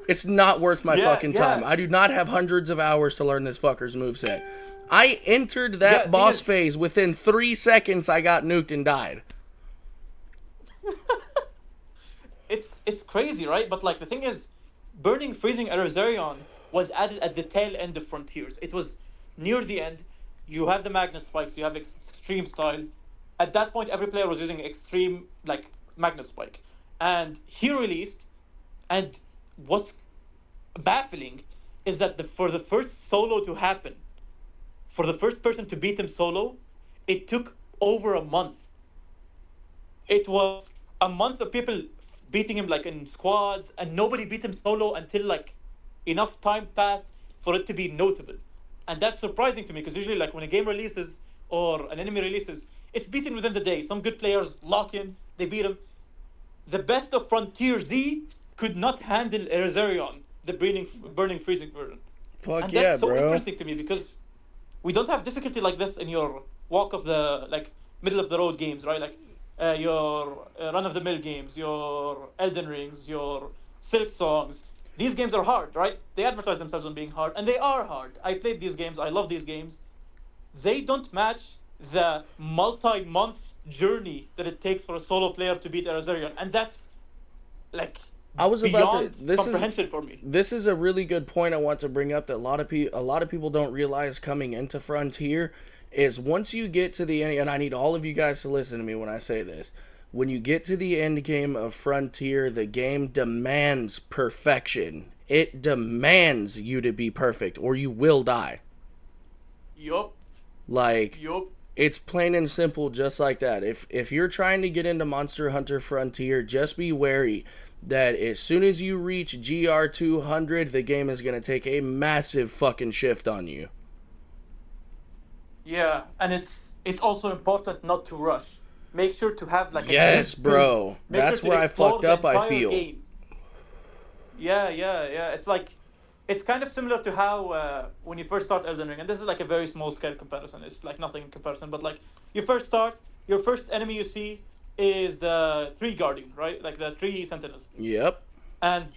It's not worth my fucking time. I do not have hundreds of hours to learn this fucker's moveset. I entered that boss phase. Within 3 seconds, I got nuked and died. It's crazy, right? But like the thing is, Burning Freezing Arizarion was added at the tail end of Frontiers. It was near the end. You have the Magnus spikes, you have extreme style. At that point, every player was using extreme like Magnus spike, and he released. And what's baffling is that for the first solo to happen, for the first person to beat him solo, it took over a month. It was a month of people beating him like in squads, and nobody beat him solo until like enough time passed for it to be notable. And that's surprising to me because usually, like when a game releases or an enemy releases, it's beaten within the day. Some good players lock in, they beat him. The best of Frontier Z could not handle Erizerion, the burning freezing version. Fuck And yeah, that's so bro. interesting to me because we don't have difficulty like this in your walk of the like middle of the road games, right? Like your run of the mill games, your Elden Rings, your Silk Songs. These games are hard, right? They advertise themselves on being hard, and they are hard. I played these games. I love these games. They don't match the multi-month journey that it takes for a solo player to beat Erizerion, and that's like I was about to. beyond comprehension for me. This is a really good point I want to bring up that a lot of people don't realize coming into Frontier is once you get to the end, and I need all of you guys to listen to me when I say this. When you get to the end game of Frontier, the game demands perfection. It demands you to be perfect, or you will die. Yup. Like, Yup. it's plain and simple, just like that. If you're trying to get into Monster Hunter Frontier, just be wary that as soon as you reach GR 200, the game is going to take a massive fucking shift on you. Yeah, and it's also important not to rush. Make sure to have like Yes, a good bro. speed. Make That's sure to where I explore fucked the up, I entire feel. game. Yeah. It's like it's kind of similar to how when you first start Elden Ring, and this is like a very small scale comparison. It's like nothing in comparison, but like you first start, your first enemy you see is the tree guardian, right? Like the tree sentinel, Yep. and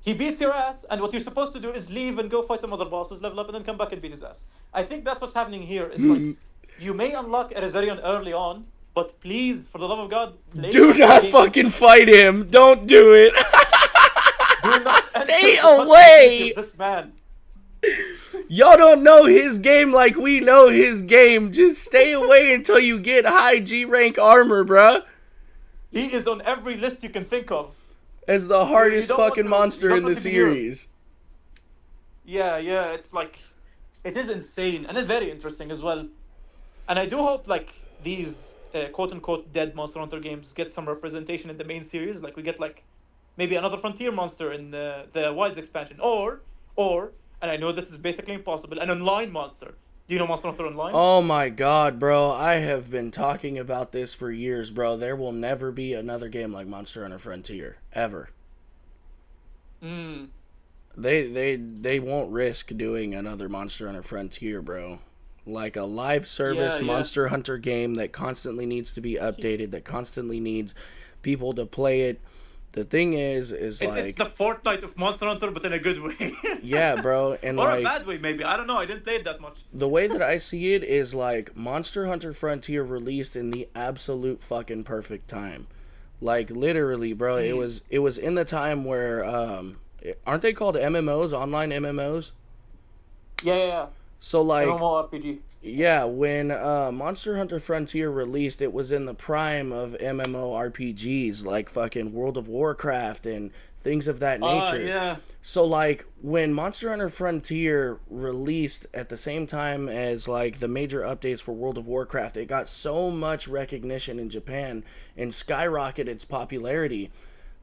he beats your ass. And what you're supposed to do is leave and go fight some other bosses, level up, and then come back and beat his ass. I think that's what's happening here. Is like you may unlock Erizerion early on, but please, for the love of God, play Do the not game. fucking fight him. Don't do it. Do not Stay enter the away. of this man. Y'all don't know his game like we know his game. Just stay away until you get high G rank armor, bruh. He is on every list you can think of. As the hardest don't want fucking to- monster you don't in the want to be here. series. Yeah, it's like it is insane and it's very interesting as well. And I do hope like these quote unquote dead Monster Hunter games get some representation in the main series. Like we get like maybe another frontier monster in the Wilds expansion, or and I know this is basically impossible, an online monster. Do you know Monster Hunter Online? Oh my god, bro. I have been talking about this for years, bro. There will never be another game like Monster Hunter Frontier. Ever. Mm. They won't risk doing another Monster Hunter Frontier, bro. Like a live service Yeah. Monster Hunter game that constantly needs to be updated, that constantly needs people to play it. The thing is It's like, the Fortnite of Monster Hunter, but in a good way. yeah, bro, and Or like a bad way, maybe. I don't know. I didn't play it that much. the way that I see it is like Monster Hunter Frontier released in the absolute fucking perfect time. Like literally, bro, it was in the time where aren't they called MMOs, online MMOs? Yeah. So like MMORPG. yeah, when Monster Hunter Frontier released, it was in the prime of MMORPGs like fucking World of Warcraft and things of that nature. Yeah. So like when Monster Hunter Frontier released at the same time as like the major updates for World of Warcraft, it got so much recognition in Japan and skyrocketed its popularity.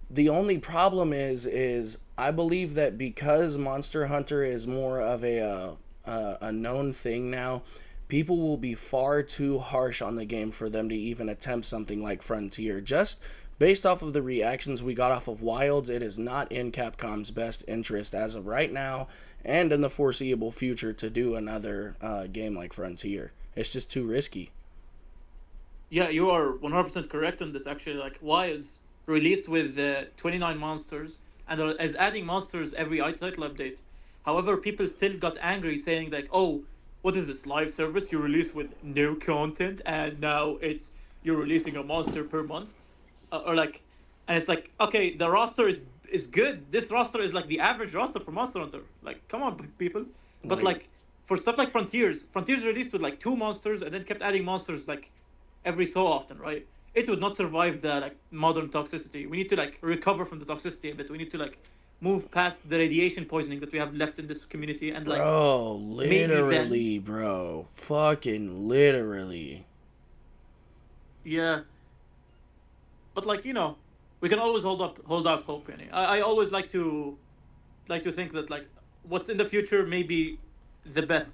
The only problem is I believe that because Monster Hunter is more of a known thing now, people will be far too harsh on the game for them to even attempt something like Frontier. Just based off of the reactions we got off of Wilds, it is not in Capcom's best interest as of right now and in the foreseeable future to do another game like Frontier. It's just too risky. Yeah, you are 100% correct on this, actually. Like, Wilds released with 29 monsters and is adding monsters every title update. However, people still got angry saying, like, oh, what is this live service you released with no content and now you're releasing a monster per month? Or like, and it's like, okay, the roster is good. This roster is like the average roster for Monster Hunter. Like, come on, people. But like, for stuff like Frontiers released with like 2 monsters and then kept adding monsters like every so often, right? It would not survive the like modern toxicity. We need to like recover from the toxicity a bit. We need to like move past the radiation poisoning that we have left in this community and like Bro, literally, bro. Fucking literally. yeah. But like, we can always hold out hope. Yani. I always like to think that like what's in the future may be the best.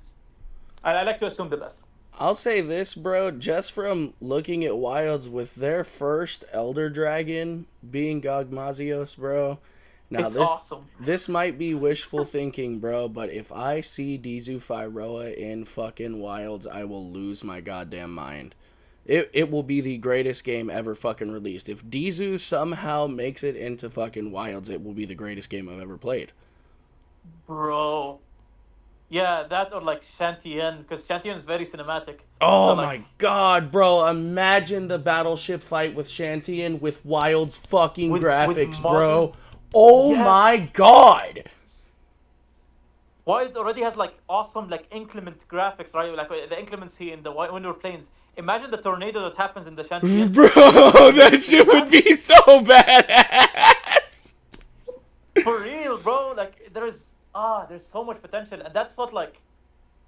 I like to assume the best. I'll say this, bro, just from looking at Wilds with their first Elder Dragon being Gogmazios, bro. Now It's awesome. this might be wishful thinking, bro, but if I see Dizu Fyroa in fucking Wilds, I will lose my goddamn mind. It will be the greatest game ever fucking released. If Dizu somehow makes it into fucking Wilds, it will be the greatest game I've ever played. Bro. Yeah, that or like Shantien, because Shantien is very cinematic. Oh So like, my god, bro. Imagine the battleship fight with Shantian with Wild's fucking with graphics, bro. modern, Oh yes, my god. Wild already has like awesome like inclement graphics, right? Like the inclemency in the Window Plains. Imagine the tornado that happens in the Shantien. Bro, that shit would Imagine be so badass. for real, bro. Like there's so much potential, and that's what like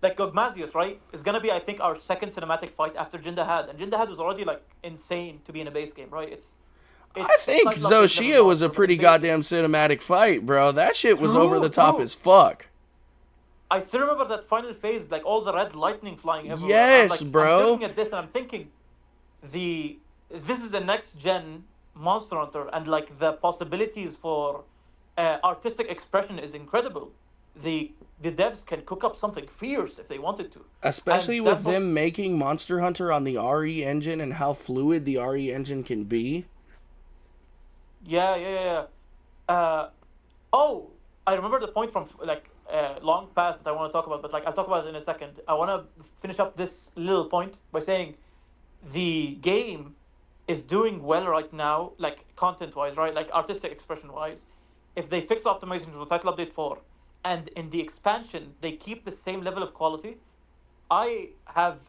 Gogmazius, right? Is gonna be I think our second cinematic fight after Jindahad, and Jindahad was already like insane to be in a base game, right? I It's think like they've never Zoshia gone was a for, but pretty in base goddamn cinematic fight, bro. That shit was over the true, top true. as fuck. I still remember that final phase, like all the red lightning flying everywhere. Yes, I'm bro. looking at this and I'm thinking, this is the next gen Monster Hunter, and like the possibilities for artistic expression is incredible. The devs can cook up something fierce if they wanted to, and Especially that with looks them making Monster Hunter on the RE engine and how fluid the RE engine can be. yeah. Oh, I remember the point from like long past that I want to talk about, but like I'll talk about it in a second. I want to finish up this little point by saying the game is doing well right now, like content wise, right? Like artistic expression wise. If they fix optimizations with Title Update 4 and in the expansion they keep the same level of quality, I have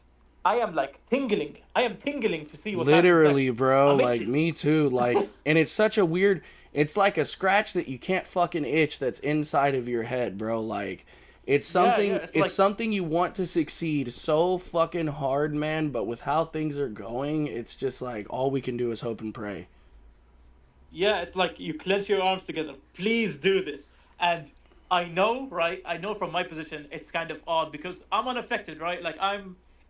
I am like tingling. I am tingling to see what happens Literally, next. bro. I'm Like, itching. me too. Like, and it's such a weird. It's like a scratch that you can't fucking itch that's inside of your head, bro. Like, it's Yeah. something. It's It's like something you want to succeed so fucking hard, man. But with how things are going, it's just like all we can do is hope and pray. yeah, it's like you clench your arms together. Please do this. And I know, right? I know from my position, it's kind of odd because I'm unaffected, right? Like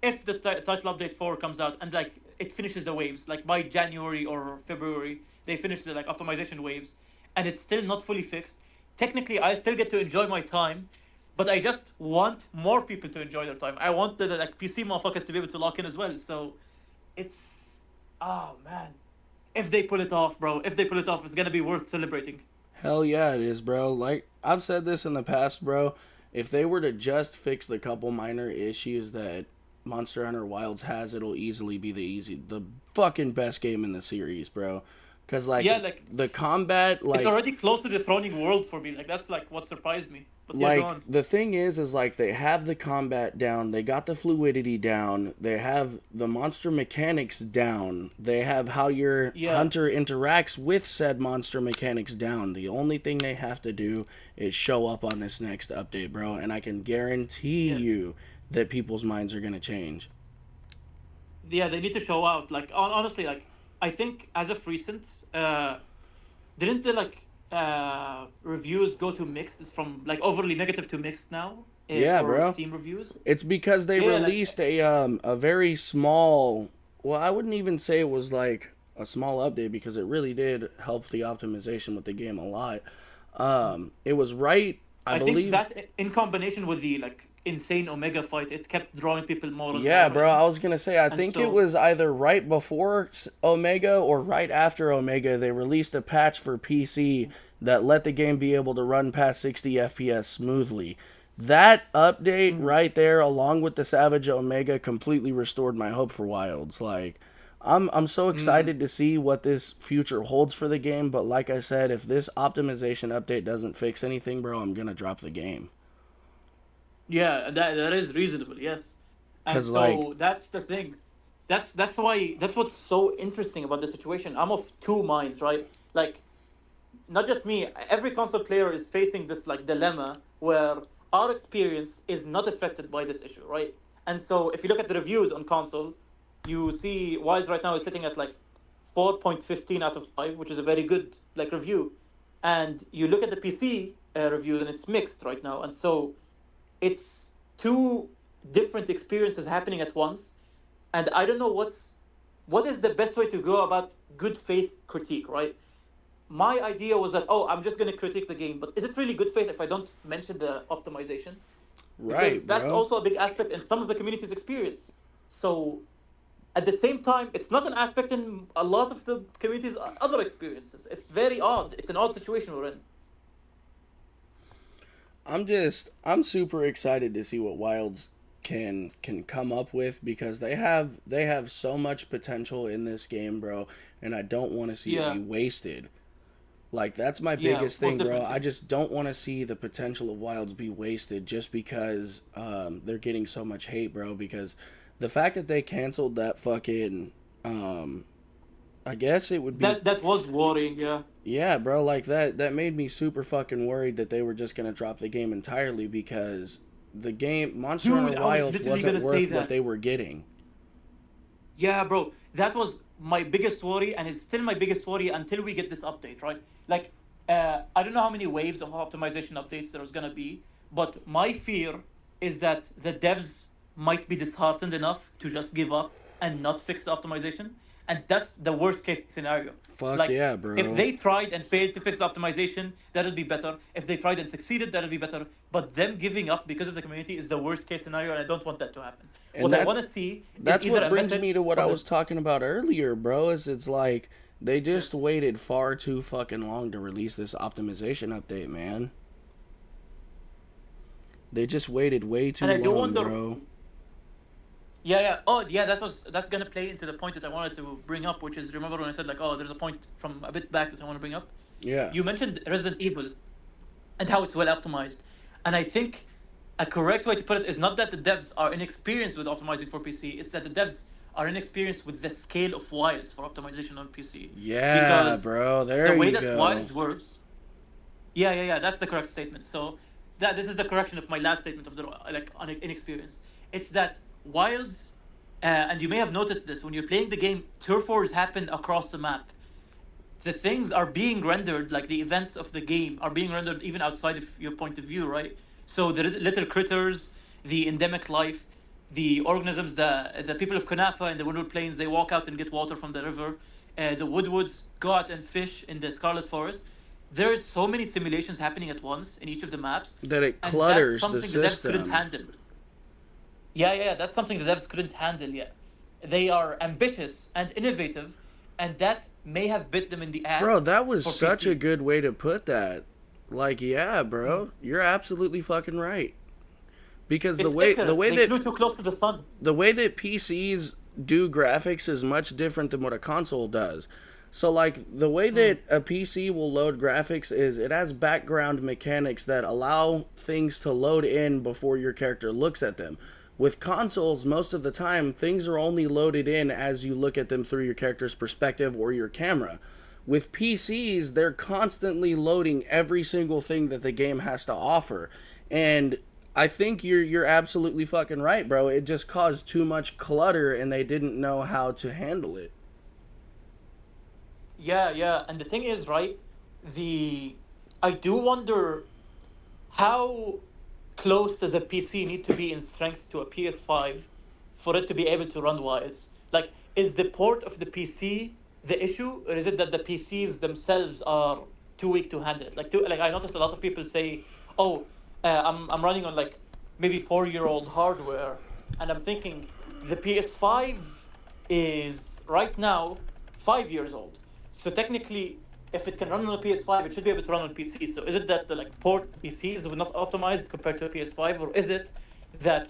if the title update 4 comes out and like it finishes the waves, like by January or February, they finish the like optimization waves, and it's still not fully fixed. Technically, I still get to enjoy my time, but I just want more people to enjoy their time. I want the like PC motherfuckers to be able to lock in as well. So it's oh man, if they pull it off, bro, if they pull it off, it's gonna be worth celebrating. Hell yeah, it is, bro. Like I've said this in the past, bro. If they were to just fix the couple minor issues that Monster Hunter Wilds has, it'll easily be the fucking best game in the series, bro. Cause like Yeah, like the combat, it's like already close to the throning world for me. Like that's like what surprised me. But yeah, go on. the thing is like they have the combat down, they got the fluidity down, they have the monster mechanics down, they have how your Yeah. hunter interacts with said monster mechanics down. The only thing they have to do is show up on this next update, bro, and I can guarantee Yes. you that people's minds are gonna change. Yeah, they need to show out. Like honestly, like I think as of recent, didn't the like reviews go to mixed? It's from like overly negative to mixed now Yeah, for bro. Steam reviews. It's because they Yeah, like released a very small. Well, I wouldn't even say it was like a small update because it really did help the optimization with the game a lot. It was right, I I think believe. that in combination with the like insane Omega fight, it kept drawing people more and Yeah, more bro. in. I was gonna say I And think it so was either right before Omega or right after Omega. They released a patch for PC that let the game be able to run past 60 FPS smoothly. That update mhm. right there, along with the Savage Omega, completely restored my hope for Wilds. Like, I'm so excited to see what this future holds for the game. But like I said, if this optimization update doesn't fix anything, bro, I'm gonna drop the game. Yeah, that is reasonable, yes. And Cause like, so that's the thing. That's why that's what's so interesting about the situation. I'm of two minds, right? Like not just me, every console player is facing this like dilemma where our experience is not affected by this issue, right? And so if you look at the reviews on console, you see Wise right now is sitting at like 4.15 out of 5, which is a very good like review. And you look at the PC reviews, and it's mixed right now. And so it's two different experiences happening at once. And I don't know what is the best way to go about good faith critique, right? My idea was that, oh, I'm just going to critique the game, but is it really good faith if I don't mention the optimization? Because Right, that's bro. also a big aspect in some of the community's experience. So at the same time, it's not an aspect in a lot of the community's other experiences. It's very odd. It's an odd situation we're in. I'm super excited to see what Wilds can come up with, because they have so much potential in this game, bro, and I don't want to see it Yeah, be wasted. Like, that's my yeah, biggest most thing, bro. I definitely. just don't want to see the potential of Wilds be wasted just because they're getting so much hate, bro. Because the fact that they canceled that fucking, I guess it would be, That was worrying. Yeah, yeah, bro. Like that made me super fucking worried that they were just gonna drop the game entirely, because the game Monster Hunter dude, I was Wilds literally wasn't gonna say worth what that. they were getting. Yeah, bro, that was my biggest worry, and it's still my biggest worry until we get this update, right? Like, I don't know how many waves of optimization updates there's gonna be, but my fear is that the devs might be disheartened enough to just give up and not fix the optimization, and that's the worst case scenario. Fuck Like, yeah, if bro. they tried and failed to fix the optimization, that'll be better. If they tried and succeeded, that'll be better. But them giving up because of the community is the worst case scenario, and I don't want that to happen. And What I that want to see is that's either what a brings me message to what I from was the talking about earlier, bro. Is it's like they yeah. just waited far too fucking long to release this optimization update, man. They just waited way And too I do long, wonder. bro. Yeah, yeah. Oh, yeah. That's gonna play into the point that I wanted to bring up, which is, remember when I said like, oh, there's a point from a bit back that I want to bring up. Yeah. You mentioned Resident Evil and how it's well optimized, and I think a correct way to put it is not that the devs are inexperienced with optimizing for PC. It's that the devs are inexperienced with the scale of wilds for optimization on PC, Yeah, because bro. the There way you that go. wilds works. Yeah, yeah, yeah. That's the correct statement. So that this is the correction of my last statement of the like inexperience. It's that wilds, and you may have noticed this when you're playing the game. Turf wars happen across the map. The things are being rendered, like the events of the game are being rendered even outside of your point of view, right? So the little critters, the endemic life, the organisms, the people of Kunafa in the Windward Plains, they walk out and get water from the river. The Woodwoods go out and fish in the Scarlet Forest. There's so many simulations happening at once in each of the maps, That it and that's clutters the something the devs couldn't system. handle. Yeah, yeah, yeah, that's something the devs couldn't handle yet. They are ambitious and innovative, and that may have bit them in the Bro, ass that was for such a PC. good way to put that. Like, yeah, Mm. bro, you're absolutely fucking right. Because the It's way the Icarus. way They that flew too close to the sun. the way that PCs do graphics is much different than what a console does. So like the way Mm. that a PC will load graphics is it has background mechanics that allow things to load in before your character looks at them. With consoles, most of the time things are only loaded in as you look at them through your character's perspective or your camera. With PCs, they're constantly loading every single thing that the game has to offer. And I think you're absolutely fucking right, bro. It just caused too much clutter and they didn't know how to handle it. Yeah, yeah. And the thing is, right? The I do wonder how close does a PC need to be in strength to a PS5 for it to be able to run Wilds? Like, is the port of the PC the issue, or is it that the PCs themselves are too weak to handle it? Like I noticed a lot of people say, "Oh, I'm running on like maybe 4-year-old hardware," and I'm thinking the PS5 is right now 5 years old. So technically, if it can run on a PS5, it should be able to run on PC. So is it that the like port PCs were not optimized compared to a PS5, or is it that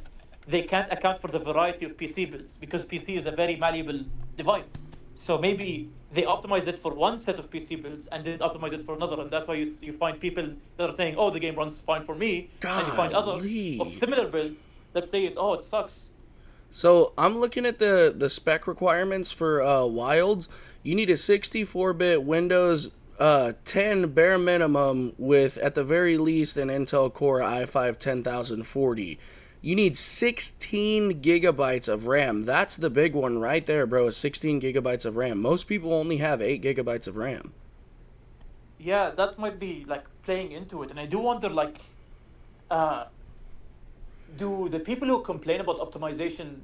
they can't account for the variety of PC builds because PC is a very malleable device? So maybe they optimized it for one set of PC builds and didn't optimize it for another, and that's why you find people that are saying, "Oh, the game runs fine for me," and you find others of Golly. similar builds that say it sucks. So I'm looking at the spec requirements for Wilds. You need a 64-bit Windows 10 bare minimum with at the very least an Intel Core i5 10040. You need 16 gigabytes of RAM. That's the big one right there, bro, is 16 gigabytes of RAM. Most people only have 8 gigabytes of RAM. Yeah, that might be like playing into it, and I do wonder, like, uh, do the people who complain about optimization,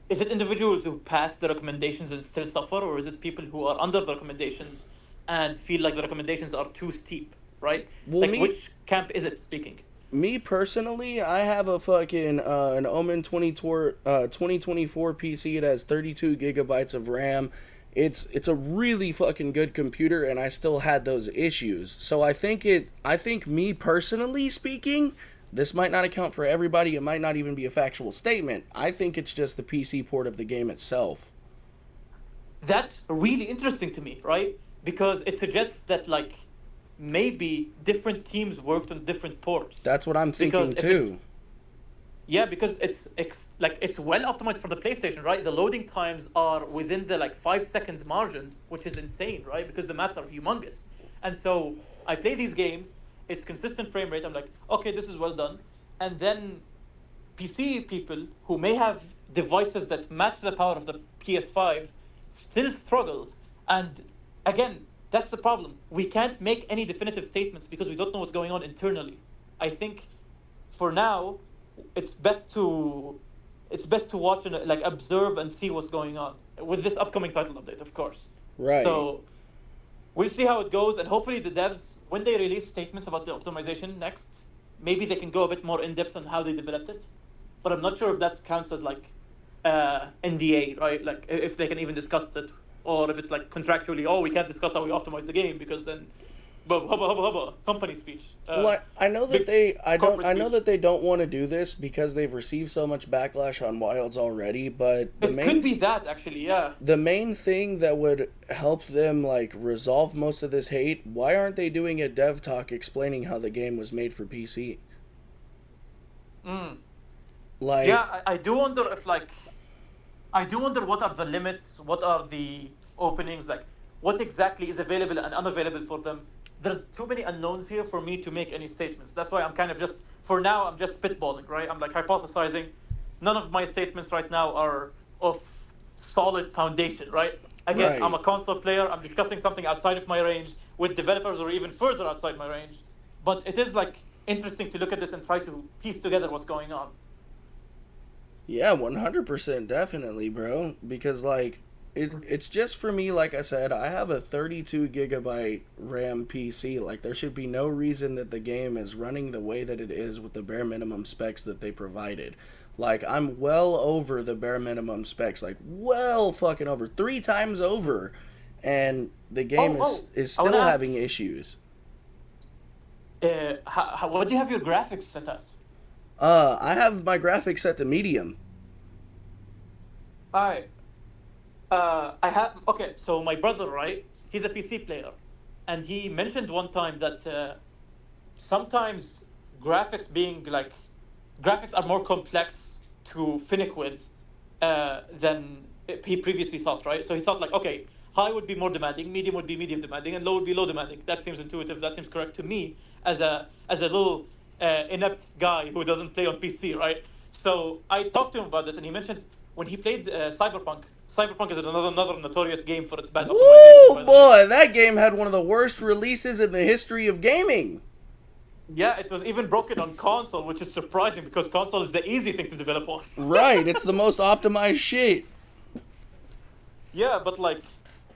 is it individuals who pass the recommendations and still suffer, or is it people who are under the recommendations and feel like the recommendations are too steep, right? Well, Like, which camp is it speaking? me personally, I have a fucking an Omen 2024 PC. It has 32 gigabytes of RAM. It's a really fucking good computer, and I still had those issues. So I think me personally speaking, this might not account for everybody. It might not even be a factual statement. I think it's just the PC port of the game itself. That's really interesting to me, right? Because it suggests that, like, maybe different teams worked on different ports. That's what I'm Because thinking if it's, too. yeah, because like it's well optimized for the PlayStation, right? The loading times are within the like 5 second margin, which is insane, right? Because the maps are humongous. And so I play these games, it's consistent frame rate. I'm like, okay, this is well done. And then PC people who may have devices that match the power of the PS5 still struggle. And again, that's the problem. We can't make any definitive statements because we don't know what's going on internally. I think for now, it's best to watch and like observe and see what's going on with this upcoming title update, of course. Right. So we'll see how it goes, and hopefully the devs, when they release statements about the optimization next, maybe they can go a bit more in depth on how they developed it. But I'm not sure if that counts as like NDA, right? Like if they can even discuss it, or if it's like contractually, oh, we can't discuss how we optimize the game because then, but hubba, company speech. Well, I know that big I corporate know speech. that they don't want to do this because they've received so much backlash on Wilds already, but It could be that actually, yeah. the main thing that would help them like resolve most of this hate, why aren't they doing a dev talk explaining how the game was made for PC? Mm. Like, Yeah, I do wonder if like, I do wonder what are the limits, what are the openings, like what exactly is available and unavailable for them. There's too many unknowns here for me to make any statements. That's why I'm kind of just, for now, I'm just spitballing, right? I'm like hypothesizing. None of my statements right now are of solid foundation, right? Again, Right. I'm a console player. I'm discussing something outside of my range with developers or even further outside my range. But it is like interesting to look at this and try to piece together what's going on. yeah, 100% definitely, bro, because like it's just for me, like I said, I have a 32 gigabyte RAM PC. Like there should be no reason that the game is running the way that it is with the bare minimum specs that they provided. Like I'm well over the bare minimum specs, like well fucking over, 3 times over, and the game is I wanna still ask, having issues. what do you have your graphics set at? I have my graphics set to medium. I I have, okay. So my brother, right? He's a PC player, and he mentioned one time that sometimes graphics being like graphics are more complex to finick with than he previously thought, right? So he thought like, okay, high would be more demanding, medium would be medium demanding, and low would be low demanding. That seems intuitive. That seems correct to me as a little inept guy who doesn't play on PC, right? So I talked to him about this, and he mentioned when he played Cyberpunk. Cyberpunk is another notorious game for its bad optimization, Woo, by the way. boy, that game had one of the worst releases in the history of gaming. Yeah, it was even broken on console, which is surprising because console is the easy thing to develop on. Right, it's the most optimized shit. Yeah, but like,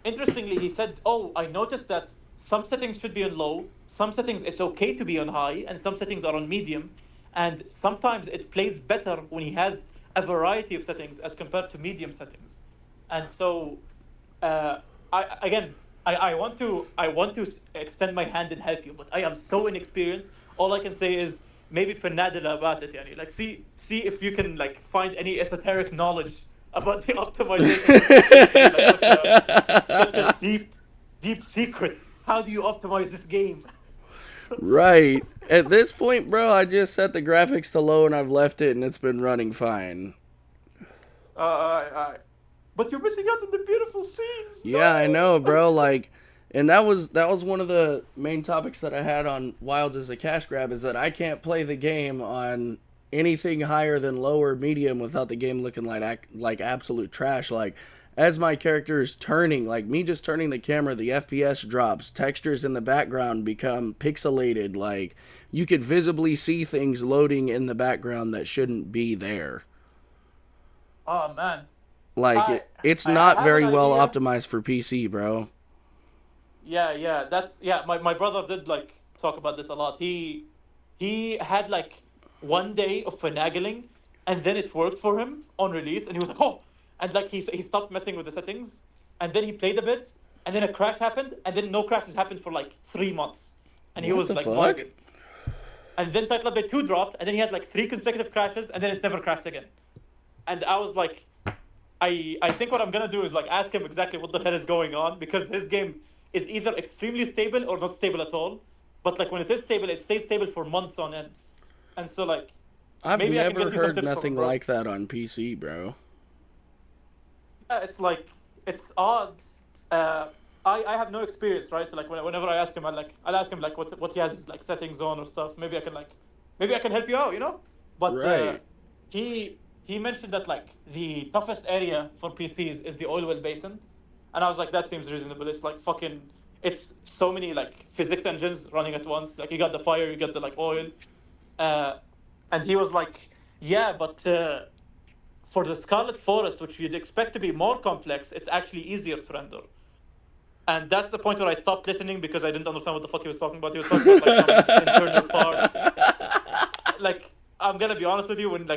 interestingly, he said, "Oh, I noticed that some settings should be on low, some settings it's okay to be on high, and some settings are on medium, and sometimes it plays better when he has a variety of settings as compared to medium settings." And so, I want to extend my hand and help you, but I am so inexperienced. All I can say is maybe fanadila about it, yani. Like, see if you can like find any esoteric knowledge about the optimization. Like such a deep secret. How do you optimize this game? Right. At this point, bro, I just set the graphics to low and I've left it and it's been running fine. But you're missing out on the beautiful scenes. Yeah, I No! know, bro. Like, and that was one of the main topics that I had on Wilds as a cash grab is that I can't play the game on anything higher than low or medium without the game looking like absolute trash. Like, as my character is turning, like me just turning the camera, the FPS drops, textures in the background become pixelated. Like, you could visibly see things loading in the background that shouldn't be there. Oh man. Like, it's I not have very an well idea. optimized for PC, bro. Yeah. That's yeah. My brother did like talk about this a lot. He had like one day of finagling, and then it worked for him on release, and he was like, oh, and like he stopped messing with the settings, and then he played a bit, and then a crash happened, and then no crashes happened for like 3 months, and he What was the like fuck? vibing. And then Title Update 2 dropped, and then he had like 3 consecutive crashes, and then it never crashed again. And I was like, I think what I'm gonna do is like ask him exactly what the hell is going on, because his game is either extremely stable or not stable at all. But like when it is stable, it stays stable for months on end. And so like I've maybe I can never get you some heard tips from him, nothing bro. like that on PC, bro. Yeah, it's like it's odd. I have no experience, right? So like whenever I ask him, I'll ask him like what he has like settings on or stuff. Maybe I can help you out, you know. But Right. he mentioned that like the toughest area for PCs is the oil well basin, and I was like, that seems reasonable. It's like fucking, it's so many like physics engines running at once. Like you got the fire, you got the like oil, uh, and he was like, yeah, but for the Scarlet Forest, which you'd expect to be more complex, it's actually easier to render. And that's the point where I stopped listening because I didn't understand what the fuck he was talking about. He was talking about like some internal parts. Like I'm gonna be honest with you, when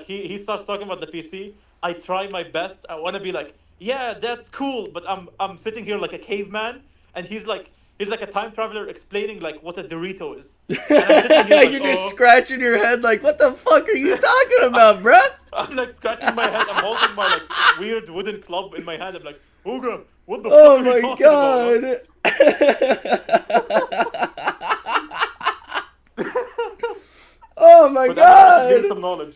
he starts talking about the PC, I try my best. I want to be like, yeah, that's cool, but I'm sitting here like a caveman, and he's like a time traveler explaining like what a Dorito is, and I'm sitting here like, You're just oh, scratching your head like, what the fuck are you talking about, bruh? I'm like scratching my head. I'm holding my like weird wooden club in my hand. I'm like, Ooga, what the fuck Oh are you my talking about, god. Oh my but I should give you god. some knowledge.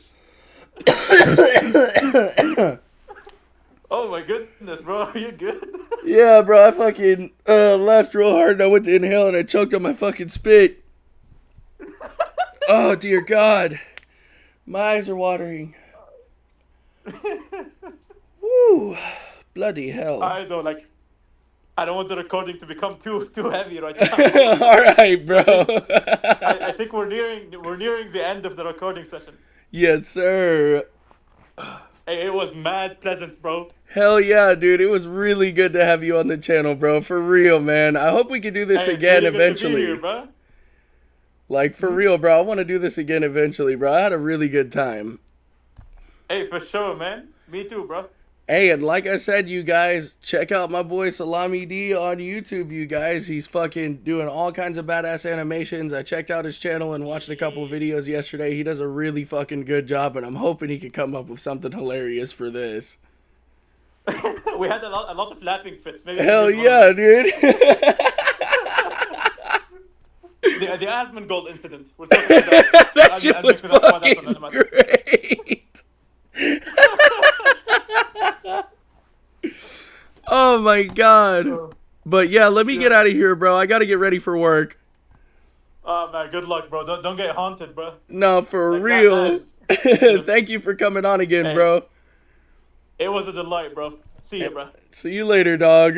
Oh my goodness, bro, are you good? Yeah, bro, I fucking laughed real hard and I went to inhale and I choked on my fucking spit. Oh dear god. My eyes are watering. Woo. Bloody hell. I know, like, I don't want the recording to become too heavy right now. Alright, bro. I think we're nearing the end of the recording session. Yes, sir. Hey, it was mad pleasant, bro. Hell yeah, dude. It was really good to have you on the channel, bro. For real, man. I hope we can do this Hey, it's again really good to be eventually. here, bro. Like, for real, bro. I want to do this again eventually, bro. I had a really good time. Hey, for sure, man. Me too, bro. Hey, and like I said, you guys, check out my boy Salami D on YouTube, you guys. He's fucking doing all kinds of badass animations. I checked out his channel and watched a couple videos yesterday. He does a really fucking good job, and I'm hoping he can come up with something hilarious for this. We had a lot of laughing fits. Maybe Hell yeah, dude. the Asmongold incident. We'll talk about that. That shit was fucking great. Oh my god. But yeah, let me get out of here, bro. I gotta get ready for work. Oh man, good luck, bro. Don't get haunted, bro. No, for Like, real. that Thank you for coming on again, Hey. bro. It was a delight, bro. See you, bro. See you later, dog.